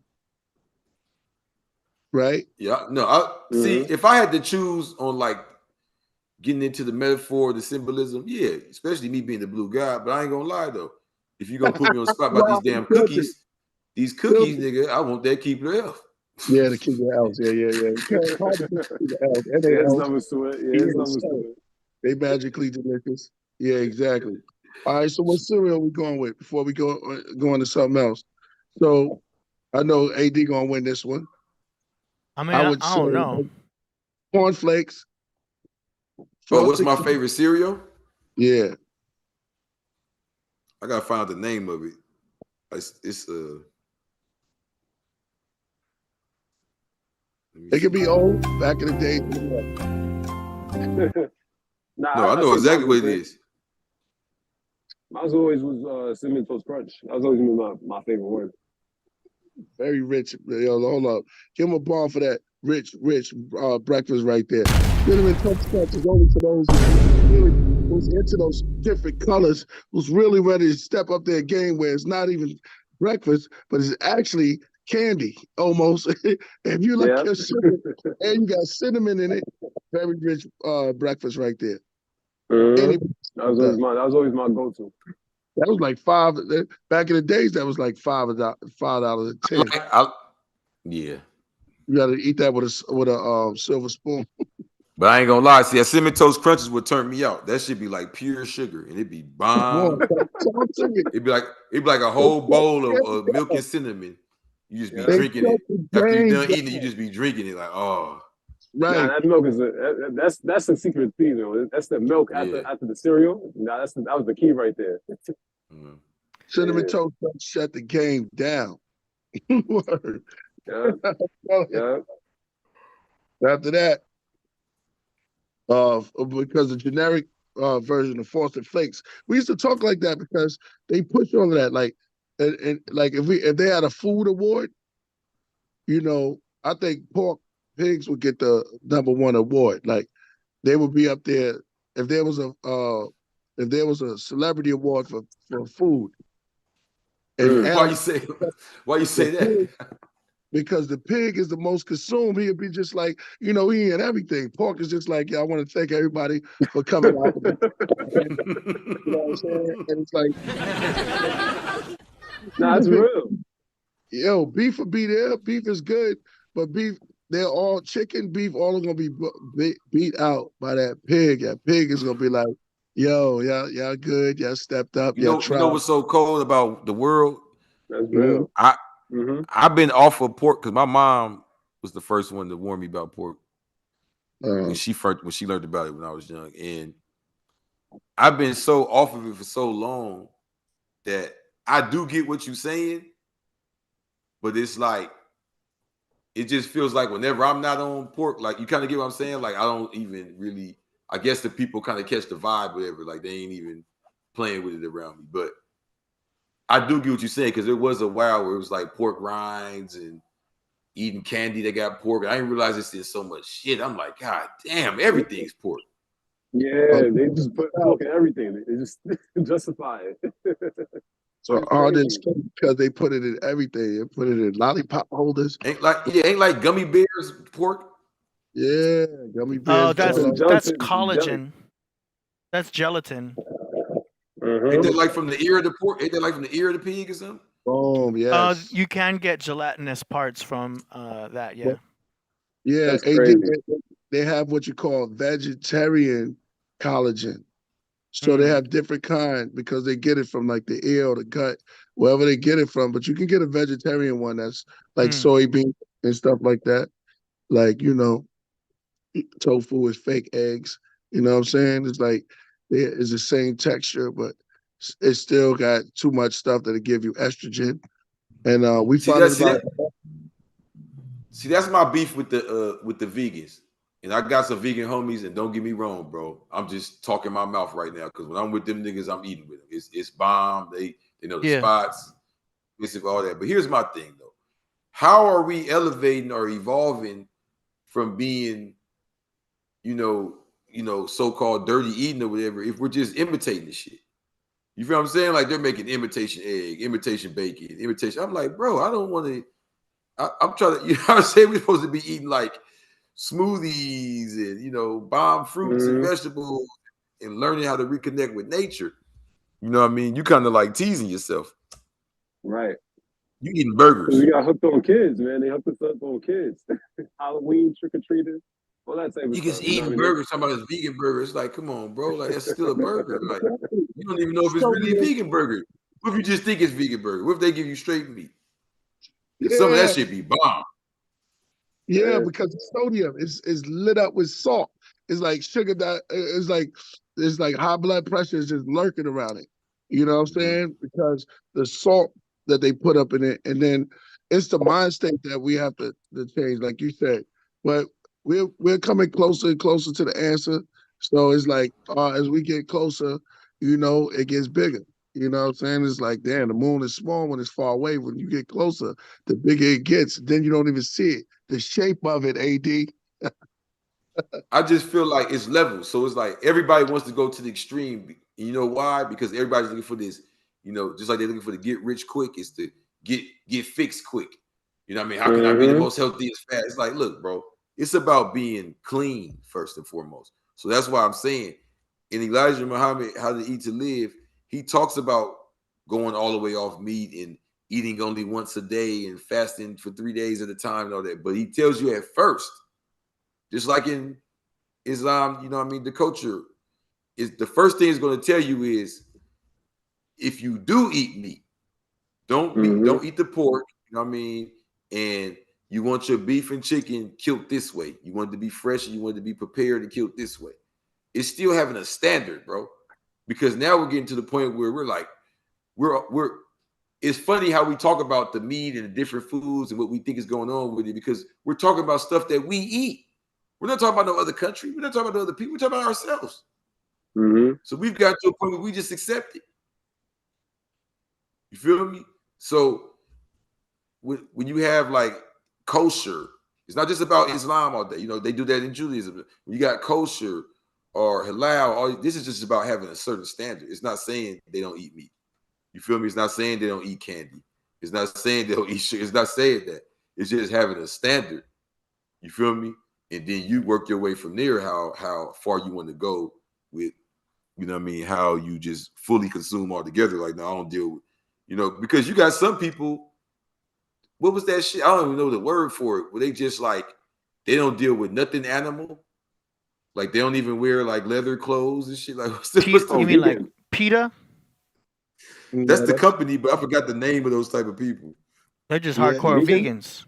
Right? Yeah. No, see, if I had to choose on like getting into the metaphor, the symbolism, yeah, especially me being the blue guy, but I ain't gonna lie though. If you're gonna put me on the spot about these damn cookies, nigga, I want that Keebler elf. Yeah, the Keebler elves. Yeah. It's hard to get the elves. And there's numbers to it. Yeah, there's numbers to it. They magically delicious. Yeah, exactly. All right, so what cereal are we going with before we go into something else? So I know AD gonna win this one. I mean, I don't know. Cornflakes. What's my favorite cereal? Yeah. I gotta find the name of it. It's it could be old back in the day. I know exactly what it is. Mine always was Cinnamon Toast Crunch. That was always my favorite one. Very rich. Hold up. Give him a ball for that rich breakfast right there. Cinnamon Toast Crunch is only for those who's into those different colors, who's really ready to step up their game where it's not even breakfast, but it's actually candy almost. If you like your sugar and you got cinnamon in it, very rich breakfast right there. That was always my go-to. That was like $5 back in the days. That was like $5.10. Yeah. You got to eat that with a silver spoon. But I ain't gonna lie. See, that Cinnamon Toast Crunches would turn me out. That should be like pure sugar, and it'd be bomb. It'd be like a whole bowl of milk and cinnamon. You just be drinking it after you're done eating it. You just be drinking it like, oh. Right. Nah, that milk is that's the secret thing, though. That's the milk after the cereal. Nah, that was the key right there. Cinnamon Toast Crunch shut the game down. Word. Yeah. After that, because the generic version of Frosted Flakes, we used to talk like that because they push all of that. Like, and like if they had a food award, you know, I think pork pigs would get the #1 award. Like, they would be up there if there was a celebrity award for food. And why you say that? Because the pig is the most consumed. He'd be just like, you know, he ain't everything. Pork is just like, yeah, I want to thank everybody for coming out. You know what I'm saying? And it's like, nah, it's real. Yo, beef will be there. Beef is good, but they're all chicken, beef, all are gonna be beat out by that pig. That pig is gonna be like, yo, y'all good, y'all stepped up. You know what's so cold about the world? That's real. I've been off of pork because my mom was the first one to warn me about pork when she learned about it when I was young, and I've been so off of it for so long that I do get what you're saying, but it's like it just feels like whenever I'm not on pork, like you kind of get what I'm saying. Like I don't even really. I guess the people kind of catch the vibe, whatever. Like they ain't even playing with it around me, but. I do get what you're saying because there was a while where it was like pork rinds and eating candy that got pork. I didn't realize it's in so much shit. I'm like, God damn, everything's pork. Yeah, they just put pork in everything. They just justify it. So all this because they put it in everything. They put it in lollipop holders. Ain't like gummy bears pork. Yeah, gummy bears. Oh, that's collagen. That's gelatin. Ain't that like from the ear of the pork? Ain't that like from the ear of the pig or something? Oh, yes. You can get gelatinous parts from that, yeah. Yeah, they have what you call vegetarian collagen. So they have different kind because they get it from like the ear or the gut, wherever they get it from. But you can get a vegetarian one that's like soybean and stuff like that. Like, you know, tofu is fake eggs. You know what I'm saying? It's like it's the same texture, but it still got too much stuff that'll give you estrogen. And we found out. See, that's my beef with the vegans. And I got some vegan homies, and don't get me wrong, bro. I'm just talking my mouth right now because when I'm with them niggas, I'm eating with them. It's bomb. They know the spots, all that. But here's my thing though: how are we elevating or evolving from being, you know, so-called dirty eating or whatever if we're just imitating the shit? You feel what I'm saying? Like they're making imitation egg, imitation bacon, imitation. I'm like, bro, I don't want to. I'm trying to, you know what I'm saying? We're supposed to be eating like smoothies and, you know, bomb fruits and vegetables and learning how to reconnect with nature. You know what I mean? You kind of like teasing yourself. Right. You eating burgers. We got hooked on kids, man. They hooked us up on kids. Halloween, trick-or-treaters. Well, that's you just eating burgers, talking about this vegan burger. It's like, come on, bro. Like, that's still a burger. Like, you don't even know if it's really a vegan burger. What if you just think it's vegan burger? What if they give you straight meat? Some of that shit be bomb. Yeah, because the sodium is lit up with salt. It's like sugar that it's like high blood pressure is just lurking around it. You know what I'm saying? Because the salt that they put up in it, and then it's the mind state that we have to change, like you said. But we're coming closer and closer to the answer. So it's like as we get closer, you know, it gets bigger. You know what I'm saying? It's like, damn, the moon is small when it's far away. When you get closer, the bigger it gets. Then you don't even see it. The shape of it, AD. I just feel like it's levels. So it's like everybody wants to go to the extreme. You know why? Because everybody's looking for this, you know, just like they're looking for the get rich quick, is to get fixed quick. You know what I mean? How can I be the most healthiest fat? It's like, look, bro, it's about being clean first and foremost. So that's why I'm saying in Elijah Muhammad, How to Eat to Live, he talks about going all the way off meat and eating only once a day and fasting for 3 days at a time and all that. But he tells you at first, just like in Islam, you know what I mean, the culture is the first thing it's going to tell you is if you do eat meat, don't eat the pork, you know what I mean, and you want your beef and chicken killed this way. You want it to be fresh and you want it to be prepared and killed this way. It's still having a standard, bro. Because now we're getting to the point where we're like, it's funny how we talk about the meat and the different foods and what we think is going on with it, because we're talking about stuff that we eat. We're not talking about no other country. We're not talking about other people. We're talking about ourselves. So we've got to a point where we just accept it. You feel me? So when you have like kosher, it's not just about Islam all day. You know, they do that in Judaism. When you got kosher or halal, this is just about having a certain standard. It's not saying they don't eat meat. You feel me? It's not saying they don't eat candy. It's not saying they don't eat sugar. It's not saying that. It's just having a standard. You feel me? And then you work your way from there, how far you want to go with, you know what I mean, how you just fully consume altogether. Like, no, I don't deal with, you know, because you got some people, what was that shit? I don't even know the word for it, where they just like, they don't deal with nothing animal. Like, they don't even wear like leather clothes and shit. Like, you mean like PETA? That's the company, but I forgot the name of those type of people. They're just hardcore vegans.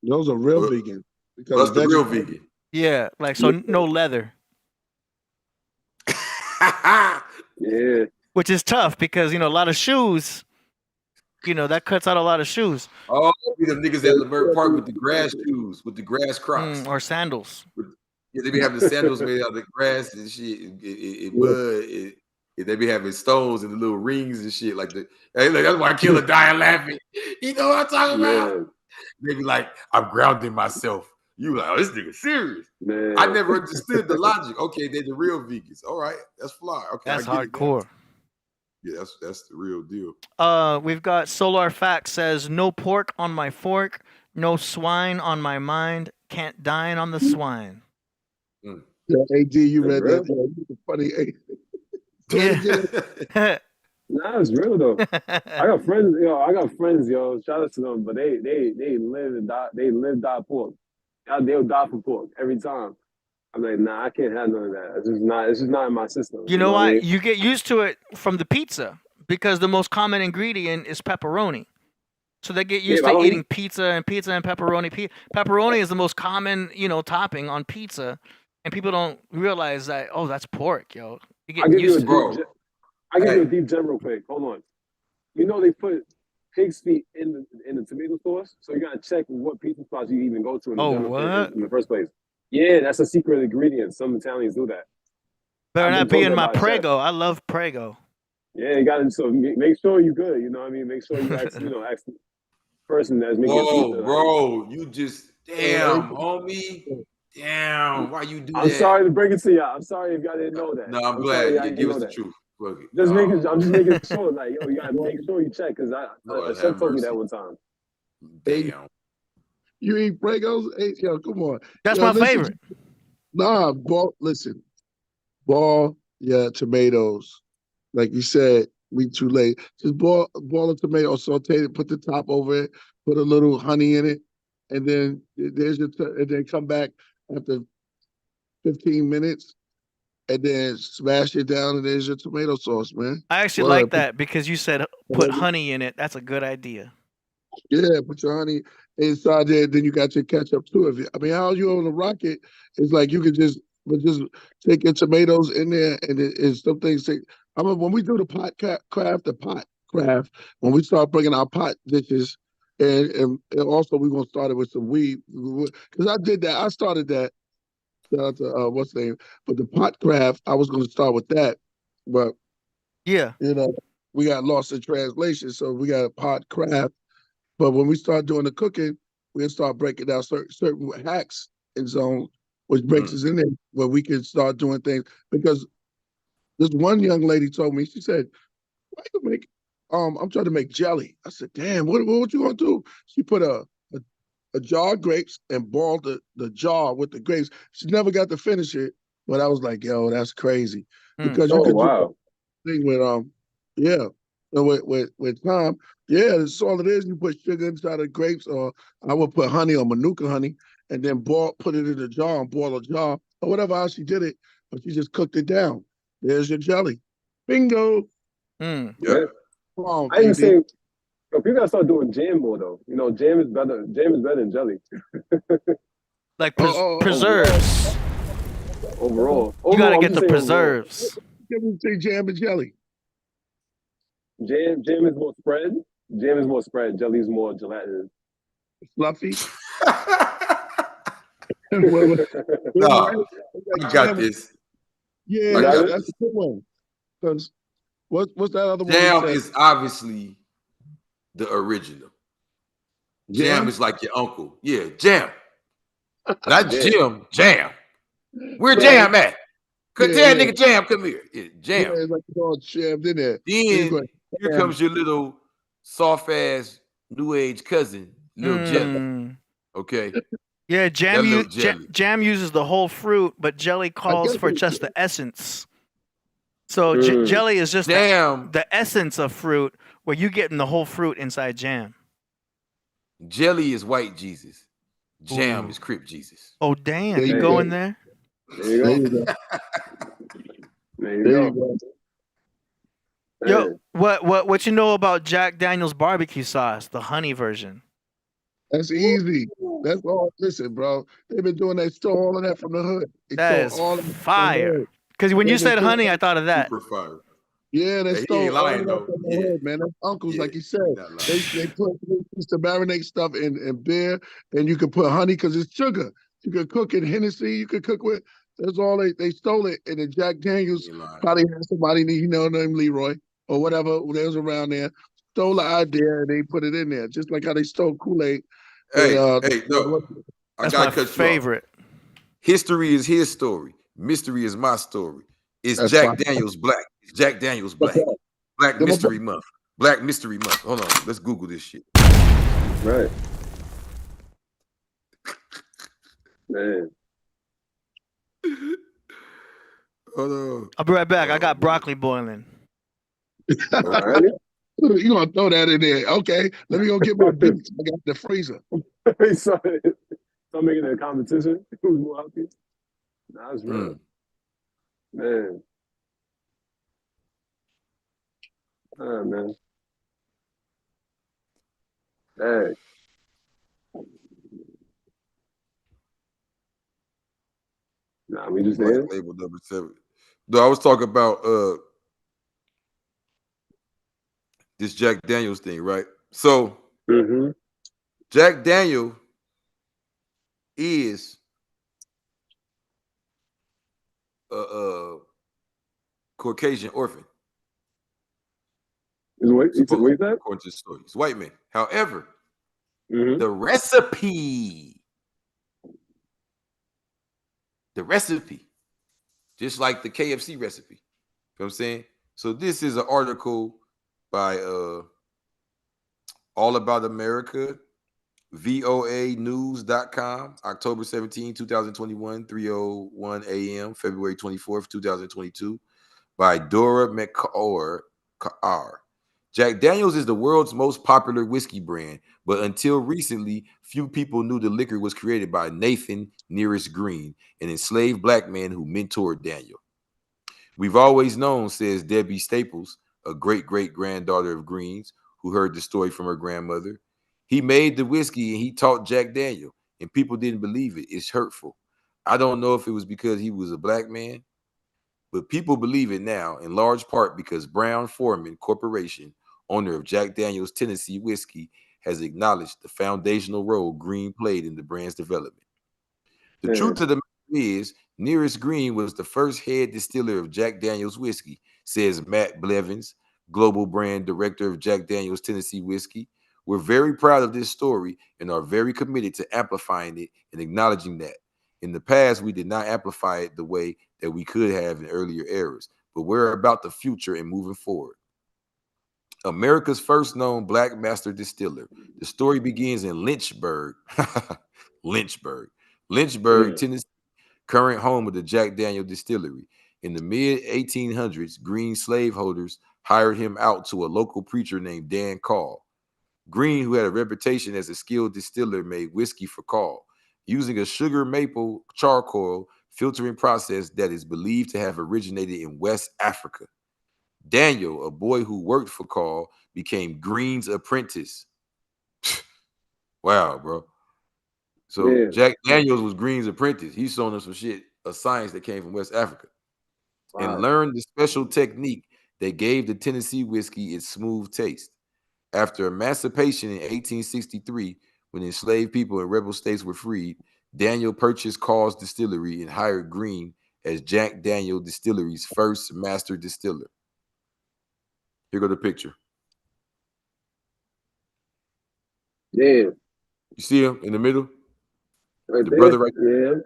Those are real vegans. That's the real vegan. Yeah, like, so no leather. Yeah. Which is tough because, you know, a lot of shoes, you know, that cuts out a lot of shoes. Oh, be the niggas at Levert Park with the grass shoes, with the grass Crocs. Or sandals. Yeah, they be having the sandals made out of the grass and shit. They be having stones and the little rings and shit. Like that's why Killah dying laughing. You know what I'm talking about? They be like, I'm grounding myself. You like, oh, this nigga serious. Man. I never understood the logic. Okay, they're the real vegans. All right, that's fly. Okay, that's hardcore. Yeah, that's the real deal. We've got Solar Fact says, no pork on my fork, no swine on my mind, can't dine on the swine. Yeah, AD, you read that? Yeah, funny. Yeah. Nah, it's real though. I got friends, yo. Shout out to them, but they live and die. They live, die pork. They'll die for pork every time. I'm like, nah, I can't have none of that. It's just not in my system. You know why? You get used to it from the pizza because the most common ingredient is pepperoni. So they get used to eating pizza and pepperoni. Pepperoni is the most common, you know, topping on pizza, and people don't realize that. Oh, that's pork, yo. You get used to it. I give you a deep gem real quick. Hold on. You know they put pig's feet in the tomato sauce, so you gotta check what pizza spots you even go to in the first place. Yeah, that's a secret ingredient. Some Italians do that. Better not be in my Prego. I love Prego. Yeah, you gotta make sure you're good. You know what I mean? Make sure you ask the person that's making pizza. Bro, you just homie. Damn, why you do that? I'm sorry to break it to y'all. I'm sorry if y'all didn't know that. No, I'm glad you give us the truth. I'm just making sure, like, yo, you gotta make sure you check, because a chef told me that one time. Damn. You eat Pregos? Hey, yo, come on. That's my favorite. Nah, listen. Boil your tomatoes. Like you said, we too late. Just boil a tomato, saute it, put the top over it, put a little honey in it, and then and then come back after 15 minutes. And then smash it down, and there's your tomato sauce, man. I actually like that because you said put honey in it. That's a good idea. Yeah, put your honey inside there. Then you got your ketchup too. I mean, how you on a rocket? It's like you could just take your tomatoes in there, and it's some things. When we do the Podcraft, when we start bringing our pot dishes, and also we're gonna start it with some weed, because I did that. I started that. Shout out to what's the name? But the Podcraft, I was going to start with that, but yeah, you know, we got lost in translation, so we got a Podcraft. But when we start doing the cooking, we'll start breaking down certain hacks in zone, which breaks us in there where we can start doing things. Because this one young lady told me, she said, "Why you make? I'm trying to make jelly." I said, "Damn, what you gonna do?" She put a jar of grapes and boiled the jar with the grapes. She never got to finish it, but I was like, yo, that's crazy. Because you could do thing with with time, yeah, that's all it is. You put sugar inside of grapes, or I would put honey or Manuka honey, and then put it in a jar and boil a jar, or whatever else she did it, but she just cooked it down. There's your jelly. Bingo. Yeah. Come on, I even baby. say, people gotta start doing jam more though. You know, jam is better. Jam is better than jelly. Like preserves. Overall, you gotta I'm get the just saying preserves. Difference between jam and jelly. Jam is more spread. Jam is more spread. Jelly is more gelatinous. Fluffy. No, I got this. Yeah, that's a good one. Because what's that other one? Jam is obviously the original. Jam is like your uncle. Yeah, Jam. Not Jim, Jam. Where Jam at? Tell nigga Jam, come here. Yeah, Jam. Yeah, it's like it's all jammed in there. Then here comes your little soft ass new age cousin, little Jelly. Okay. Yeah, jam uses the whole fruit, but jelly calls for just the essence. So jelly is just the essence of fruit, where you getting the whole fruit inside jam. Jelly is white Jesus. Jam is Crip Jesus. Oh damn! You go in there. There you go. There you go. Yo, what you know about Jack Daniel's barbecue sauce, the honey version? That's easy. That's all. Listen, bro, they've been doing that. Stole all of that from the hood. That is fire. Because when you said honey, I thought of that. Super fire. Yeah, they stole all of that though. from the hood, man. That's uncles, like you said. They used to marinate stuff in beer, and you could put honey because it's sugar. You could cook in Hennessy. You could cook with. That's all they stole it. And then Jack Daniels probably had somebody named Leroy or whatever that was around there. Stole the idea and they put it in there, just like how they stole Kool-Aid. No, that's my favorite. History is his story. Mystery is my story. It's Jack Daniels Black. It's Jack Daniels Black. Black Mystery Month. Black Mystery Month. Hold on, let's Google this shit. Right. Man. Hold on. I'll be right back. I got broccoli boiling. You gonna throw that in there? Okay, let me go get my beets. I got the freezer. So making a competition. Who's more healthy? That's real. Man. Oh, man. Hey. Nah, we just there. Label number 7. No, I was talking about this Jack Daniels thing, right? So Jack Daniel is a Caucasian orphan. According to the story, he's white man. However, the recipe, just like the KFC recipe. You know what I'm saying? So this is an article by All About America, voanews.com, October 17, 2021, 3:01 a.m., February 24th, 2022, by Dora McCarr. Jack Daniels is the world's most popular whiskey brand, but until recently, few people knew the liquor was created by Nathan Nearest Green, an enslaved black man who mentored Daniel. We've always known, says Debbie Staples, a great-great-granddaughter of Green's, who heard the story from her grandmother. He made the whiskey and he taught Jack Daniel, and people didn't believe it. It's hurtful. I don't know if it was because he was a black man, but people believe it now, in large part because Brown Forman Corporation, owner of Jack Daniel's Tennessee whiskey, has acknowledged the foundational role Green played in the brand's development. The truth of the matter is, Nearest Green was the first head distiller of Jack Daniel's whiskey, says Matt Blevins, global brand director of Jack Daniel's Tennessee whiskey. We're very proud of this story and are very committed to amplifying it and acknowledging that. In the past, we did not amplify it the way that we could have in earlier eras, but we're about the future and moving forward. America's first known black master distiller. The story begins in Lynchburg, Tennessee, current home of the Jack Daniel distillery. In the mid-1800s, Green slaveholders hired him out to a local preacher named Dan Call. Green, who had a reputation as a skilled distiller, made whiskey for Call using a sugar maple charcoal filtering process that is believed to have originated in West Africa. Daniel, a boy who worked for Call, became Green's apprentice. Wow, bro. So Jack Daniels was Green's apprentice. He's showing us some shit, a science that came from West Africa. Wow. And learned the special technique that gave the Tennessee whiskey its smooth taste. After emancipation in 1863, when enslaved people in rebel states were freed, Daniel purchased Call's distillery and hired Green as Jack Daniel Distillery's first master distiller. Here go the picture. Yeah. You see him in the middle? Right the there. Brother right there?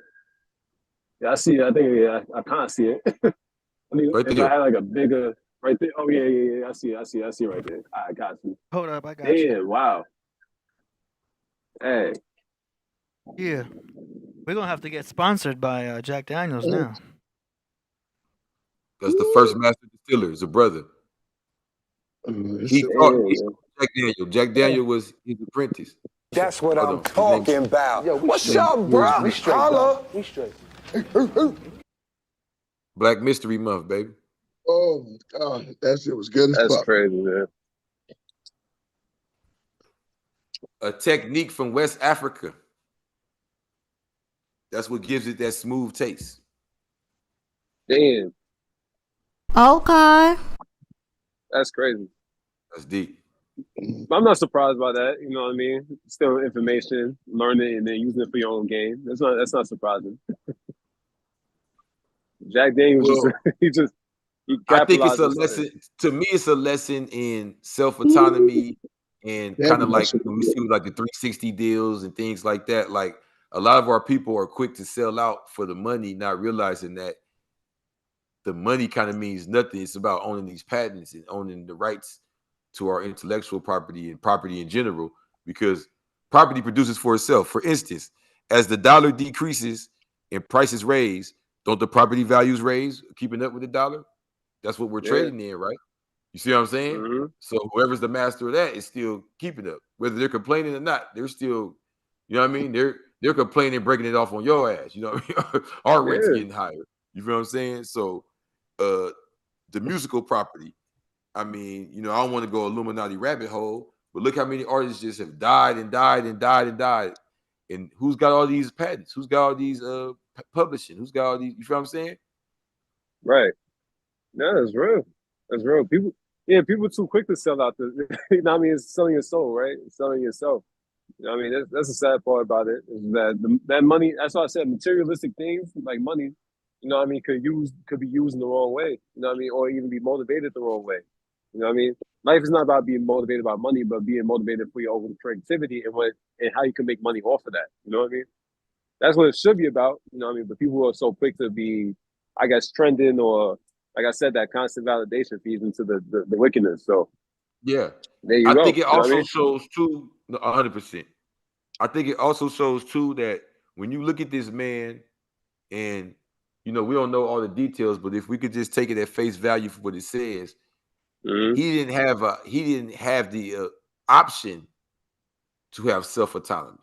Yeah, I see it. I think I can't see it. I mean, right if there. I had like a bigger right there. Oh yeah. I see it right there. I got you. Hold up, I got you. Damn, wow. Hey. Yeah. We're gonna have to get sponsored by Jack Daniels now. That's the first master distiller. It's a brother. He taught Jack Daniel. Jack Daniel was his apprentice. That's what I'm talking about. Yo, what's up, bro? Holla. We straight. Black Mystery Month, baby. Oh my God, that shit was good as fuck. That's crazy, man. A technique from West Africa. That's what gives it that smooth taste. Damn. Okay. That's crazy. That's deep. I'm not surprised by that. You know what I mean? Still information, learn it, and then using it for your own game. That's not surprising. Jack Daniels, I think it's a lesson. To me, it's a lesson in self-autonomy and kind of like when we see like the 360 deals and things like that. Like a lot of our people are quick to sell out for the money, not realizing that the money kind of means nothing. It's about owning these patents and owning the rights to our intellectual property and property in general, because property produces for itself. For instance, as the dollar decreases and prices raise, don't the property values raise, keeping up with the dollar? That's what we're trading in, right? You see what I'm saying? Mm-hmm. So whoever's the master of that is still keeping up. Whether they're complaining or not, they're still, you know what I mean? They're complaining, breaking it off on your ass. You know what I mean? Our rent's getting higher. You feel what I'm saying? So the musical property, I mean, you know, I don't want to go Illuminati rabbit hole, but look how many artists just have died and died and died and died. And who's got all these patents? Who's got all these publishing? Who's got all these? You feel what I'm saying? Right. No, that's real. That's real. People too quick to sell out the, you know what I mean? It's selling your soul, right? It's selling yourself. You know what I mean? That's the sad part about it, is that that money, that's why I said materialistic things like money, you know what I mean, could be used in the wrong way, you know what I mean, or even be motivated the wrong way. You know what I mean? Life is not about being motivated by money, but being motivated for your own creativity and how you can make money off of that. You know what I mean? That's what it should be about. You know what I mean? But people are so quick to be, I guess, trending, or like I said, that constant validation feeds into the wickedness. So yeah, there you go. I think it also mean? shows too, 100%. I think it also shows too that when you look at this man, and you know, we don't know all the details, but if we could just take it at face value for what it says, he didn't have the option to have self-autonomy,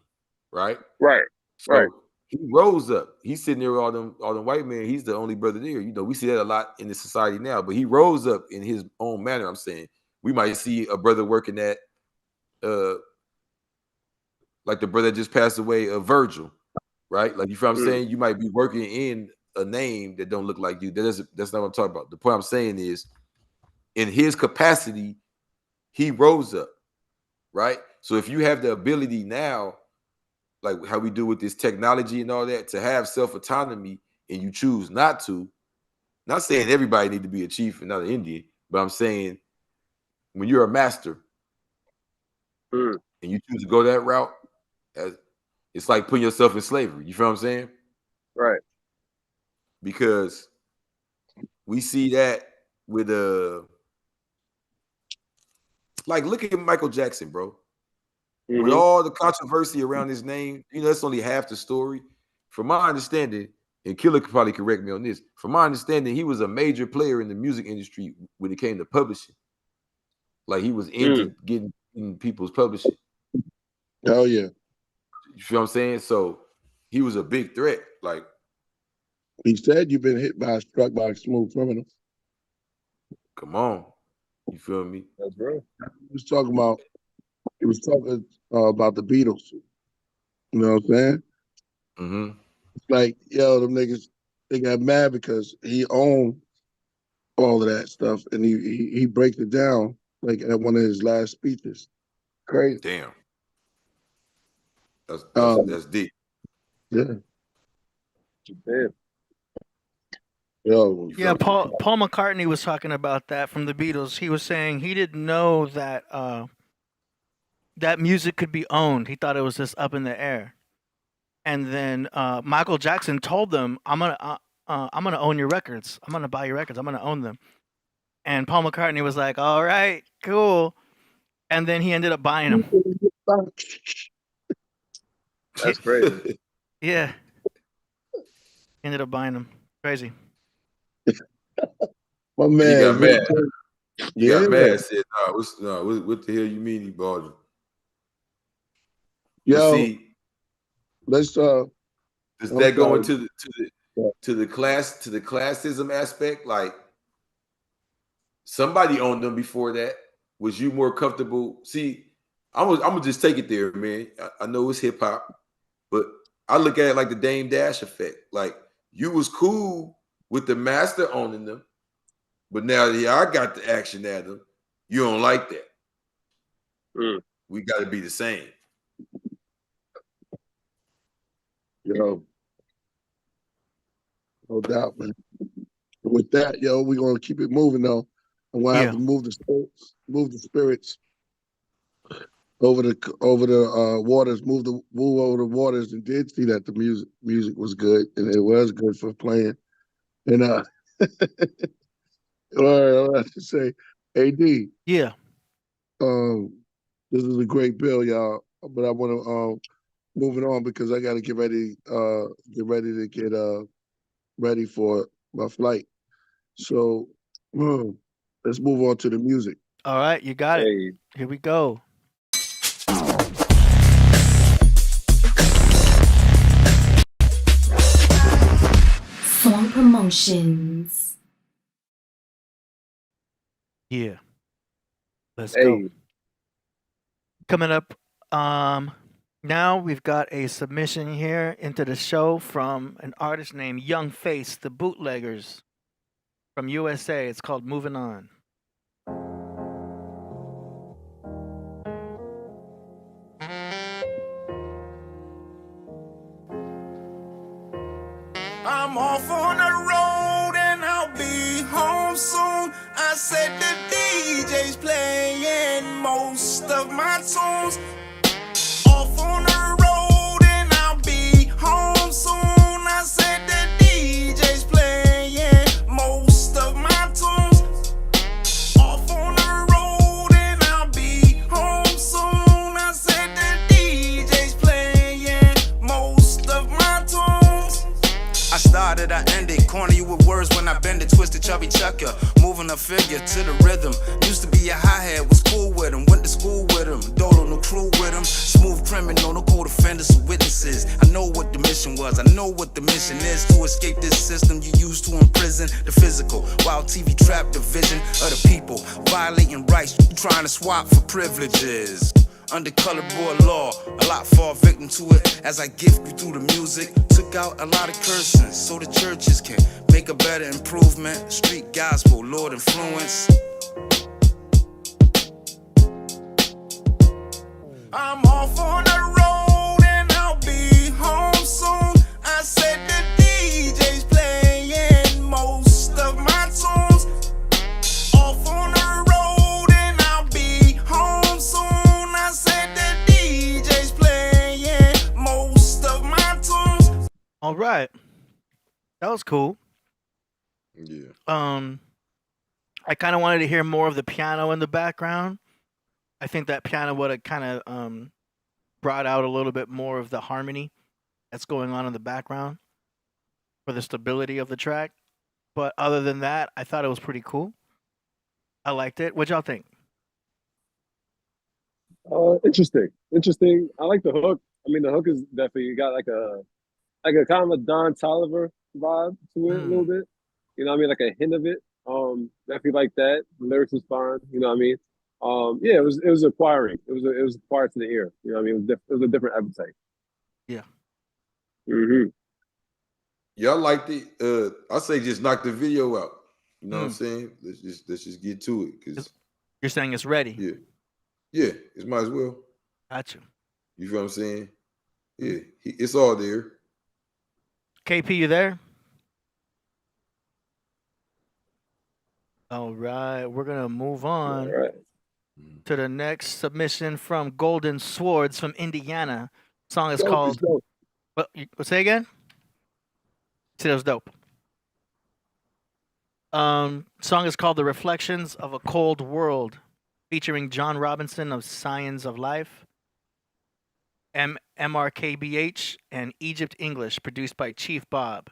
right? Right. So right. He rose up. He's sitting there with all them white men. He's the only brother there. You know, we see that a lot in the society now, but he rose up in his own manner. I'm saying we might see a brother working at like the brother that just passed away, Virgil, right? Like, you feel what I'm saying? You might be working in a name that don't look like you. That's not what I'm talking about. The point I'm saying is, in his capacity, he rose up, right? So if you have the ability now, like how we do with this technology and all that, to have self-autonomy, and you choose not to, not saying everybody need to be a chief and not an Indian, but I'm saying when you're a master and you choose to go that route, it's like putting yourself in slavery. You feel what I'm saying? Right. Because we see that with like, look at Michael Jackson, bro. With all the controversy around his name, you know, that's only half the story. From my understanding, and Killah could probably correct me on this, from my understanding, he was a major player in the music industry when it came to publishing. Like he was into getting people's publishing. Oh yeah. You feel what I'm saying? So he was a big threat. Like he said, you've been struck by a smooth criminal. Come on. You feel me? That's real. He was talking about the Beatles. You know what I'm saying? Mm-hmm. Like, yo, them niggas, they got mad because he owned all of that stuff, and he breaks it down like at one of his last speeches. Crazy. Damn. That's deep. Yeah. Damn. Yo. Yeah, Paul McCartney was talking about that from the Beatles. He was saying he didn't know that that music could be owned. He thought it was just up in the air. And then Michael Jackson told them, "I'm gonna own your records. I'm gonna buy your records. I'm gonna own them." And Paul McCartney was like, "All right, cool." And then he ended up buying them. That's crazy. Yeah. Ended up buying them. Crazy. My man. He got mad. He Yeah. got mad. Said, what the hell you mean he bought him? Yo, see, let's does that go into the classism aspect? Like somebody owned them before that. Was you more comfortable? See, I'm gonna just take it there, man. I know it's hip hop, but I look at it like the Dame Dash effect. Like you was cool with the master owning them, but now that I got the action at them, you don't like that. We got to be the same. Yo, no doubt, man. With that, yo, we're gonna keep it moving though. And we'll have to move the spirits over the waters, move over the waters, and did see that the music was good, and it was good for playing. And all right, I have to say, AD. Yeah. This is a great bill, y'all. But I want to moving on because I got to get ready to get ready for my flight. So let's move on to the music. All right, you got it. Here we go. Song promotions. Yeah. Let's go. Coming up, now we've got a submission here into the show from an artist named Young Face, the Bootleggers from USA. It's called Moving On. I'm off on the road and I'll be home soon. I said the DJ's playing most of my tunes. Off on the road and I'll be home soon. I said the DJ's playing most of my tunes. Off on the road and I'll be home soon. I said the DJ's playing most of my tunes. I started, I ended, corner you with words when I bend it, twisted, chubby chucker, moving a figure to the rhythm. Used to be a hi-hat, was cool with him, went to school with him, Dolo, no crew with him, smooth criminal, no cold offenders or witnesses. I know what the mission was, I know what the mission is, to escape this system you used to imprison the physical, while TV trapped the vision of the people, violating rights, trying to swap for privileges. Under colored board law, a lot fall victim to it as I gift you through the music. Took out a lot of cursing so the churches can make a better improvement. Street gospel, Lord influence. I'm off on the road and I'll be home soon. I said the DJ's playing most of my tunes. Off on the road and I'll be home soon. I said the DJ's playing most of my tunes. All right. That was cool. Yeah. I kind of wanted to hear more of the piano in the background. I think that piano would have kind of brought out a little bit more of the harmony that's going on in the background for the stability of the track. But other than that, I thought it was pretty cool. I liked it. What y'all think? Interesting. I like the hook. I mean, the hook is definitely got like a kind of a Don Toliver vibe to it a little bit. You know what I mean? Like a hint of it. Definitely like that. The lyrics was fine. You know what I mean? Yeah, it was acquiring. It was acquired to the ear. You know what I mean? It was a different appetite. Yeah. Mm-hmm. Y'all like the I say just knock the video out. You know what I'm saying? Let's just get to it because you're saying it's ready. Yeah, it might as well. Gotcha. You feel what I'm saying? Yeah, it's all there. KP, you there? All right, we're gonna move on to the next submission from Golden Swords from Indiana. Song is called. What? Say again? See, that was dope. Song is called "The Reflections of a Cold World," featuring John Robinson of Science of Life, MRKBH, and Egypt English, produced by Chief Bob.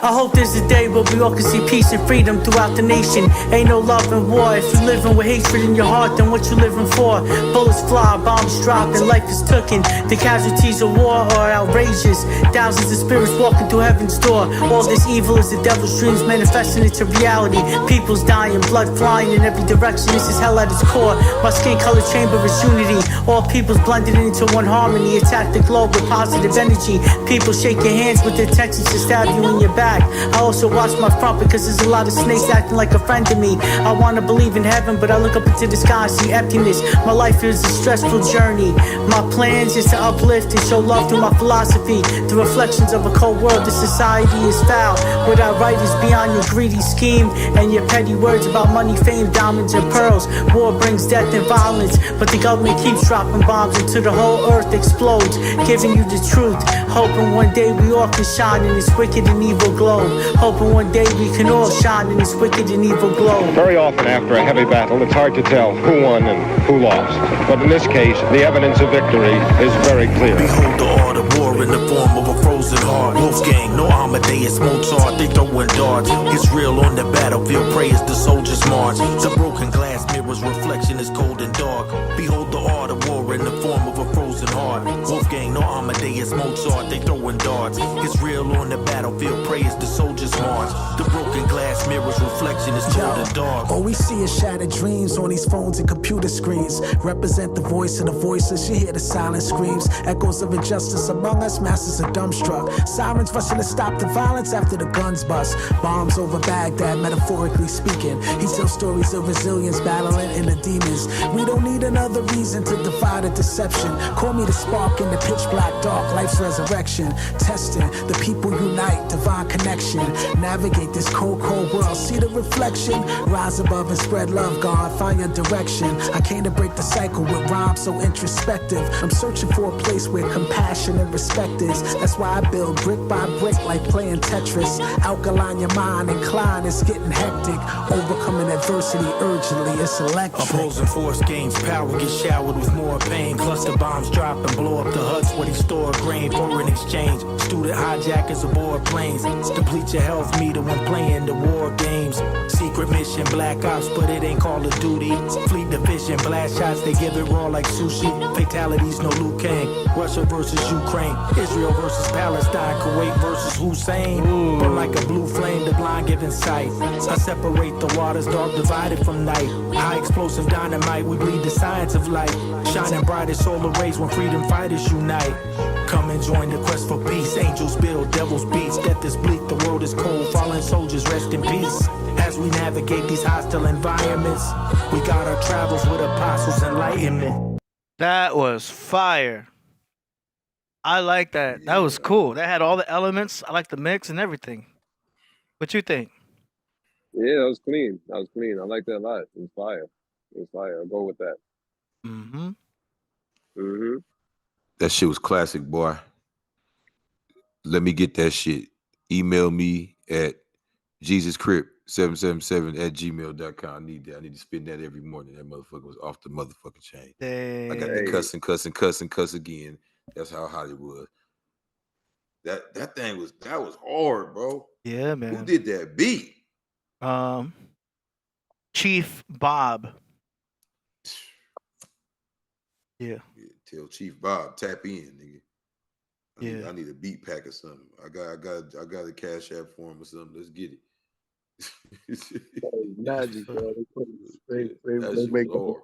I hope there's a day where we all can see peace and freedom throughout the nation. Ain't no love in war. If you're living with hatred in your heart, then what you living for? Bullets fly, bombs drop, and life is taken. The casualties of war are outrageous. Thousands of spirits walking through heaven's door. All this evil is the devil's dreams manifesting into reality. People's dying, blood flying in every direction. This is hell at its core. My skin color chamber is unity. All peoples blended into one harmony. Attack the globe with positive energy. People shake your hands with intentions to stab you in your back. I also watch my front because there's a lot of snakes acting like a friend to me. I want to believe in heaven, but I look up into the sky and see emptiness. My life is a stressful journey. My plans is to uplift and show love through my philosophy. The reflections of a cold world, this society is foul. What I write is beyond your greedy scheme and your petty words about money, fame, diamonds, and pearls. War brings death and violence, but the government keeps dropping bombs until the whole earth explodes, giving you the truth. Hoping one day we all can shine in this wicked and evil globe. Hoping one day we can all shine in this wicked and evil globe. Very often after a heavy battle, it's hard to tell who won and who lost. But in this case, the evidence of victory is very clear. Behold the art of war in the form of a frozen heart. Wolfgang, no Amadeus, Mozart, they throwing darts. Israel on the battlefield, praise the soldiers march. The broken glass mirror's reflection is cold and dark. Behold the art of war in the form of a frozen heart. Wolfgang, no Amadeus, Mozart, they throwing darts. Israel on the battlefield, praise the soldiers march. The broken glass mirror's reflection is cold and dark. All we see is shattered dreams on these phones and computer screens. Represent the voice of the voiceless. You hear the silent screams, echoes of injustice among us. Masses are dumbstruck. Sirens rushing to stop the violence after the guns bust. Bombs over Baghdad, metaphorically speaking. He tells stories of resilience, battling inner demons. We don't need another reason to defy the deception. Call me the spark in the pitch black dark. Life's resurrection. Testing the people unite, divine connection. Navigate this cold world. See the reflection. Rise above and spread love, God. Find your direction. I came to break the cycle with rhymes so introspective. I'm searching for a place where compassion and respect is. That's why I build brick by brick like playing Tetris. Alkaline your mind, incline, it's getting hectic. Overcoming adversity urgently, it's electric. Opposing force gains power, get showered with more pain. Cluster bombs drop and blow up the huts where they store grain. Foreign exchange, student hijackers aboard planes. Deplete your health meter when playing the war games. Secret mission, black ops, but it ain't Call of Duty. Fleet division, blast shots, they give it raw like sushi. Fatalities, no Liu Kang. Russia versus Ukraine. Israel versus Palestine. Kuwait versus Hussein. Burn like a blue flame, the blind giving sight. I separate the waters, dark divided from night. High explosive dynamite, we bleed the science of light. Shining bright as solar rays when freedom fighters unite. Come and join the quest for peace. Angels build, devils beats. Death is bleak, the world is cold. Fallen soldiers rest in peace. As we navigate these hostile environments, we got our travels with apostles' enlightenment. That was fire. I like that. That was cool. That had all the elements. I like the mix and everything. What you think? Yeah, that was clean. I like that a lot. It was fire. I'll go with that. That shit was classic, boy. Let me get that shit. Email me at JesusCrip777@gmail.com. I need that. I need to spend that every morning. That motherfucker was off the motherfucking chain. I got the cuss again. That's how hot it was. That thing was hard, bro. Yeah, man. Who did that beat? Chief Bob. Yeah. Tell Chief Bob tap in, nigga. Yeah. I need a beat pack or something. I got a Cash App for him or something. Let's get it. Magic, bro. They That shit make was hard.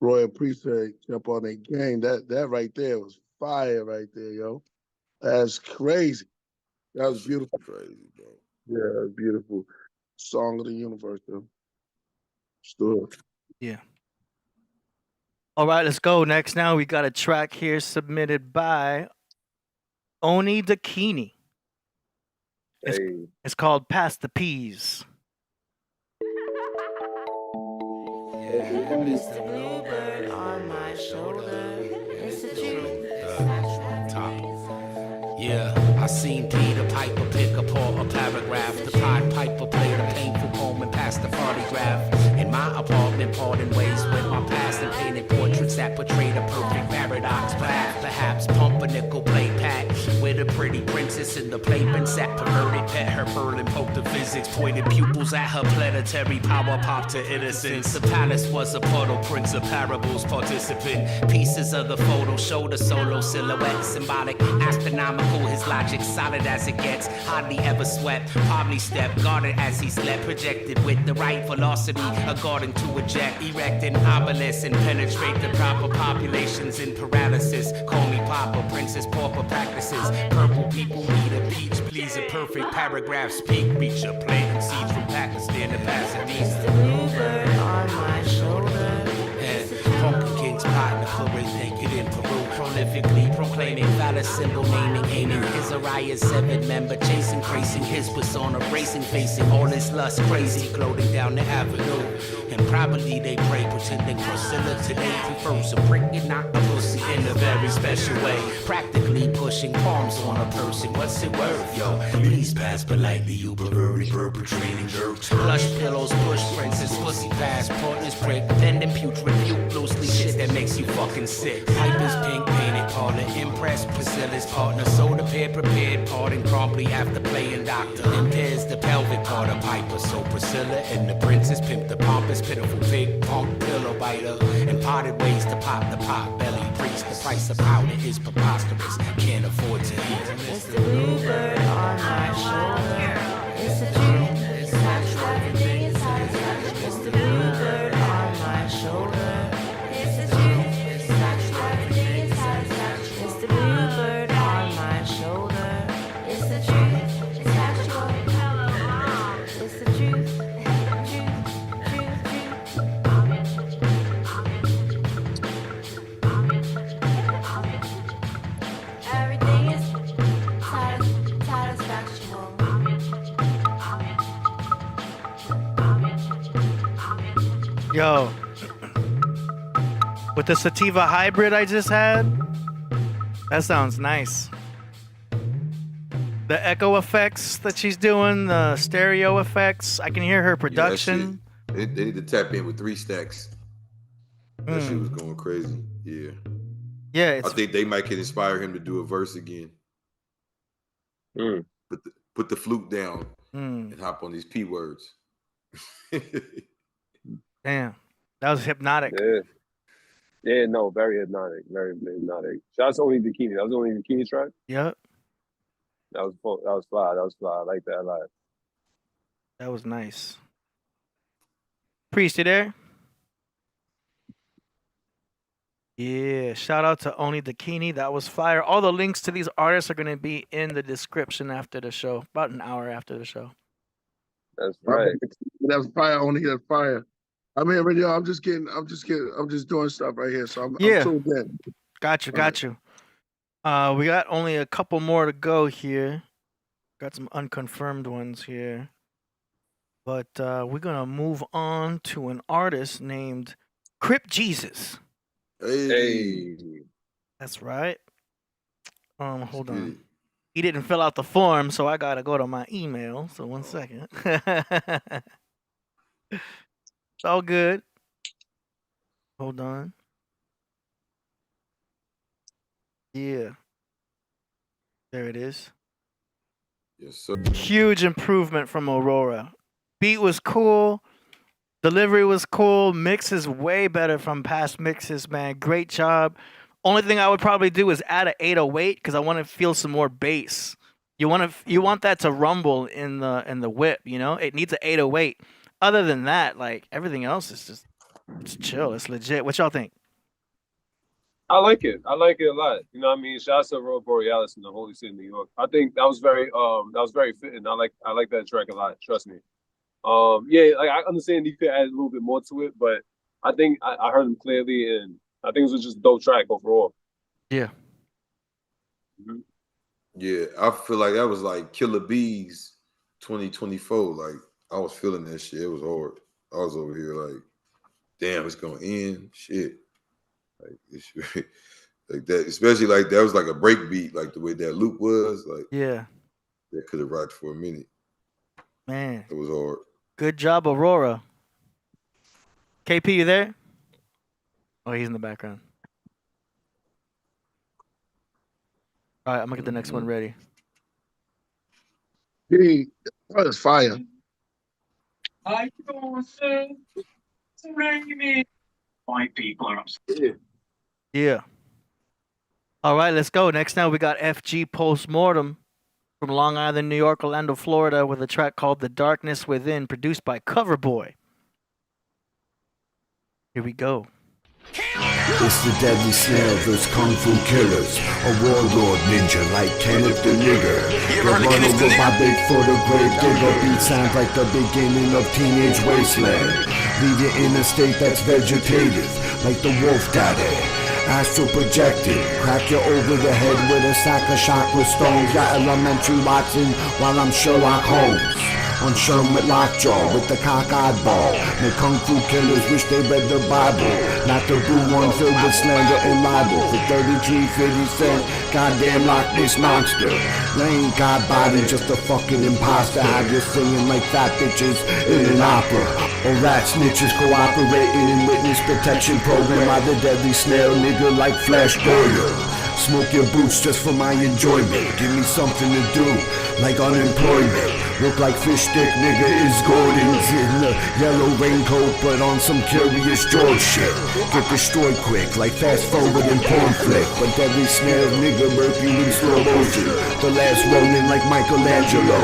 Royal Priest jump on their game. That right there was fire right there, yo. That's crazy. That was beautiful. Crazy, bro. Yeah, that's beautiful. Song of the universe, though. Still. Yeah. All right, let's go. Next now, we got a track here submitted by Oni Dakini. It's called Pass the Peas. Mr. Bluebird on my shoulder. It's the truth. Top. Yeah, I seen Peter Piper pick apart a paragraph. The Pied Piper played a painful poem and passed the photograph. In my apartment, parting ways with my past and painted portraits that portrayed a perfect paradox. Perhaps pumpernickel play pat with a pretty princess in the playpen sat perverted pet her pearl and poked the physics. Pointed pupils at her planetary power pop to innocence. The palace was a puddle, prince of parables participant. Pieces of the photo showed a solo silhouette, symbolic, astronomical. His logic solid as it gets, hardly ever swept. Probably stepped, guarded as he slept, projected with the right velocity, according to a jet, erecting obelisk and penetrate the proper populations in paralysis. Call me Papa, princess pauper practices. Purple people need a peach, please a perfect paragraph speak. Reach a plant seeds from Pakistan to Pasadena. Mr. Bluebird on my shoulder. Pumpkin King's partner, parade naked in Peru, prolifically proclaiming phallus symbol, naming, aiming his Ariah's 7-member, chasing, tracing his persona, racing, facing all his lust, crazy, gloating down the avenue. And probably they pray, pretending Priscilla today prefers a prick and not a pussy in a very special way. Practically pushing palms on a person, what's it worth, yo? Please pass politely, you perverted, perpetrating jerks. Plush pillows, push princess, pussy pass, partners prick, then impute, refute loosely shit that makes you fucking sick. Piper's pink painted parlor, impressed Priscilla's partner, soda pear prepared, parting promptly after playing doctor. Impairs the pelvic part of Piper, so Priscilla and the princess pimp the pompous, pitiful pig, punk pillow biter, and potted ways to pop the pot belly priest. The price of powder is preposterous, can't afford to eat. Mr. Bluebird on my shoulder. It's the truth. It's factual. Everything is satisfaction. Mr. Bluebird on my shoulder. It's the truth. It's factual. Everything is satisfaction. Mr. Bluebird on my shoulder. It's the truth. It's factual. It's the truth. Everything is satisfactual. Yo. With the sativa hybrid I just had, that sounds nice. The echo effects that she's doing, the stereo effects, I can hear her production. They need to tap in with 3 stacks. That shit was going crazy. Yeah. Yeah, I think they might can inspire him to do a verse again. Put the flute down and hop on these P words. Damn, that was hypnotic. Yeah, no, very hypnotic, very hypnotic. Shouts only Bikini. That was only Bikini track. Yep. That was fly. That was fly. I like that a lot. That was nice. Priest, you there? Yeah, shout out to Oni Dakini. That was fire. All the links to these artists are going to be in the description after the show, about an hour after the show. That's right. That's fire, Oni. That's fire. I'm here, radio. I'm just doing stuff right here. So I'm tuned in. Got you. We got only a couple more to go here. Got some unconfirmed ones here. But we're going to move on to an artist named Crip Jesus. Hey. That's right. Hold on. He didn't fill out the form, so I gotta go to my email. So 1 second. It's all good. Hold on. Yeah. There it is. Yes, sir. Huge improvement from Aurora. Beat was cool. Delivery was cool. Mix is way better from past mixes, man. Great job. Only thing I would probably do is add an 808 because I want to feel some more bass. You want that to rumble in the whip, you know? It needs an 808. Other than that, like everything else is just it's chill. It's legit. What y'all think? I like it. I like it a lot. You know what I mean? Shout out to Aurora Borealis in the Holy City, New York. I think that was very fitting. I like that track a lot. Trust me. Yeah, like I understand you could add a little bit more to it, but I think I heard him clearly, and I think it was just a dope track overall. Yeah. Mm-hmm. Yeah, I feel like that was like Killer Bees 2024. Like I was feeling that shit. It was hard. I was over here like, damn, it's gonna end. Shit. Like it's like that, especially like that was like a break beat, like the way that loop was. Like yeah, that could have rocked for a minute. Man, it was hard. Good job, Aurora. KP, you there? Oh, he's in the background. All right, I'm gonna get the next one ready. That was fire. I don't say me. White people are upset. Yeah. All right, let's go. Next now we got FG Postmortem from Long Island, New York, Orlando, Florida, with a track called The Darkness Within, produced by Coverboy. Here we go. It's the deadly snare of those kung fu killers. A warlord ninja like Kenneth the Nigger. Get run over by Bigfoot or Grave Digger. Beat sounds like the beginning of Teenage Wasteland. Leave you in a state that's vegetative, like the wolf daddy. Astral projected, crack you over the head with a sack of chakra stones. Got elementary Watson while I'm Sherlock Holmes. On Sherm with lockjaw, with the cockeyed ball. The kung fu killers wish they read the Bible. Not the blue one filled with slander and libel. For 33.50 cents, goddamn Loch Ness monster. They ain't got body, just a fucking imposter. Have you singing like fat bitches in an opera. Or rat snitches cooperating in witness protection program. By the deadly snail nigga like Flash Gordon. Smoke your boots just for my enjoyment. Give me something to do, like unemployment. Look like fish stick nigga is Gordon's in the yellow raincoat, but on some Curious George shit. Get destroyed quick, like fast forward in porn flick. But deadly snare nigga murk you in slow motion. The last rolling like Michelangelo.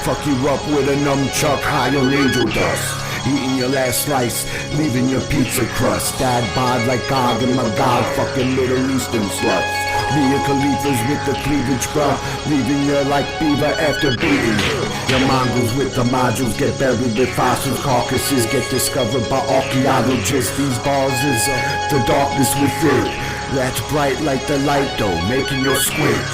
Fuck you up with a nunchuck high on angel dust. Eating your last slice, leaving your pizza crust. Dad bod like Gog and Magog, fucking Middle Eastern sluts. Mia Khalifas with the cleavage, bruh, leaving you like beaver after beating you. Your mongrels with the modules get buried with fossils. Carcasses get discovered by archaeologists. These bars is the darkness within. That's bright like the light though, making you squint.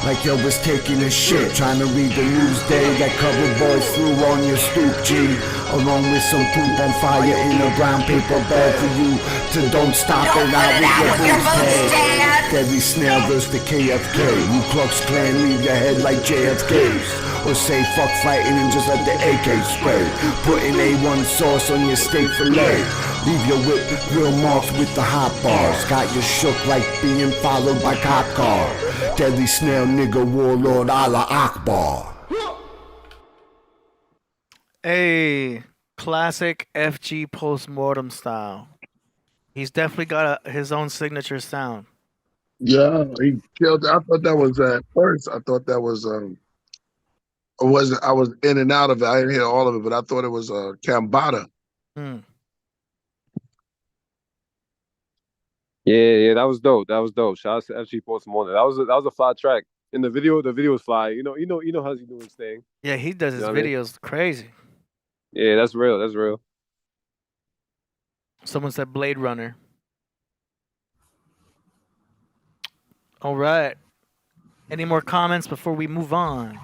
Like yo was taking a shit, trying to read the news day that Coverboy threw on your stoop, G. Along with some poop on fire in a brown paper bag for you to don't stop it out with your boots tag. Deadly snare versus the KFK. Wu Klux Klan leave your head like JFK's. Or say fuck fighting and just let the AK spray. Putting A1 sauce on your steak fillet. Leave your whip real marks with the hot bars. Got you shook like being followed by cop car. Deadly snail nigga warlord Allah Akbar. Hey, classic FG Postmortem style. He's definitely got his own signature sound. Yeah, he killed it. I thought that was at first. I thought that was I was in and out of it. I didn't hear all of it, but I thought it was Kambata. Yeah, that was dope. That was dope. Shout out to FG Postmortem. That was a fly track. In the video was fly. You know how's he doing his thing. Yeah, he does his videos crazy. Yeah, that's real. That's real. Someone said Blade Runner. All right. Any more comments before we move on?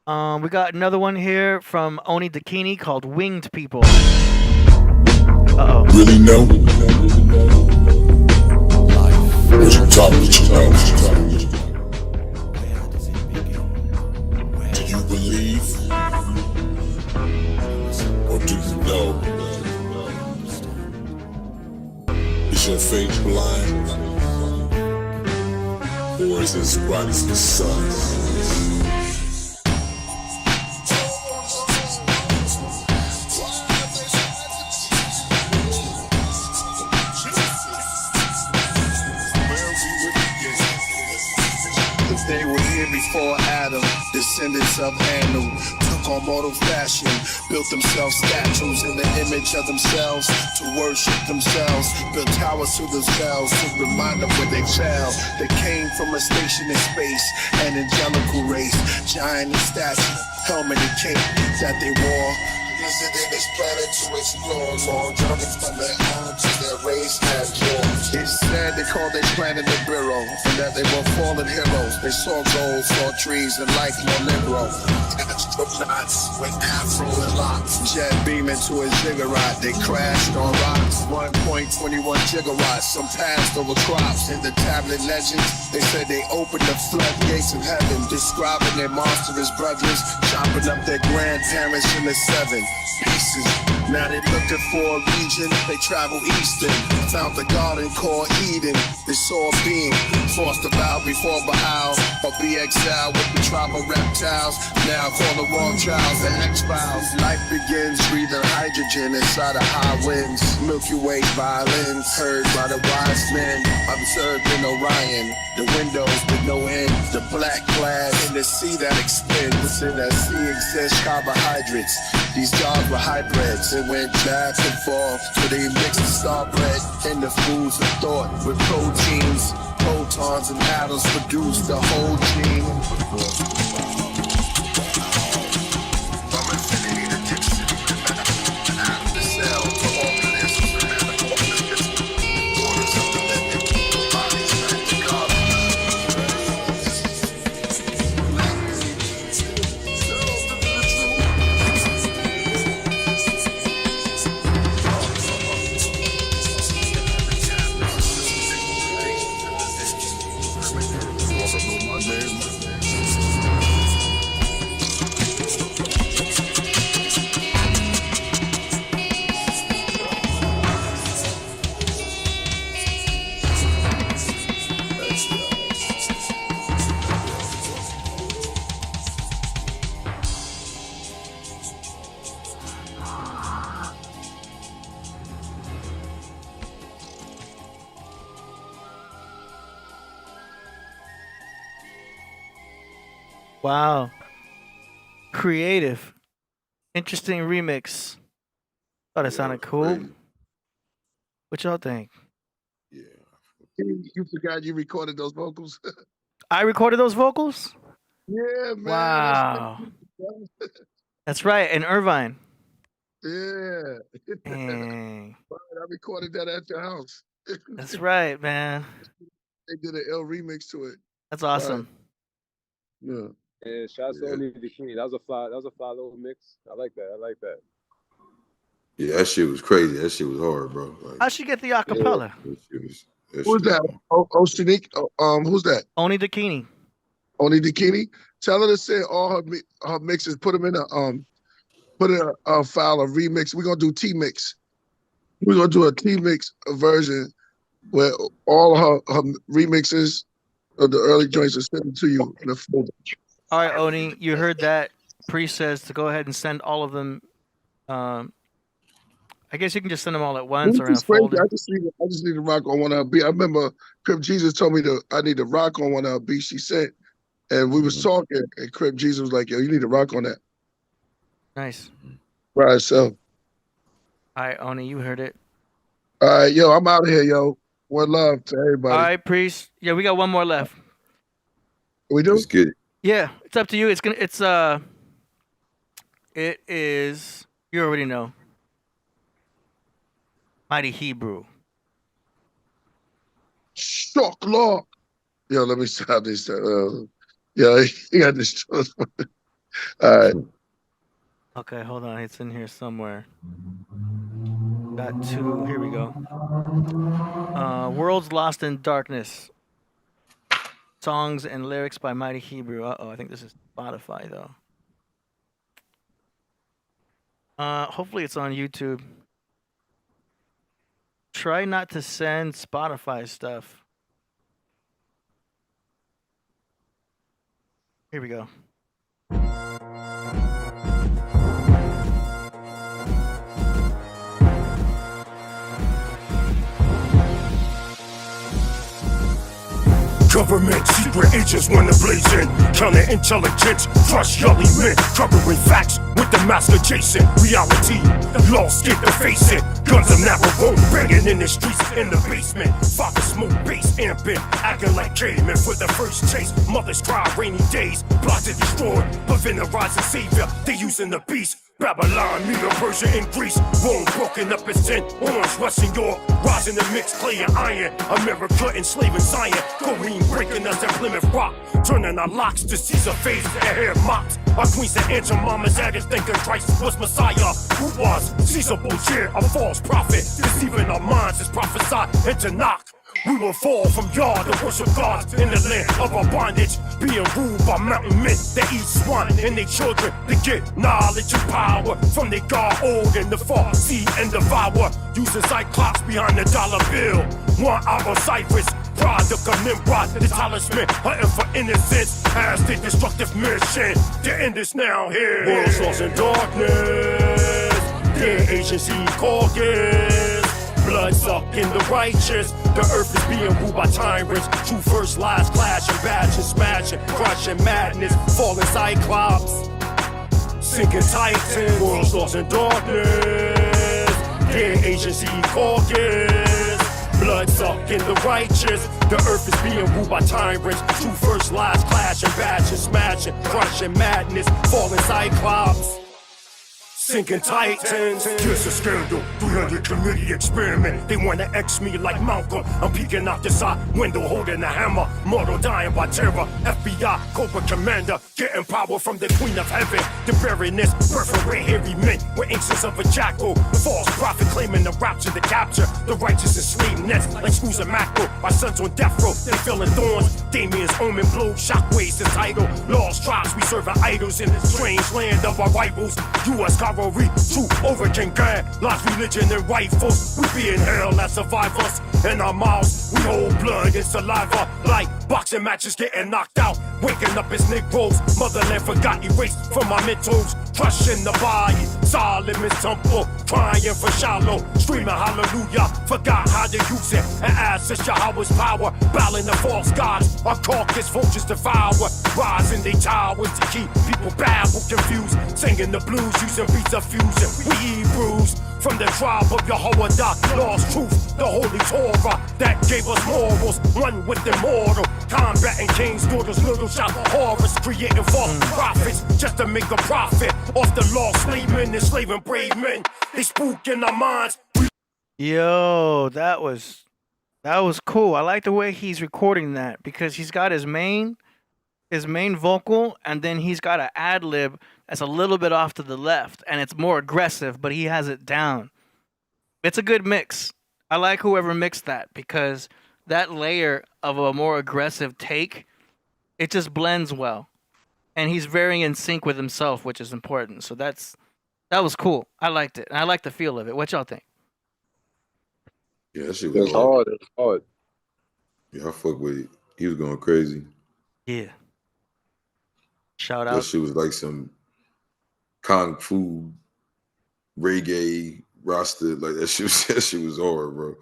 We got another one here from Oni Dakini called Winged People. Uh-oh. Really know? What you talking about? Do you believe? Or do you know? Is your faith blind? Or is it as bright as the sun? before Adam, descendants of Anu, took on mortal fashion, built themselves statues in the image of themselves, to worship themselves, built towers to themselves, to remind them where they fell. They came from a station in space, an angelical race, giant in stature, helmet and cape that they wore. Visited this planet to explore, long journey from their home to their race and war. It's sad they called their planet the Bureau, and that they were fallen heroes. They saw gold, saw trees, and life more liberal. Astronauts with afro and locks, jet beam into a ziggurat. They crashed on rocks, 1.21 gigawatts. Some passed over crops. In the tablet legends, they said they opened the floodgates of heaven, describing their monstrous brothers, chopping up their grandparents in the seven pieces. Now they looking for a region, they travel eastern, found the garden called Eden. They saw a being, forced about before Baal, or be exiled with the tribe of reptiles. Now call the wrong trials the X-Files. Life begins breathing hydrogen inside of high winds. Milky Way violins, heard by the wise men, observed in Orion. The windows with no end, the black glass in the sea that extends. In that sea exists carbohydrates. These jars were hybrids. It went back and forth till they mixed the star bread and the foods of thought with proteins. Protons and atoms produce the whole gene. From infinity to density, out of the cell to organisms, orders of the living, bodies and the carbon. Wow. Creative. Interesting remix. Thought it sounded cool. What y'all think? You forgot you recorded those vocals? I recorded those vocals? Yeah, man. Wow. That's right. In Irvine. Yeah. Dang. I recorded that at your house. That's right, man. They did an L remix to it. That's awesome. Yeah. Yeah, shouts to Only the King. That was a fly little mix. I like that. Yeah, that shit was crazy. That shit was hard, bro. Like, How'd she get the acapella? Who's that? Oceanic? Who's that? Oni Dakini. Oni Dakini? Tell her to send all her mixes. Put them in a file of remix. We're gonna do T-mix. We're gonna do a T-mix version where all her remixes of the early joints are sent to you in a folder. All right, Oni, you heard that. Priest says to go ahead and send all of them. I guess you can just send them all at once or in a folder. I just need to rock on one of her beats. I remember Crip Jesus told me I need to rock on one of her beats she sent, and we was talking, and Crip Jesus was like, "Yo, you need to rock on that." Nice. Right, so. All right, Oni, you heard it. All right, yo, I'm out of here, yo. One love to everybody. All right, Priest. Yeah, we got one more left. We do? Let's get it. Yeah, it's up to you. It is, you already know. Mighty Hebrew. Shock law. Yo, let me stop this. Yeah, he got this. All right. Okay, hold on. It's in here somewhere. Got two. Here we go. Worlds Lost in Darkness. Songs and lyrics by Mighty Hebrew. I think this is Spotify, though. Hopefully it's on YouTube. Try not to send Spotify stuff. Here we go. Go. Government secret agents wanna blaze in. Counterintelligence, crush yelly men. Covering facts with the master Jason. Reality, lost, get to face it. Guns of Navajo, banging in the streets, in the basement. Father smoke, bass, amping, acting like cavemen for the first chase. Mothers cry, rainy days, plot to destroy. Prevent a rising savior, they using the beast. Babylon, Medo, Persia, and Greece. Rome broken up its 10. Orange, Russian, York. Rising the mix, clay and iron. America enslaving Zion. Corinne breaking us at Plymouth Rock. Turning our locks to Caesar face and hair mocked. Our queens and aunts and mamas at us thinking Christ was Messiah. Who was Caesar Borgia, a false prophet. Deceiving our minds is prophesied and to knock. We will fall from yard to worship gods in the land of our bondage, being ruled by mountain men that eat swine and their children to get knowledge and power from their God old and the far see and devour. Using cyclops behind the dollar bill. 1 hour ciphers, product of Nimrod, the talisman, hunting for innocence as their destructive mission. The end is now here. World's lost in darkness. Their agency caucus. Blood sucking the righteous. The earth is being ruled by tyrants. True first lies clashing, bashing, smashing, crushing madness, falling cyclops, sinking titan. World's lost in darkness. Their agency caucus. Blood sucking the righteous. The earth is being ruled by tyrants. True first lies clashing, bashing, smashing, crushing madness, falling cyclops, sinking titans. Here's a scandal, 300 committee experiment. They wanna X me like Malcolm. I'm peeking out the side window holding a hammer. Mortal dying by terror. FBI, Cobra Commander, getting power from the Queen of Heaven. The barrenness, perforate hairy men with inches of a jackal. False prophet claiming the rapture, the capture. The righteous enslaved nets like screws of mackerel. My sons on death row, they feeling thorns. Damien's omen blow, shockwaves the title. Lost tribes, we serving idols in the strange land of our rivals. U.S. cavalry, true overcame gang, lost religion and rifles. We be in hell as survivors. In our mouths, we hold blood and saliva like boxing matches getting knocked out. Waking up as Negroes, motherland forgot erased from our mentals. Crushing the body, Solomon's temple, crying for Shiloh, screaming hallelujah. Forgot how to use it and ask us Yahweh's power. Battling the false gods, our carcass vultures devour. Rising they towers to keep people babble confused. Singing the blues, using beats of fusion. We Hebrews from the tribe of Yehoiada, lost truth, the holy Torah that gave us morals. One with immortal, combating kings, daughters, little shop horrors, creating false prophets just to make a profit off the lost slave men, enslaving brave men. They spook in our minds. Yo, that was cool. I like the way he's recording that because he's got his main vocal and then he's got an ad lib that's a little bit off to the left and it's more aggressive, but he has it down. It's a good mix. I like whoever mixed that because that layer of a more aggressive take, it just blends well. And he's very in sync with himself, which is important. So that was cool. I liked it. And I like the feel of it. What y'all think? Yeah, that shit was hard. It's hard. Yeah, I fuck with it. He was going crazy. Yeah. Shout out. That shit was like some kung fu reggae roster. Like that shit was hard, bro.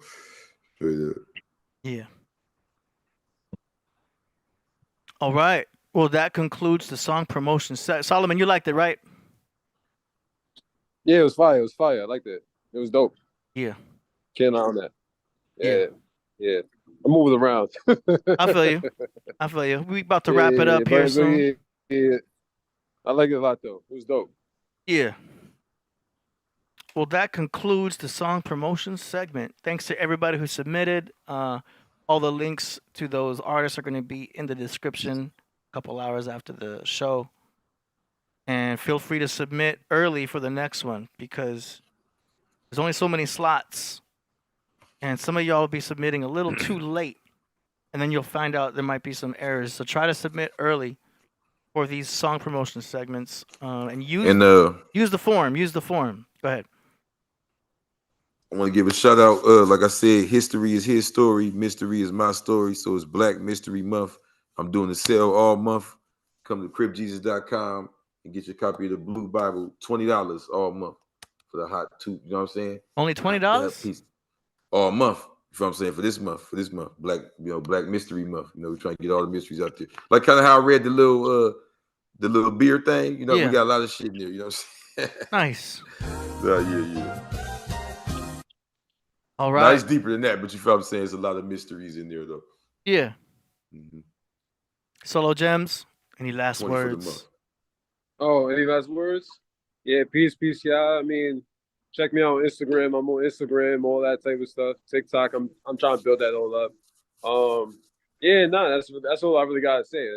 Straight up. Yeah. All right. Well, that concludes the song promotion set. Solomon, you liked it, right? Yeah, it was fire. It was fire. I liked it. It was dope. Yeah. Can't lie on that. Yeah. I'm moving around. I feel you. We about to wrap it up here soon. Yeah. I like it a lot, though. It was dope. Yeah. Well, that concludes the song promotion segment. Thanks to everybody who submitted. All the links to those artists are going to be in the description a couple hours after the show. And feel free to submit early for the next one because there's only so many slots. And some of y'all will be submitting a little too late. And then you'll find out there might be some errors. So try to submit early for these song promotion segments. And use the form. Use the form. Go ahead. I want to give a shout out. Like I said, history is his story. Mystery is my story. So it's Black Mystery Month. I'm doing a sale all month. Come to cripjesus.com and get your copy of the Blue Bible. $20 all month for the hot two. You know what I'm saying? Only $20? All month. feel what I'm saying? For this month, Black Mystery Month. You know, we're trying to get all the mysteries out there. Like kind of how I read the little beer thing. You know, we got a lot of shit in there. You know what I'm saying? Nice. Yeah. All right. It's deeper than that, but you feel what I'm saying? There's a lot of mysteries in there, though. Yeah. Solo Gems. Any last words? Oh, any last words? Yeah, peace, yeah. I mean, check me out on Instagram. I'm on Instagram, all that type of stuff. TikTok. I'm trying to build that all up. That's all I really gotta say.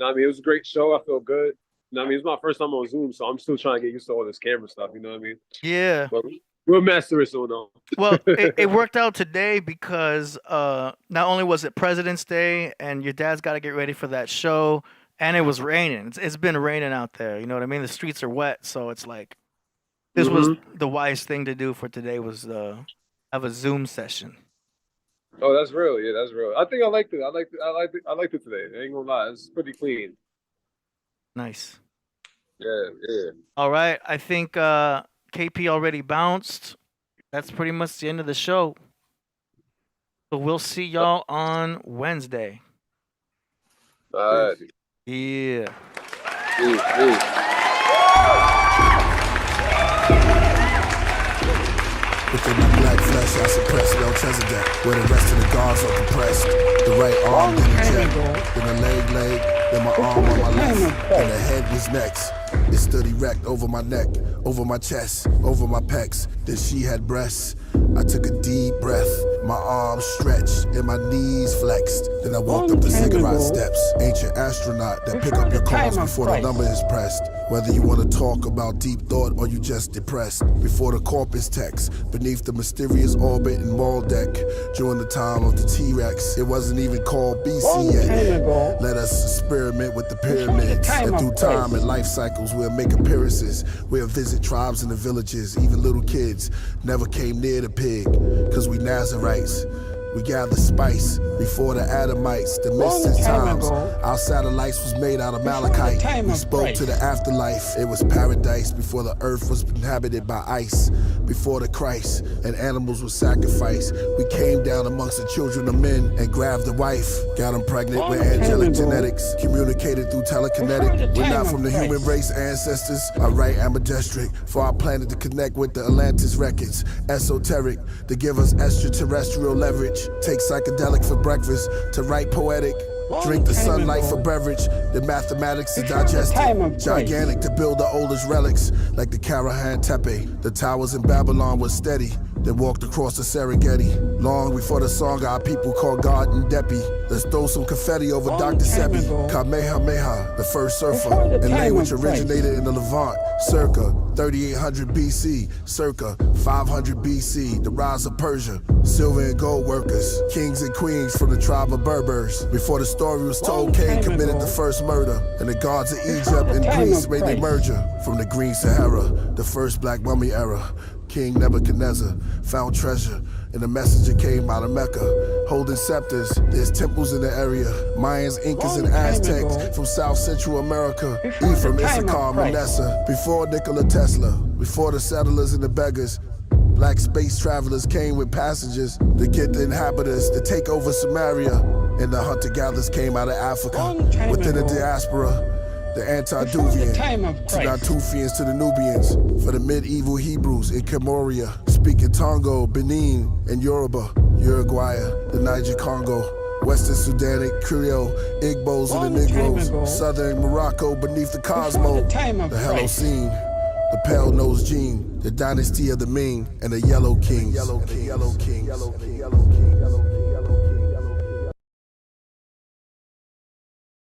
I mean, it was a great show. I feel good. I mean, it's my first time on Zoom, so I'm still trying to get used to all this camera stuff. You know what I mean? Yeah. But we'll master it soon, though. Well, it worked out today because not only was it President's Day, and your dad's got to get ready for that show, and it was raining. It's been raining out there. You know what I mean? The streets are wet, so it's like this was the wise thing to do for today was have a Zoom session. Oh, that's real. Yeah, that's real. I think I liked it. I liked it today. I ain't gonna lie. It's pretty clean. Nice. Yeah. All right. I think KP already bounced. That's pretty much the end of the show. So we'll see y'all on Wednesday. All right. Yeah. Peace. Within my black flesh, I suppress Melchizedek, where the rest of the guards are compressed. The right arm, then the jet, then the leg, then my arm on my left, and the head was next. It stood erect over my neck, over my chest, over my pecs. Then she had breasts. I took a deep breath, my arms stretched and my knees flexed. Then I walked up the ziggurat steps, ancient astronaut that pick up your calls before the number is pressed. Whether you want to talk about deep thought or you just depressed, before the corpus text, beneath the mysterious orbit in Maldek, during the time of the T-Rex, it wasn't even called BC yet. Let us experiment with the pyramids, and through time and life cycles we'll make appearances. We'll visit tribes in the villages, even little kids never came near the pig, cause we Nazarites. We gather spice before the Adamites, the mystic times. Our satellites was made out of malachite. We spoke to the afterlife. It was paradise before the earth was inhabited by ice. Before the Christ and animals were sacrificed. We came down amongst the children of men and grabbed the wife. Got them pregnant with angelic genetics. Communicated through telekinetic. We're not from the human race ancestors. I write ambidextric for our planet to connect with the Atlantis records. Esoteric to give us extraterrestrial leverage. Take psychedelic for breakfast, to write poetic. Drink the sunlight for beverage, the mathematics to digest it. Gigantic to build the oldest relics, like the Karahan Tepe. The towers in Babylon was steady, then walked across the Serengeti. Long before the song our people called God and Depi. Let's throw some confetti over Dr. Sebi. Kamehameha, the first surfer, and language originated in the Levant, circa 3800 BC, circa 500 BC, the rise of Persia, silver and gold workers, kings and queens from the tribe of Berbers. Before the story was told, Cain committed the first murder, and the gods of Egypt and Greece made their merger. From the Green Sahara, the first black mummy era, King Nebuchadnezzar found treasure, and the messenger came out of Mecca, holding scepters. There's temples in the area, Mayans, Incas, and Aztecs from South Central America, Ephraim, Issachar, Manasseh. Before Nikola Tesla, before the settlers and the beggars, black space travelers came with passengers to get the inhabitants to take over Samaria, and the hunter-gatherers came out of Africa. Within the diaspora, the Antediluvian, to Natufians to the Nubians, for the medieval Hebrews in Camoria, speaking Tongo, Benin, and Yoruba, Uruguaya, the Niger Congo, Western Sudanic, Creole, Igbos and the Negroes, Southern Morocco beneath the Cosmo, the Holocene, the pale-nosed gene, the dynasty of the Ming, and the Yellow Kings.